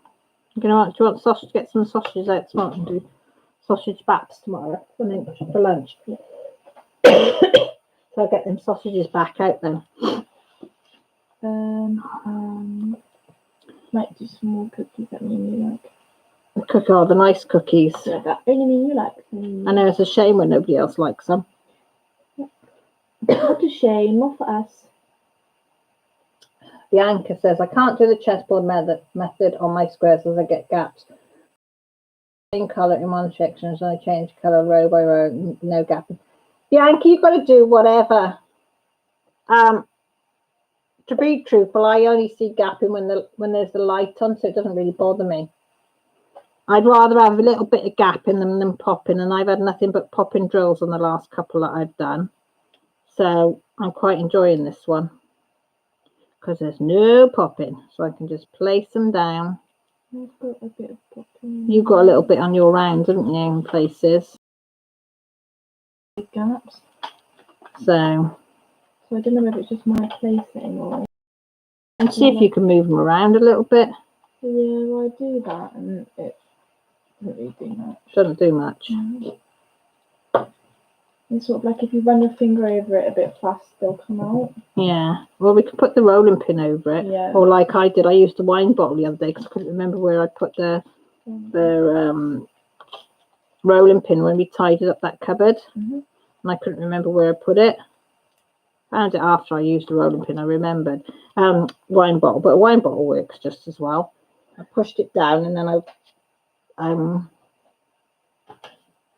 Do you want sausage? Get some sausages out tomorrow and do sausage baps tomorrow for lunch. So I'll get them sausages back out then. Might do some more cookies that me and you like. The nice cookies. Yeah, that only me you like. I know, it's a shame when nobody else likes them. What a shame, not for us. Bianca says, I can't do the chessboard method on my squares as I get gaps. Same colour in one section, so I change colour row by row, no gap. Bianca, you've got to do whatever. To be truthful, I only see gapping when there's the light on, so it doesn't really bother me. I'd rather have a little bit of gap in them than popping, and I've had nothing but popping drills on the last couple that I've done. So I'm quite enjoying this one because there's no popping, so I can just place them down. I've got a bit of popping. You've got a little bit on your round, haven't you, in places? Big gaps. So So I don't know if it's just my placing or. And see if you can move them around a little bit. Yeah, well, I do that and it doesn't really do much. Doesn't do much. It's sort of like if you run your finger over it a bit fast, they'll come out. Yeah. Well, we could put the rolling pin over it. Yeah. Or like I did, I used a wine bottle the other day because I couldn't remember where I put the rolling pin when we tidied up that cupboard. And I couldn't remember where I put it. Found it after I used the rolling pin, I remembered. Wine bottle, but a wine bottle works just as well. I pushed it down and then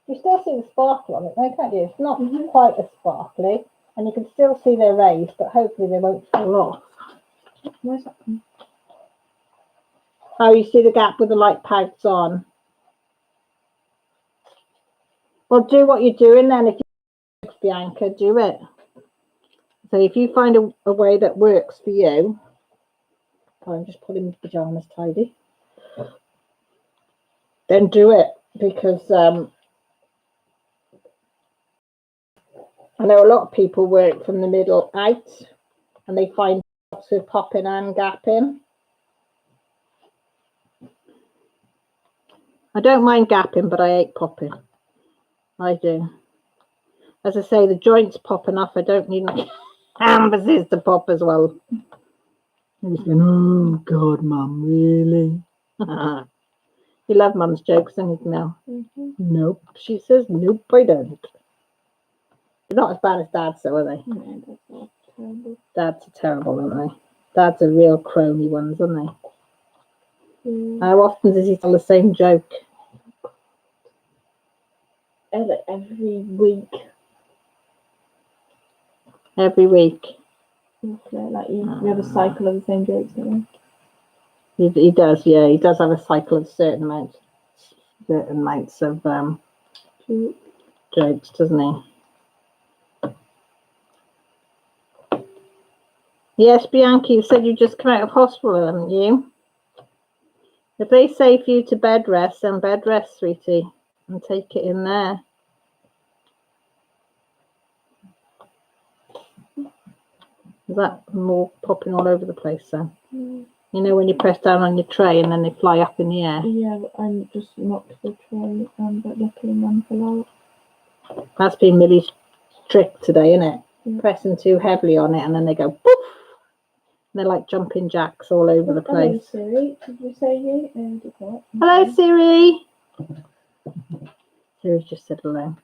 you still see the sparkle on it, though, can't you? It's not quite as sparkly, and you can still see they're raised, but hopefully they won't fall off. Where's that from? Oh, you see the gap with the light pads on. Well, do what you're doing then. If you Bianca, do it. So if you find a way that works for you, I'm just putting the pajamas tidy, then do it, because I know a lot of people work from the middle out and they find lots of popping and gapping. I don't mind gapping, but I hate popping. I do. As I say, the joints popping off. I don't need my canvases to pop as well. He's going, oh God, Mum, really? You love Mum's jokes, don't you, Mel? Nope. She says, nope, I don't. They're not as bad as Dad's, though, are they? No, that's not terrible. Dads are terrible, aren't they? Dads are real crony ones, aren't they? Yeah. How often does he tell the same joke? Every week. Every week. Like you have a cycle of the same jokes, don't you? He does, yeah. He does have a cycle of certain amounts of jokes, doesn't he? Yes, Bianca, you said you just come out of hospital, haven't you? If they say for you to bed rest, then bed rest, sweetie, and take it in there. Is that more popping all over the place then? You know when you press down on your tray and then they fly up in the air? Yeah, I'm just knocked the tray, but luckily none fell out. That's been Millie's trick today, isn't it? Yeah. Pressing too heavily on it and then they go poof! And they're like jumping jacks all over the place. Hello, Siri. Did you say you? Did not. Hello, Siri. Siri's just said hello.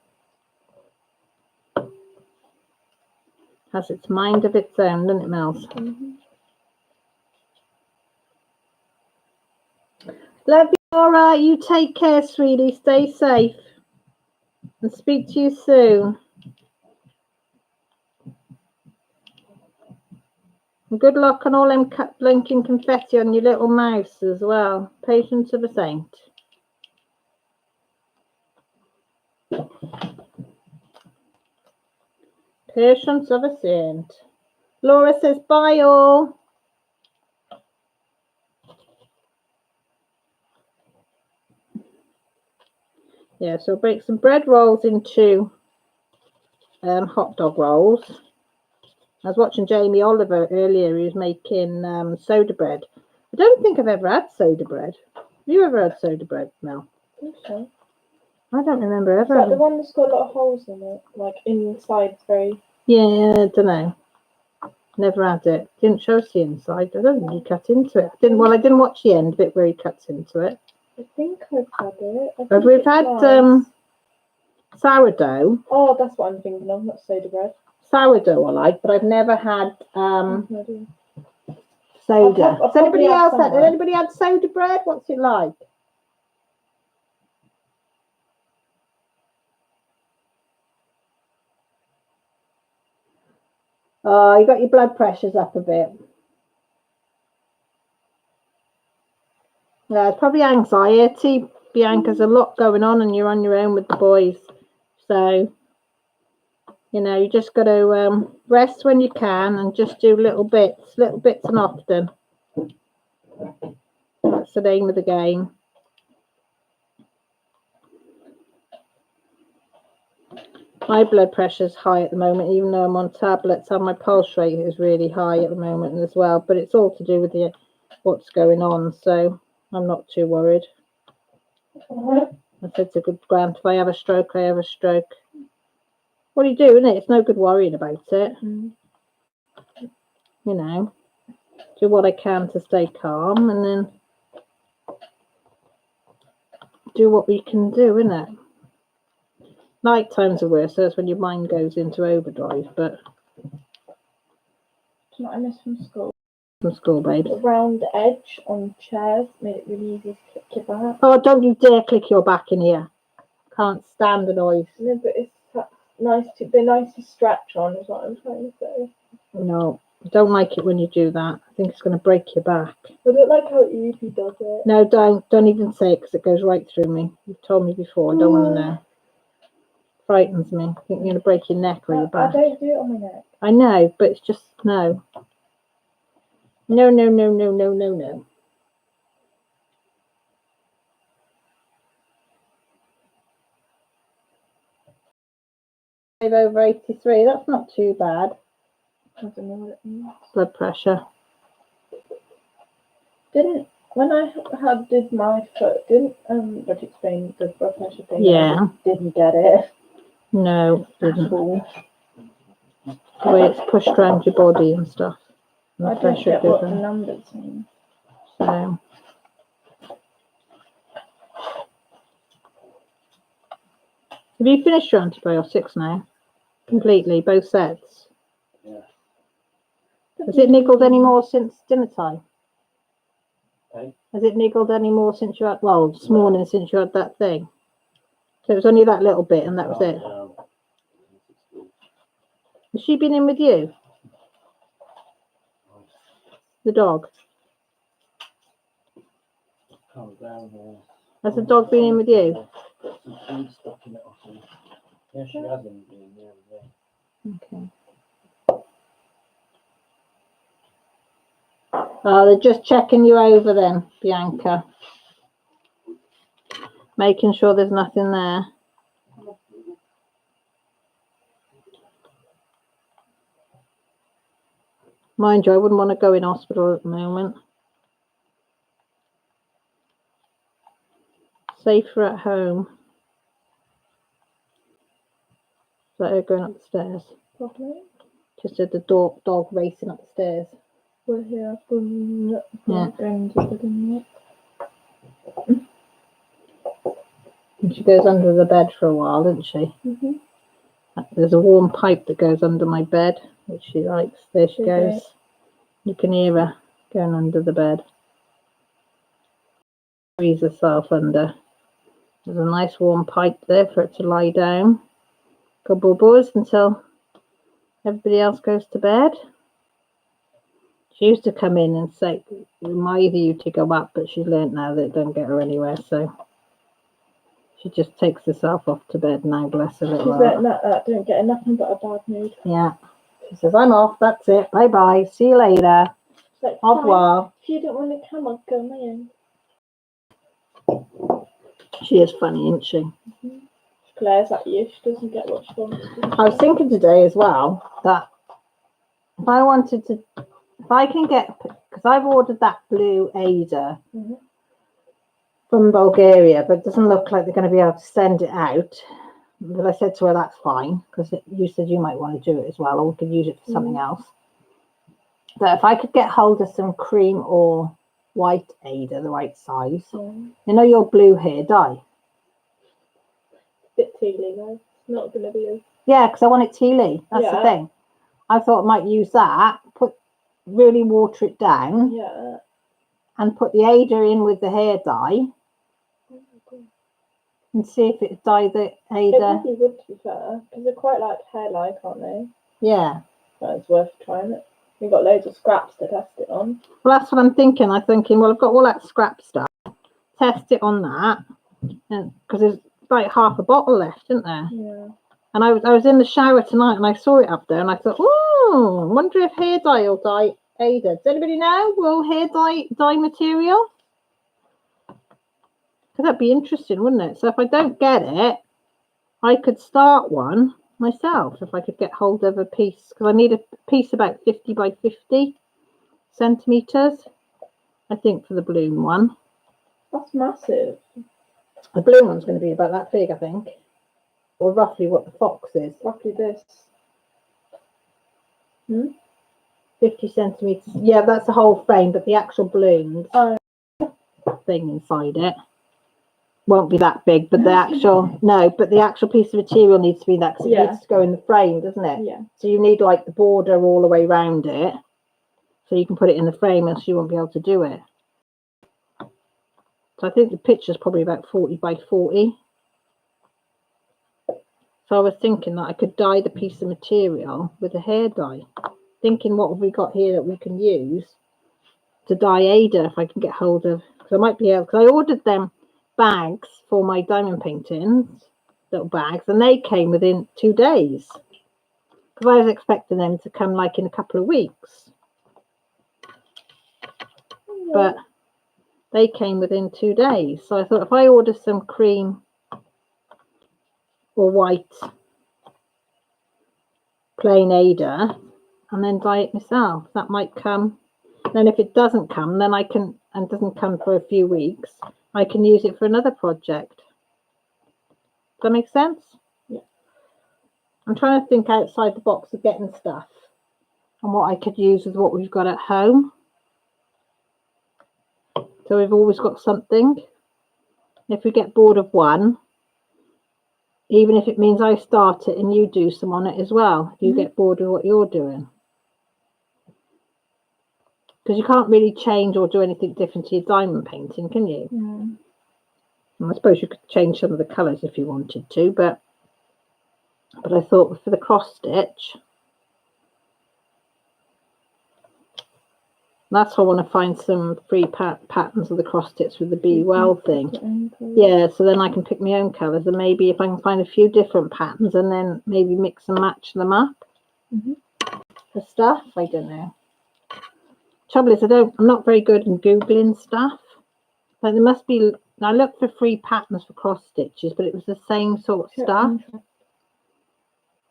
Has its mind of its own, doesn't it, Mels? Love you, Laura. You take care, sweetie. Stay safe. And speak to you soon. And good luck on all them blinking confetti on your little mouse as well. Patience of a saint. Patience of a saint. Laura says bye all. Yeah, so break some bread rolls into hot dog rolls. I was watching Jamie Oliver earlier. He was making soda bread. I don't think I've ever had soda bread. Have you ever had soda bread, Mel? I think so. I don't remember Is ever. that the one that's got a lot of holes in it? Like inside, it's very. Yeah, I don't know. Never had it. Didn't show us the inside. I don't think he cut into it. I didn't watch the end bit where he cuts into it. I think I've had it. But we've had sourdough. Oh, that's what I'm thinking of, not soda bread. Sourdough I like, but I've never had No idea. soda. I'll Has anybody probably have else had? somewhere. Anybody had soda bread? What's it like? Oh, you got your blood pressures up a bit. Yeah, it's probably anxiety. Bianca's a lot going on and you're on your own with the boys. So, you know, you just got to rest when you can and just do little bits and often. That's the name of the game. My blood pressure's high at the moment, even though I'm on tablets, and my pulse rate is really high at the moment as well. But it's all to do with what's going on, so I'm not too worried. I said to good Grant, if I have a stroke, I have a stroke. What do you do, isn't it? It's no good worrying about it. Mm. You know, do what I can to stay calm, and then do what we can do, isn't it? Night times are worse. That's when your mind goes into overdrive. But Do you know what I miss from school? from school, babes. The round edge on chairs made it really easy to click your back. Oh, don't you dare click your back in here. Can't stand the noise. No, but it's nice to. They're nice to stretch on, is what I'm trying to say. No, I don't like it when you do that. I think it's going to break your back. I don't like how Evie does it. No, don't even say it, because it goes right through me. You've told me before. I don't want to know. Frightens me. I think you're going to break your neck or your I back. don't do it on my neck. I know, but it's just no. No, no, no, no, no, no, no. Over 83. That's not too bad. I don't know what it means. Blood pressure. When I did my foot, Did explain the blood pressure thing? Yeah. I didn't get it. No, it At didn't. all. The way it's pushed around your body and stuff. And I the don't pressure get it what gives the them. numbers mean. So. Have you finished your antibiotics now? Completely, both sets? Yeah. Has it niggled any more since dinner time? Hey? Has it niggled any more since you had, well, this morning since you had that thing? So it was only that little bit and that was it? Has she been in with you? The dog? Has the dog been in with you? Yeah, she hasn't been there. Okay. Oh, they're just checking you over then, Bianca. Making sure there's nothing there. Mind you, I wouldn't want to go in hospital at the moment. Safer at home. Is that her going up the stairs? Probably. Just had the dog racing up the stairs. We're here. Yeah. Going to the dinner. And she goes under the bed for a while, doesn't she? Mm-hmm. There's a warm pipe that goes under my bed, which she likes. There she goes. Okay. You can hear her going under the bed. Squeeze herself under. There's a nice warm pipe there for it to lie down. Couple of boys until everybody else goes to bed. She used to come in and say, remind you to go up, but she's learnt now that it don't get her anywhere, so she just takes herself off to bed now, bless her little She's heart. letting that don't get nothing but a bad mood. Yeah. She says, I'm off, that's it, bye bye, see you later. She's like, Au fine, revoir. if you don't want to come, I'll go on my own. She is funny, isn't she? Mm-hmm. Claire's like you, she doesn't get what she wants. I was thinking today as well that if I wanted to, if I can get, because I've ordered that blue Ada Mm-hmm. from Bulgaria, but it doesn't look like they're going to be able to send it out. But I said to her, that's fine, because you said you might want to do it as well, or we could use it for something else. But if I could get hold of some cream or white Ada, the right size, you know your blue hair dye? Bit tealy though. It's not going to be as... Yeah, because I want it tealy. That's the thing. I thought I might use that, really water it down, and put the Ada in with the hair dye, and see if it dye the Ada. It probably would, to be fair, because they're quite like hair-like, aren't they? Yeah. So it's worth trying it. We've got loads of scraps to test it on. Well, that's what I'm thinking. I'm thinking, well, I've got all that scrap stuff. Test it on that, and because there's like half a bottle left, isn't there? Yeah. And I was in the shower tonight, and I saw it up there, and I thought, oh, I wonder if hair dye will dye Ada. Does anybody know? Will hair dye material? Because that'd be interesting, wouldn't it? So if I don't get it, I could start one myself if I could get hold of a piece, because I need a piece about 50 by 50 centimeters, I think, for the balloon one. That's massive. The balloon one's going to be about that big, I think, or roughly what the fox is. Roughly this. 50 centimeters. Yeah, that's the whole frame, but the actual balloons thing inside it won't be that big. But the actual but the actual piece of material needs to be that, because it needs to go in the frame, doesn't it? Yeah. So you need like the border all the way around it, so you can put it in the frame, else you won't be able to do it. So I think the picture's probably about 40 by 40. So I was thinking that I could dye the piece of material with a hair dye. Thinking, what have we got here that we can use to dye Ada, if I can get hold of, because I might be able, because I ordered them bags for my diamond paintings, little bags, and they came within 2 days, because I was expecting them to come like in a couple of weeks, but they came within 2 days. So I thought, if I order some cream or white plain Ada and then dye it myself, that might come. Then if it doesn't come, then I can, and doesn't come for a few weeks, I can use it for another project. Does that make sense? Yeah. I'm trying to think outside the box of getting stuff and what I could use with what we've got at home. So we've always got something. If we get bored of one, even if it means I start it and you do some on it as well, if you get bored of what you're doing. Because you can't really change or do anything different to your diamond painting, can you? And I suppose you could change some of the colours if you wanted to, but I thought for the cross stitch, that's why I want to find some free patterns of the cross stitch with the Be Well thing. Yeah, so then I can pick my own colours, and maybe if I can find a few different patterns and then maybe mix and match them up for stuff. I don't know. Trouble is, I'm not very good in Googling stuff. Like there must be, I looked for free patterns for cross stitches, but it was the same sort of stuff.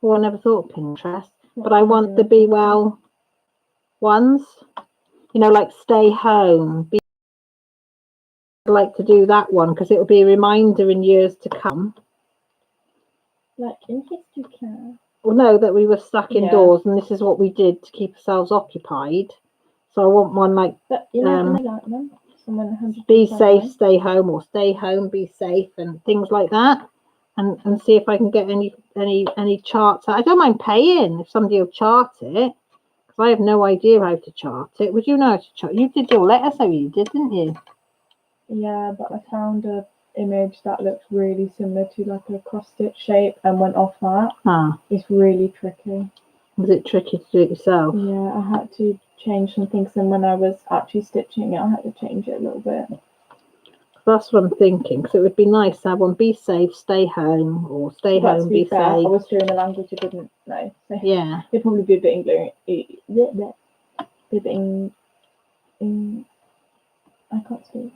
Well, I never thought of Pinterest, but I want the Be Well ones, you know, like Stay Home. I'd like to do that one because it'll be a reminder in years to come. Like in history class. Well, no, that we were stuck indoors and this is what we did to keep ourselves occupied. So I want one like, but you know, I like them. Be safe, stay home, or stay home, be safe, and things like that. And see if I can get any charts. I don't mind paying if somebody will chart it, because I have no idea how to chart it. Would you know how to chart? You did your letter, so you did, didn't you? Yeah, but I found a image that looks really similar to like a cross stitch shape and went off that. It's really tricky. Was it tricky to do it yourself? Yeah, I had to change some things, and when I was actually stitching it, I had to change it a little bit. That's what I'm thinking, because it would be nice to have one, be safe, stay home, or stay home, be safe. I was doing a language I didn't know. So yeah. It'd probably be a bit English. I can't speak.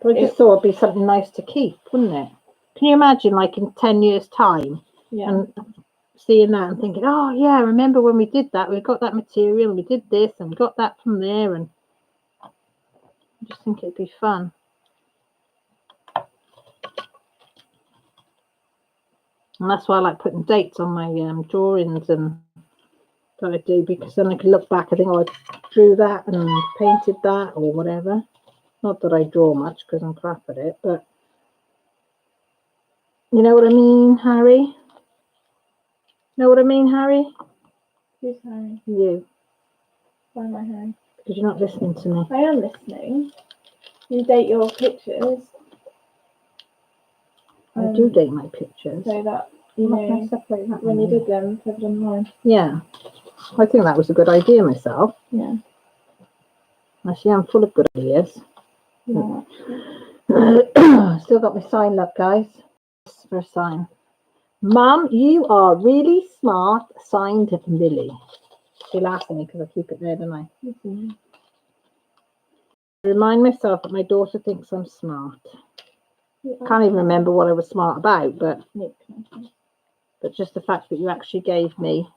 But I just thought it'd be something nice to keep, wouldn't it? Can you imagine, like in 10 years' time, and seeing that and thinking, oh yeah, remember when we did that? We got that material, and we did this, and we got that from there, and I just think it'd be fun. And that's why I like putting dates on my drawings and that I do, because then I can look back and think, oh, I drew that and painted that or whatever. Not that I draw much because I'm crap at it, but you know what I mean, Harry? Know what I mean, Harry? Who's Harry? You. Why am I Harry? Because you're not listening to me. I am listening. You date your pictures. I do date my pictures. So that, you know, separate that when you did them, put it online. Yeah. I think that was a good idea myself. Yeah. Actually, I'm full of good ideas. Yeah. Still got my sign up, guys. For a sign. Mum, you are really smart. Signed, Lily. She laughs at me because I keep it there, don't I? Remind myself that my daughter thinks I'm smart. Can't even remember what I was smart about, but but just the fact that you actually gave me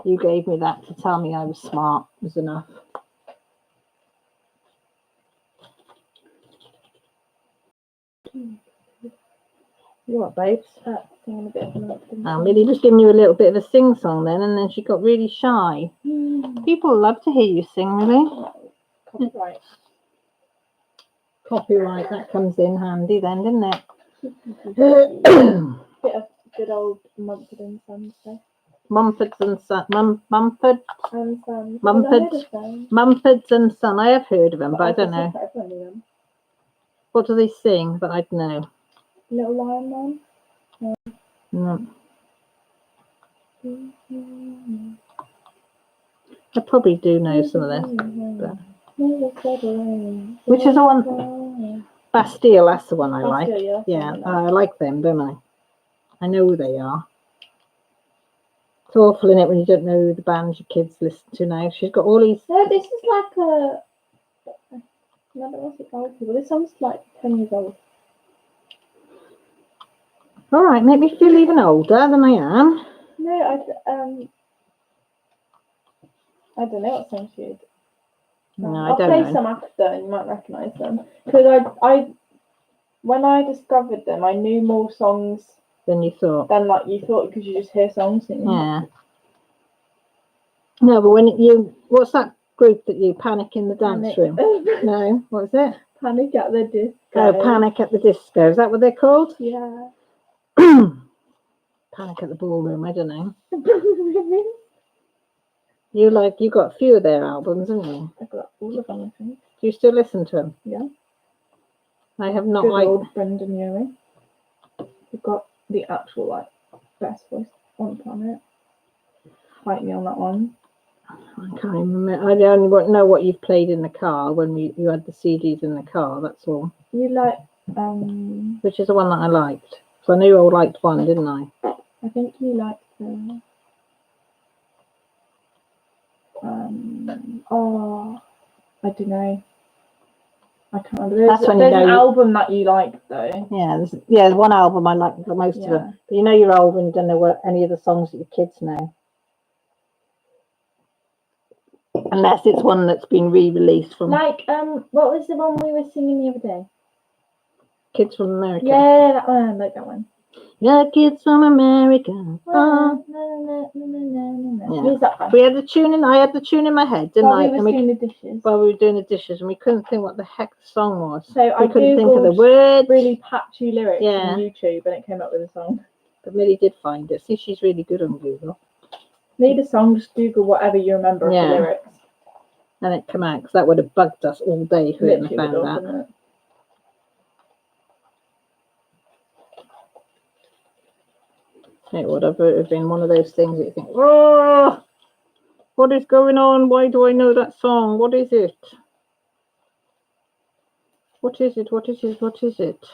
that to tell me I was smart was enough. You what, babes? Singing a bit of an Millie was giving you a little bit of a sing song then, and then she got really shy. People love to hear you sing, Millie. Copyright. Copyright, that comes in handy then, didn't it? Bit of good old Mumford and Sons stuff. Mumford and Son. And Sons. Mumfords and Son. I have heard of them, but I don't know. Everyone knew them. What do they sing that I'd know? Little Lion Man. No. I probably do know some of this. Which is the one? Bastille, that's the one I like. Bastille, Yeah, I like them, don't I? I know who they are. It's awful, isn't it, when you don't know who the bands your kids listen to now. She's got all these... No, this is like a... No, but what's it old people? This one's like 10 years old. All right, make me feel even older than I am. No, I don't know what song she is. No, I I'll don't play know. some after and you might recognise them. Because I when I discovered them, I knew more songs Than you thought. than like you thought because you just hear songs singing. Yeah. No, but when you... What's that group that you Panic in the Dance Room? No, what is it? Panic at the Disco. Oh, Panic at the Disco. Is that what they're called? Yeah. Panic at the Ballroom, I don't know. You got a few of their albums, haven't you? I've got all of them, I think. Do you still listen to them? Yeah. I have not. Good old Brendan Urie. You've got the actual like best voice on the planet. Fight me on that one. I can't remember. I only know what you've played in the car when you had the CDs in the car. That's all. You like Which is the one that I liked. So I knew I liked one, didn't I? I think you like the I don't know. I can't remember. There's an album that you like though. Yeah, there's one album I like the most of them. But you know you're old when you don't know what any of the songs that your kids know. Unless it's one that's been re-released from... Like, what was the one we were singing the other day? Kids from America. Yeah, that one. I like that one. Yeah, Kids from America. Yeah. Who's that one? We had the tune in. I had the tune in my head, didn't I? While we were doing the dishes. While we were doing the dishes, and we couldn't think what the heck the song was. So I couldn't think of the googled words. really patchy lyrics Yeah. on YouTube, and it came up with a song. But Millie did find it. See, she's really good on Google. Need a song? Just Google whatever you remember of the lyrics. And it came out because that would have bugged us all day if we hadn't found that. It would have been one of those things that you think, oh, what is going on? Why do I know that song? What is it? What is it? What is it? What is it?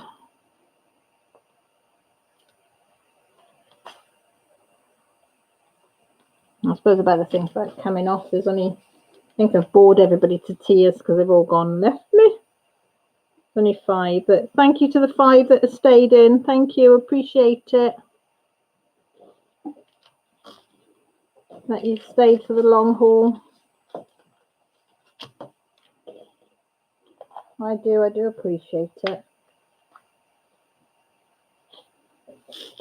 I suppose about the things about coming off, there's only, I think I've bored everybody to tears because they've all gone left me. Only 5, but thank you to the 5 that have stayed in. Thank you, appreciate it. That you've stayed for the long haul. I do appreciate it.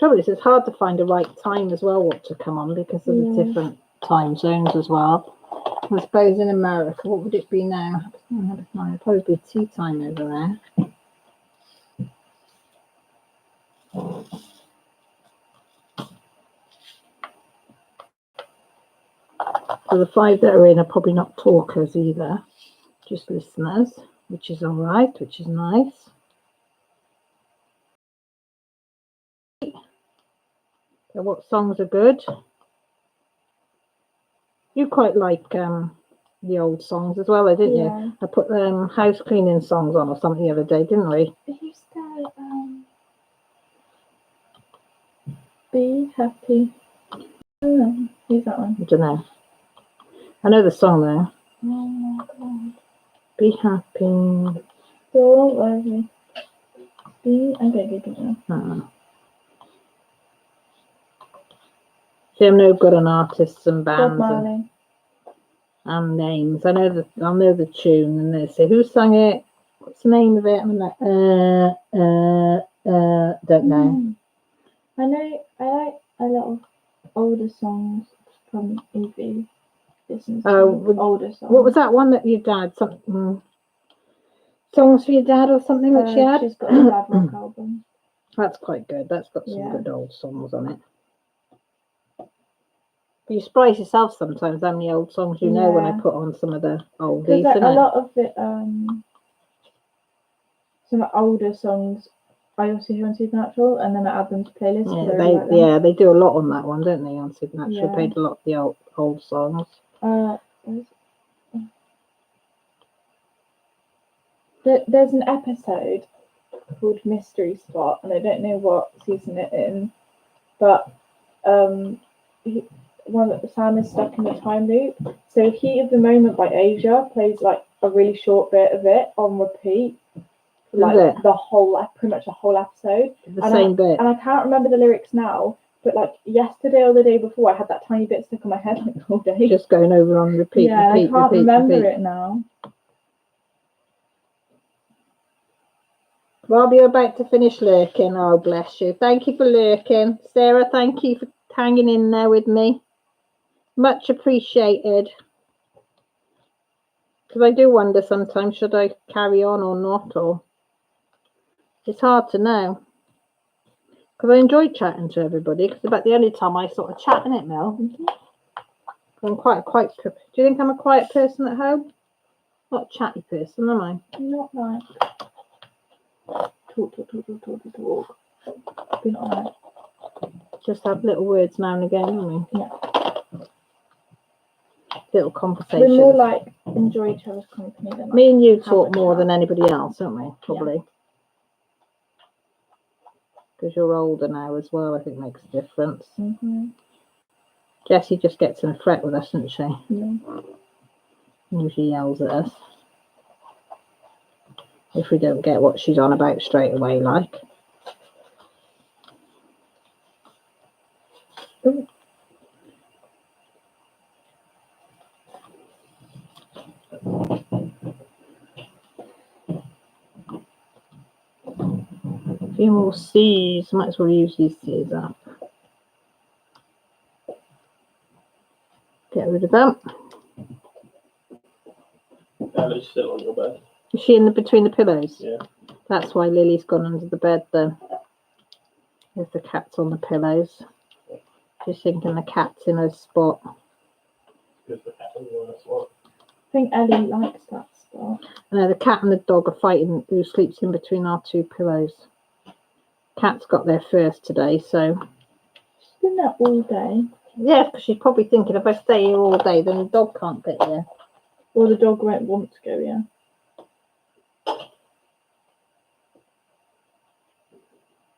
Trouble is, it's hard to find a right time as well what to come on because of the different time zones as well. I suppose in America, what would it be now? It'd probably be tea time over there. So the 5 that are in are probably not talkers either, just listeners, which is all right, which is nice. So what songs are good? You quite like the old songs as well, didn't you? I put house cleaning songs on or something the other day, didn't we? Who's that? Be happy. Who's that one? I don't know. I know the song though. Oh my god. Be happy. Don't worry. Be okay, good. See, I'm no good on artists and Bob bands Marley. and names. I know the tune, and they say who sang it. What's the name of it? I'm like, don't know. I know. I like a lot of older songs from Evie. Older songs. What was that one that your dad? Something songs for your dad or something that she had. She's got a Dad Rock album. That's quite good. That's got some Yeah. good old songs on it. But you surprise yourself sometimes how many old songs you know when I Yeah. put on some of the oldies. Because Isn't a it? lot of it, some older songs I also hear on Supernatural, and then I add them to playlists. 'cause I really like them. They do a lot on that one, don't they? On Supernatural, Yeah. played a lot of the old songs. There's an episode called Mystery Spot, and I don't know what season it in, but Sam is stuck in a time loop. So Heat of the Moment by Asia plays like a really short bit of it on repeat, like the whole, pretty much the whole episode. The same bit. And I can't remember the lyrics now, but like yesterday or the day before, I had that tiny bit stuck in my head like all day. Just going over on repeat. Yeah, repeat, I can't repeat, remember repeat. it now. Rob, you're about to finish lurking. Oh, bless you. Thank you for lurking. Sarah, thank you for hanging in there with me. Much appreciated. Because I do wonder sometimes, should I carry on or not? Or it's hard to know. Because I enjoy chatting to everybody. Because it's about the only time I sort of chat, isn't it, Mel? I'm quite. Do you think I'm a quiet person at home? Not a chatty person, am I? Not like talk. Be not like. Just have little words now and again, don't we? Yeah. Little conversations. We're more like enjoy each other's company than like, me and you have talk a more chat. than anybody else, don't we? Probably. Because you're older now as well, I think makes a difference. Mm-hmm. Jessie just gets in a fret with us, doesn't she? Yeah. Usually yells at us. If we don't get what she's on about straight away, like. Ooh. A few more C's. Might as well use these C's up. Get rid of them. Lily's still on your bed. Is she in between the pillows? Yeah. That's why Lily's gone under the bed then. If the cat's on the pillows. She's thinking the cat's in her spot. Because the cat is on the spot. I think Ellie likes that spot. No, the cat and the dog are fighting who sleeps in between our two pillows. Cat's got there first today, so. She's been there all day. Yeah, because she's probably thinking if I stay here all day, then the dog can't get there. Or the dog won't want to go, yeah.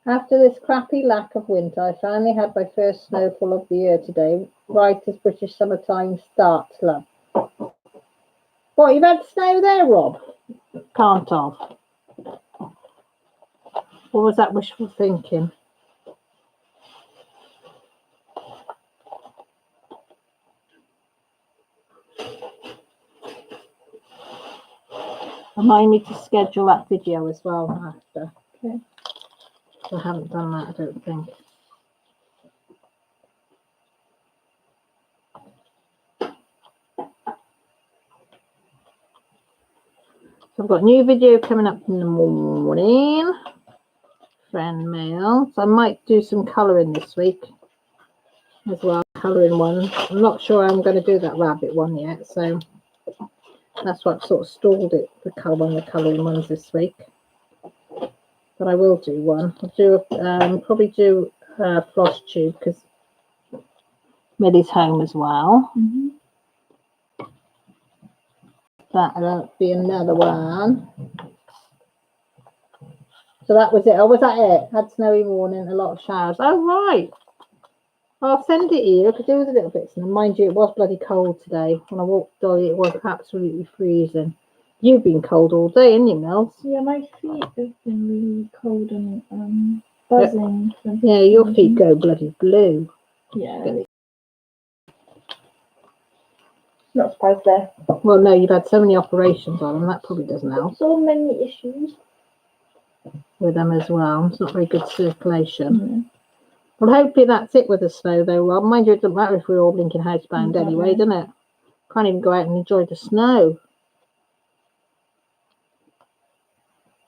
After this crappy lack of winter, I finally had my first snowfall of the year today, right as British summertime starts, love. What, you've had snow there, Rob? Can't have. Or was that wishful thinking? Remind me to schedule that video as well after. Okay. I haven't done that, I don't think. So I've got a new video coming up in the morning. Friend mail. So I might do some colouring this week as well. Colouring one. I'm not sure I'm going to do that rabbit one yet. So that's what sort of stalled it. The colouring ones this week. But I will do one. I'll do probably do a floss tube because Millie's home as well. Mm-hmm. That'll be another one. So that was it. Oh, was that it? Had snowy morning, a lot of showers. Oh, right. I'll send it here because there was a little bit. And mind you, it was bloody cold today. When I walked Dolly, it was absolutely freezing. You've been cold all day, haven't you, Mills? Yeah, my feet have been really cold and buzzing. Yeah, your feet go bloody blue. Yeah. Not surprised there. Well, no, you've had so many operations on them. That probably doesn't help So many issues. with them as well. It's not very good circulation. Mm. Well, hopefully that's it with the snow, though, Rob. Mind you, it doesn't matter if we're all blinking housebound Exactly. anyway, doesn't it? Can't even go out and enjoy the snow.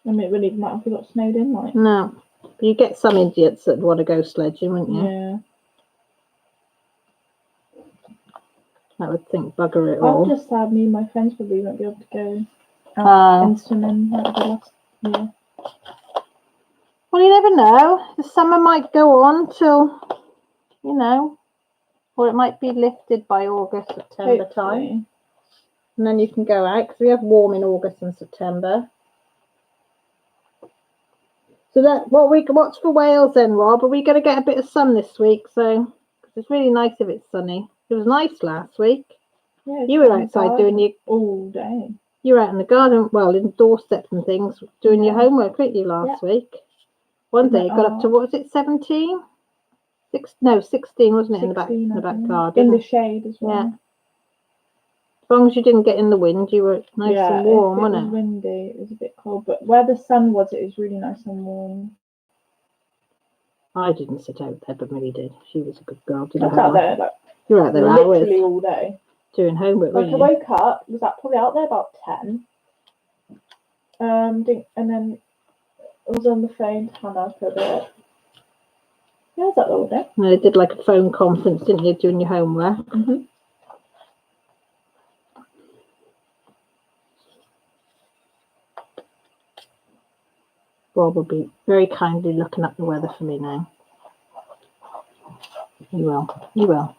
I mean, it really doesn't matter if we got snowed in, like. No. But you get some idiots that want to go sledging, wouldn't you? Yeah. That would think bugger it I'm all. just sad me and my friends probably won't be able to go out and swimming like the last year. Well, you never know. The summer might go on till, you know, or it might be lifted by August, September time. Hopefully. And then you can go out because we have warm in August and September. So that what's for Wales then, Rob? Are we going to get a bit of sun this week? So 'cause it's really nice if it's sunny. It was nice last week. Yeah, You were outside doing your all day. You were out in the garden, well, in doorsteps and things, doing your Yeah. homework, weren't you, last week? One day it got up to, what was it, 17? 16, wasn't it, in the back 16, I back think. garden? In the shade as well. Yeah. As long as you didn't get in the wind, you were nice and warm, if it wasn't was it? windy, it was a bit cold. But where the sun was, it was really nice and warm. I didn't sit out there, but Millie did. She was a good girl. I was out there, like, You were out there literally hours all day. doing homework, Like, weren't I you? woke up, was probably out there about 10. And then I was on the phone to Hannah for a bit. Yeah, I was out there all day. No, they did like a phone conference, didn't you, doing your homework? Mm-hmm. Rob will be very kindly looking up the weather for me now. He will. He will.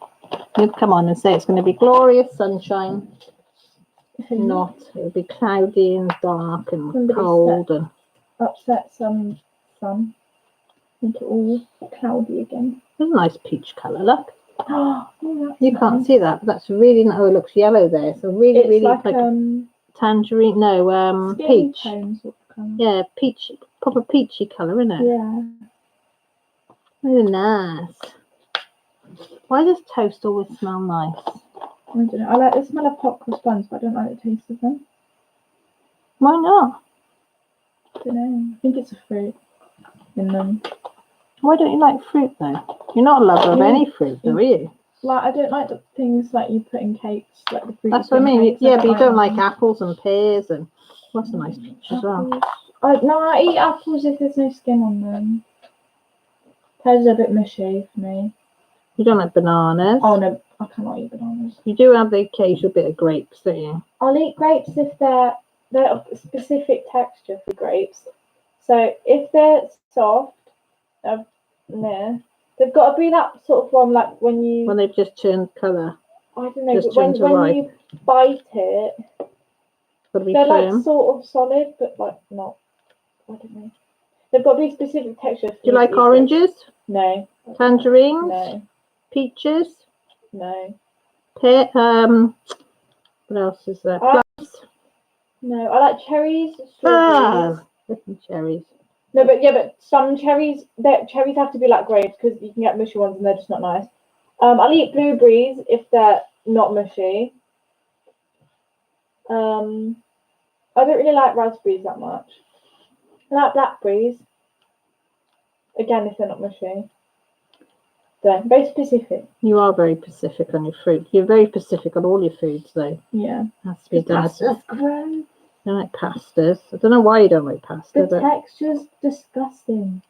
He'll come on and say it's going to be glorious sunshine. Not. It'll be cloudy and dark and cold and upset some sun. Make it all cloudy again. It's a nice peach colour, look. Oh, You can't see that, but that's really nice. Oh, it looks yellow there. So really, it's really like tangerine. No, skin peach. tone sort of colour. Yeah, peach, proper peachy colour, isn't it? Yeah. Really nice. Why does toast always smell nice? I don't know. I like the smell of hot cross buns, but I don't like the taste of them. Why not? I don't know. I think it's a fruit in them. Why don't you like fruit though? You're not a lover of any fruit, though, are you? Like, I don't like the things like you put in cakes, like the fruit. That's what I mean. Cakes. Yeah, but you don't like them. apples and pears and what's a nice peach as well. No, I eat apples if there's no skin on them. Pears are a bit mushy for me. You don't like bananas. Oh no, I cannot eat bananas. You do have the occasional bit of grapes, don't you? I'll eat grapes if they're of a specific texture for grapes. So if they're soft, no, they've got to be that sort of one like when they've just turned colour. I don't know, just but when you bite it, Got to be they're firm. like sort of solid, but like not. I don't know. They've got to be specific texture. Do you like oranges? No. Tangerines? No. Peaches? No. Pear? What else is there? Plums? No, I like cherries. Strawberries. Different cherries. No, but some cherries have to be like grapes because you can get mushy ones and they're just not nice. I'll eat blueberries if they're not mushy. I don't really like raspberries that much. I like blackberries. Again, if they're not mushy. So, very specific. You are very specific on your fruit. You're very specific on all your foods, though. Yeah. Has to be done. Pasta's gross. You don't like pastas. I don't know why you don't like pasta. The texture's disgusting.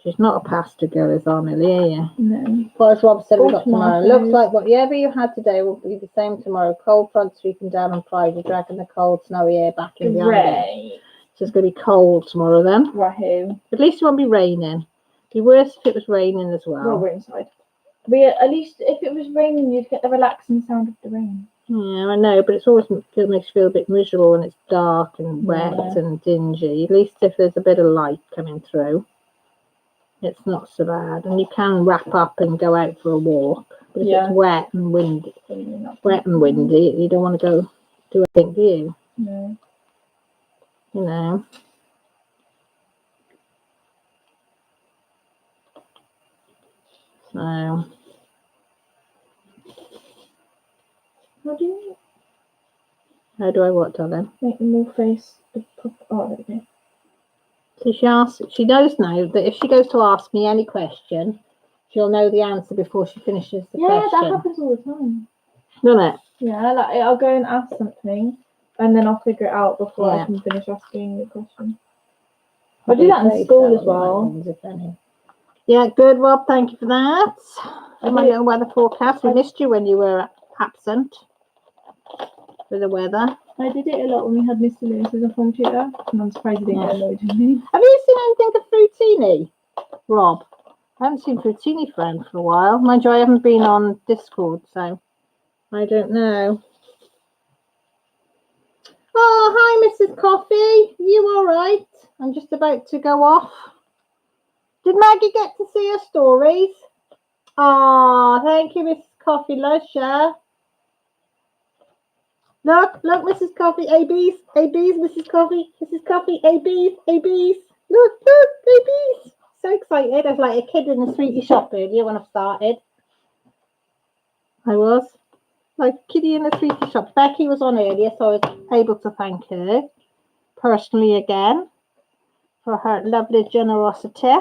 She's not a pasta girl, is Amelie, are you? No. Well, as Rob said, we've got tomorrow. Tomatoes. Looks like whatever you had today will be the same tomorrow. Cold front sweeping down on Friday, dragging the cold, snowy air back in behind it. Great. So it's going to be cold tomorrow then. Wahoo. At least it won't be raining. It'd be worse if it was raining as well. Well, we're inside. At least if it was raining, you'd get the relaxing sound of the rain. Yeah, I know, but it makes you feel a bit miserable when it's dark and wet and dingy. At least if there's a bit of light coming through, it's not so bad. And you can wrap up and go out for a walk. But if it's wet and windy, you don't want to go do anything, do you? No. You know. So. How do you How do I what, darling? Make them all face the oh, there we go. So she knows now that if she goes to ask me any question, she'll know the answer before she finishes the Yeah, question. that happens all the time. Doesn't it? Yeah, like I'll go and ask something, and then I'll figure it out before Yeah. I can finish asking the question. I do that in school as well. Yeah, good, Rob. Thank you for that. I And my do- little weather forecast. We missed you when you were absent for the weather. I did it a lot when we had Mr. Lewis as a form tutor, and I'm surprised he didn't get annoyed with me. Have you seen anything of Fruitini, Rob? I haven't seen Fruitini friend for a while. Mind you, I haven't been on Discord, so I don't know. Oh, hi, Mrs. Coffee. You all right? I'm just about to go off. Did Maggie get to see her stories? Oh, thank you, Mrs. Coffee, Lusher. Look, Mrs. Coffee, ABs, Mrs. Coffee, ABs. Look, ABs. So excited. I was like a kid in the sweetie shop earlier when I started. I was like a kiddie in the sweetie shop. Becky was on earlier, so I was able to thank her personally again for her lovely generosity.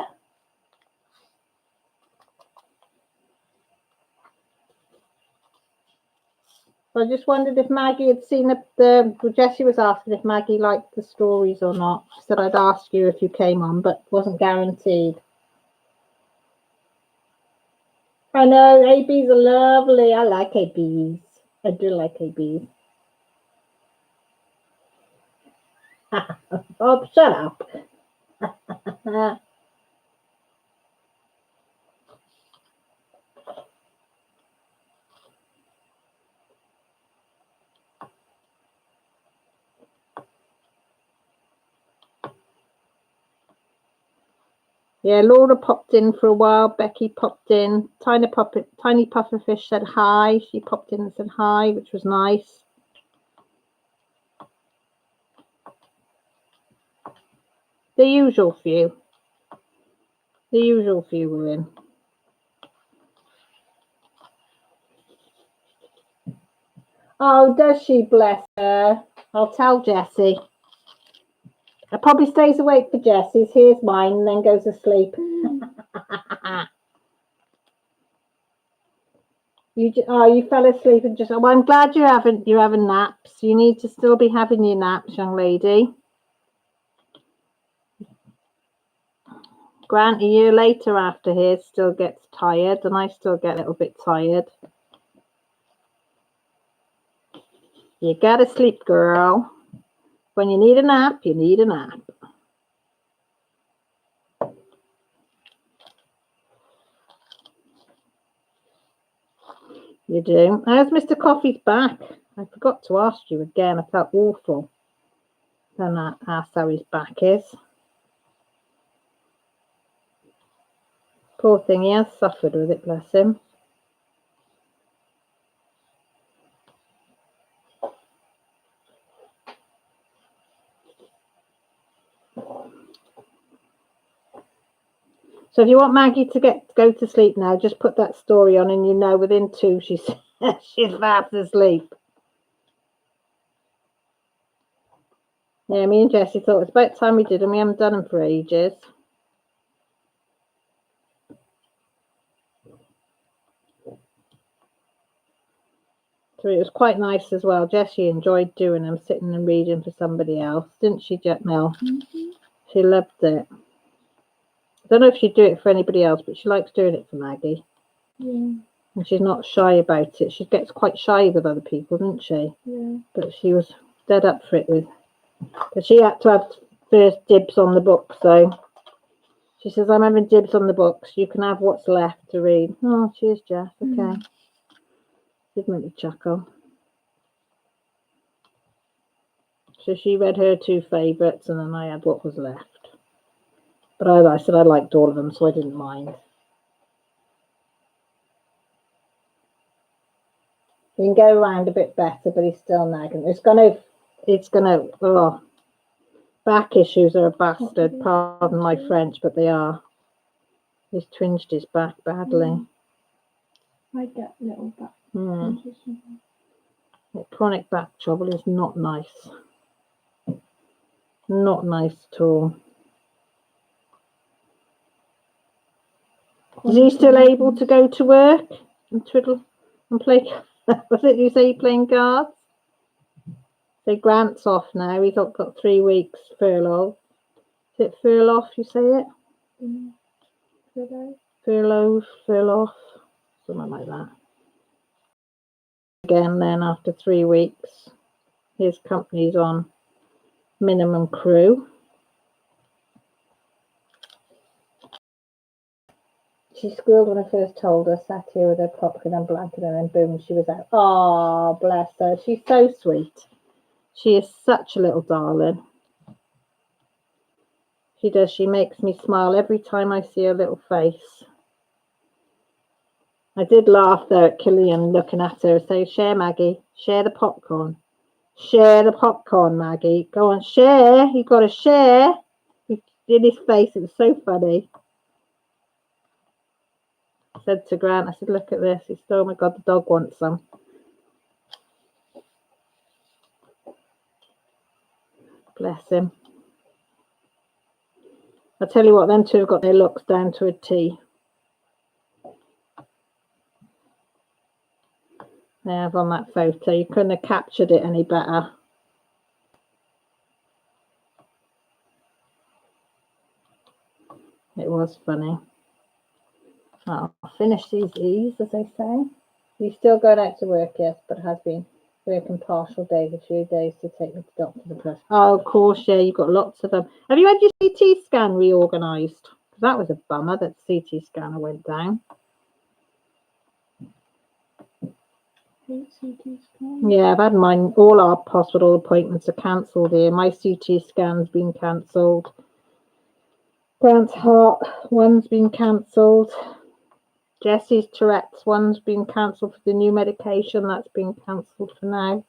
I just wondered if Maggie had seen Jessie was asking if Maggie liked the stories or not. She said I'd ask you if you came on, but wasn't guaranteed. I know, ABs are lovely. I like ABs. I do like ABs. Oh, shut up. Yeah, Laura popped in for a while. Becky popped in. Tiny Pufferfish said hi. She popped in and said hi, which was nice. The usual few. The usual few were in. Oh, does she? Bless her. I'll tell Jessie. I probably stays awake for Jessie's. Here's mine, and then goes to sleep. You fell asleep and just. Well, I'm glad you're having naps. You need to still be having your naps, young lady. Grant, a year later after here still gets tired, and I still get a little bit tired. You gotta sleep, girl. When you need a nap, you need a nap. You do. How's Mr. Coffee's back? I forgot to ask you again. I felt awful. Then I asked how his back is. Poor thing, he has suffered with it, bless him. So if you want Maggie to go to sleep now, just put that story on and you know within 2 she's fast asleep. Yeah, me and Jessie thought it's about time we did them. We haven't done them for ages. So it was quite nice as well. Jessie enjoyed doing them, sitting and reading for somebody else. Didn't she, Mel? Mm-hmm. She loved it. I don't know if she'd do it for anybody else, but she likes doing it for Maggie. Yeah. And she's not shy about it. She gets quite shy with other people, doesn't she? Yeah. But she was dead up for it with. But she had to have first dibs on the book, so she says, I'm having dibs on the books. You can have what's left to read. Oh, cheers, Jess. Okay. Did make me chuckle. So she read her 2 favourites, and then I had what was left. But I said I liked all of them, so I didn't mind. We can go around a bit better, but he's still nagging. It's gonna. Oh, back issues are a bastard. Pardon my French, but they are. He's twinged his back badly. I get little back. Chronic back trouble is not nice. Not nice at all. Is he still able to go to work and twiddle and play? Was it you say you're playing cards? So Grant's off now. He's got 3 weeks furlough. Is it furlough? You say it? Furlough, something like that. Again, then after 3 weeks, his company's on minimum crew. She squealed when I first told her, sat here with her popcorn and blanket, and then boom, she was out. Oh, bless her. She's so sweet. She is such a little darling. She does. She makes me smile every time I see her little face. I did laugh there at Killian looking at her and say, share, Maggie. Share the popcorn. Share the popcorn, Maggie. Go on, share. You've got to share. He did his face. It was so funny. I said to Grant, I said, look at this. He said, oh my God, the dog wants some. Bless him. I tell you what, them two have got their looks down to a T. They have on that photo. You couldn't have captured it any better. It was funny. I'll finish these E's, as they say. You're still going out to work, yes, but has been working partial days, a few days to take me to doctor's appointments. Oh, of course, yeah, you've got lots of them. Have you had your CT scan reorganised? Because that was a bummer that CT scanner went down. Yeah, I've had mine. All our hospital appointments are cancelled here. My CT scan's been cancelled. Grant's heart one's been cancelled. Jesse's Tourette's one's been cancelled for the new medication. That's been cancelled for now.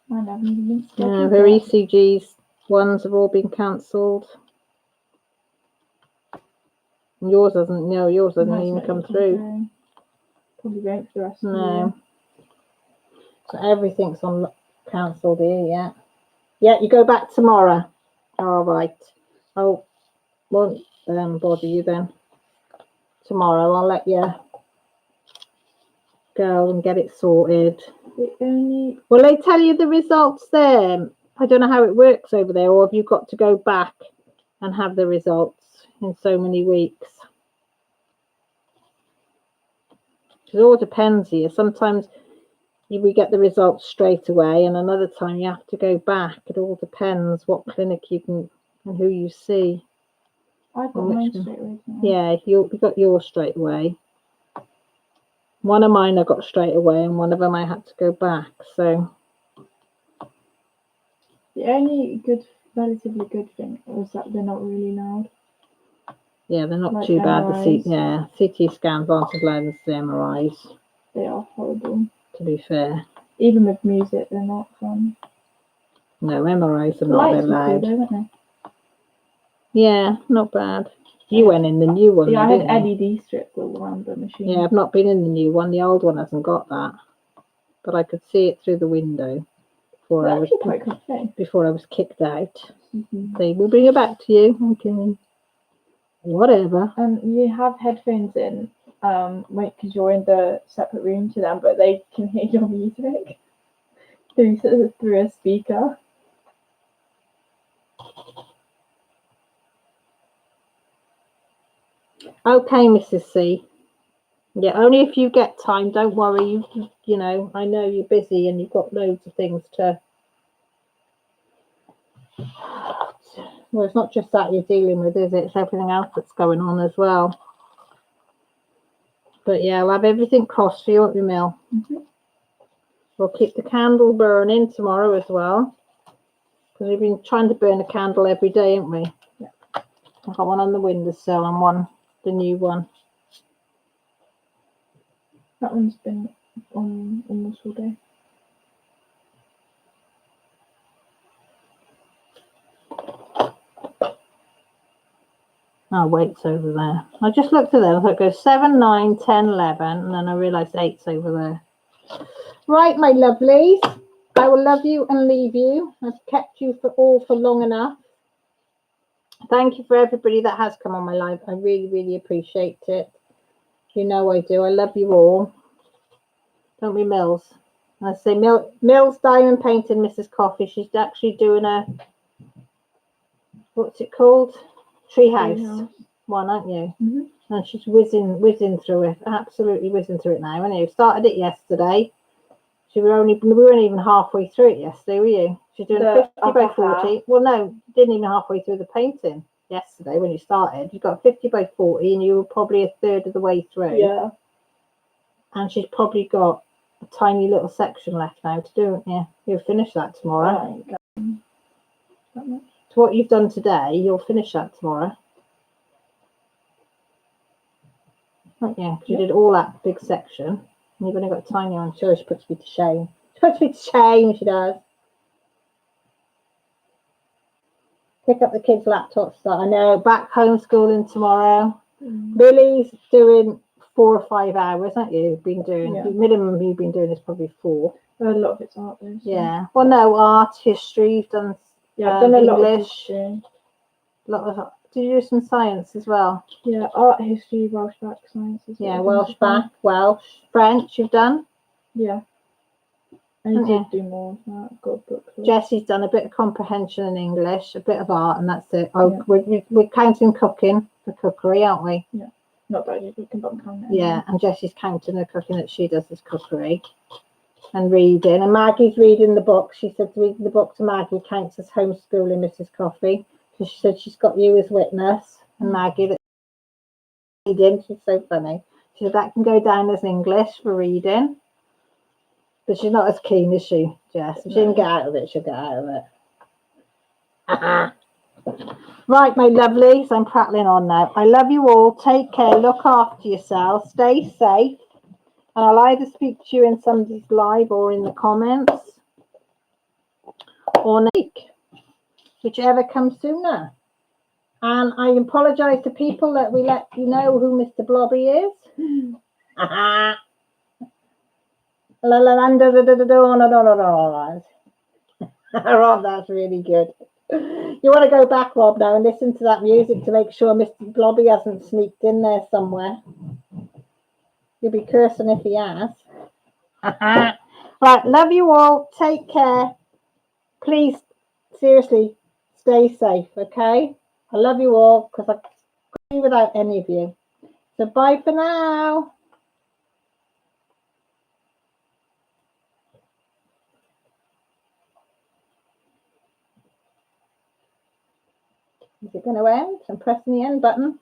Mine haven't even been scheduled Her yet. ECGs ones have all been cancelled. Yours hasn't. No, yours hasn't Mine's even not come through. Probably won't for the rest of the No. year. So everything's on cancelled here. Yeah. Yeah, you go back tomorrow. All right. I won't bother you then. Tomorrow I'll let you go and get it sorted. Will they tell you the results there? I don't know how it works over there, or have you got to go back and have the results in so many weeks? It all depends here. Sometimes we get the results straight away, and another time you have to go back. It all depends what clinic you can and who you see. I got mine straight away. Yeah, you got yours straight away. One of mine I got straight away, and one of them I had to go back. So the only relatively good thing was that they're not really loud. yeah, they're not Like too bad. MRIs. CT scans aren't as loud as the MRIs. They are horrible. To be fair, Even with music, they're not fun. no, MRIs are The not lights that were cool loud. though, weren't they? Yeah, not bad. You went in the new one, Yeah, I didn't had you? LED strips all around the machine. Yeah, I've not been in the new one. The old one hasn't got that, but I could see it through the window before They're actually quite comfy. before I was kicked out. Mm-hmm. They will bring it back to you. Okay. Whatever. You have headphones in, because you're in the separate room to them, but they can hear your music through a speaker. Okay, Mrs. C. Yeah, only if you get time. Don't worry. You know, I know you're busy and you've got loads of things to. Well, it's not just that you're dealing with, is it? It's everything else that's going on as well. But yeah, I'll have everything crossed for you at the mill. Mm-hmm. We'll keep the candle burning tomorrow as well, because we've been trying to burn a candle every day, haven't we? Yeah. I've got one on the windowsill and one, the new one. That one's been on almost all day. Oh, weight's over there. I just looked at them. I thought it goes 7, 9, 10, 11, and then I realised 8's over there. Right, my lovelies. I will love you and leave you. I've kept you for long enough. Thank you for everybody that has come on my live. I really, really appreciate it. You know I do. I love you all. Don't we, Mills? I say Mills Diamond Painting Mrs. Coffee. She's actually doing a, what's it called? Treehouse one, aren't you? Mm-hmm. And she's whizzing through it. Absolutely whizzing through it now. Anyway, started it yesterday. We weren't even halfway through it yesterday, were you? She's doing 50 by 40. Well, no, didn't even halfway through the painting yesterday when you started. You got 50 by 40 and you were probably a third of the way through. Yeah. And she's probably got a tiny little section left now to do, haven't you? You'll finish that tomorrow. So what you've done today, you'll finish that tomorrow. Right, yeah, because you did all that big section. And you've only got a tiny one. Sure, she puts me to shame. She puts me to shame, she does. Pick up the kids' laptops. I know, back homeschooling tomorrow. Lily's doing 4 or 5 hours, aren't you? You've been doing, the minimum you've been doing is probably 4. A lot of it's art though. So. Yeah. Well, no, art, history, you've done, I've done a English. lot of history. Did you do some science as well? Yeah, art, history, Welsh back, science as well. Yeah, Welsh back, Welsh, French you've done? Yeah. I need to do more of that. I've got a book. Jessie's done a bit of comprehension in English, a bit of art, and that's it. Oh, we're counting cooking for cookery, aren't we? Yeah. Not that you're cooking, but I'm counting. Yeah, and Jessie's counting the cooking that she does as cookery. And reading. And Maggie's reading the book. She said reading the book to Maggie counts as homeschooling Mrs. Coffee. So she said she's got you as witness. And Maggie that reading. She's so funny. She said that can go down as English for reading. But she's not as keen as she, Jess. If she didn't get out of it, she'll get out of it. Right, my lovelies, I'm prattling on now. I love you all. Take care. Look after yourselves. Stay safe. And I'll either speak to you in somebody's live or in the comments. Or next week. Whichever comes sooner. And I apologise to people that we let you know who Mr. Blobby is. Rob, that's really good. You want to go back, Rob, now and listen to that music to make sure Mr. Blobby hasn't sneaked in there somewhere. You'll be cursing if he has. Right, love you all. Take care. Please, seriously, stay safe, okay? I love you all because I can't do without any of you. So bye for now. Is it going to end? I'm pressing the end button.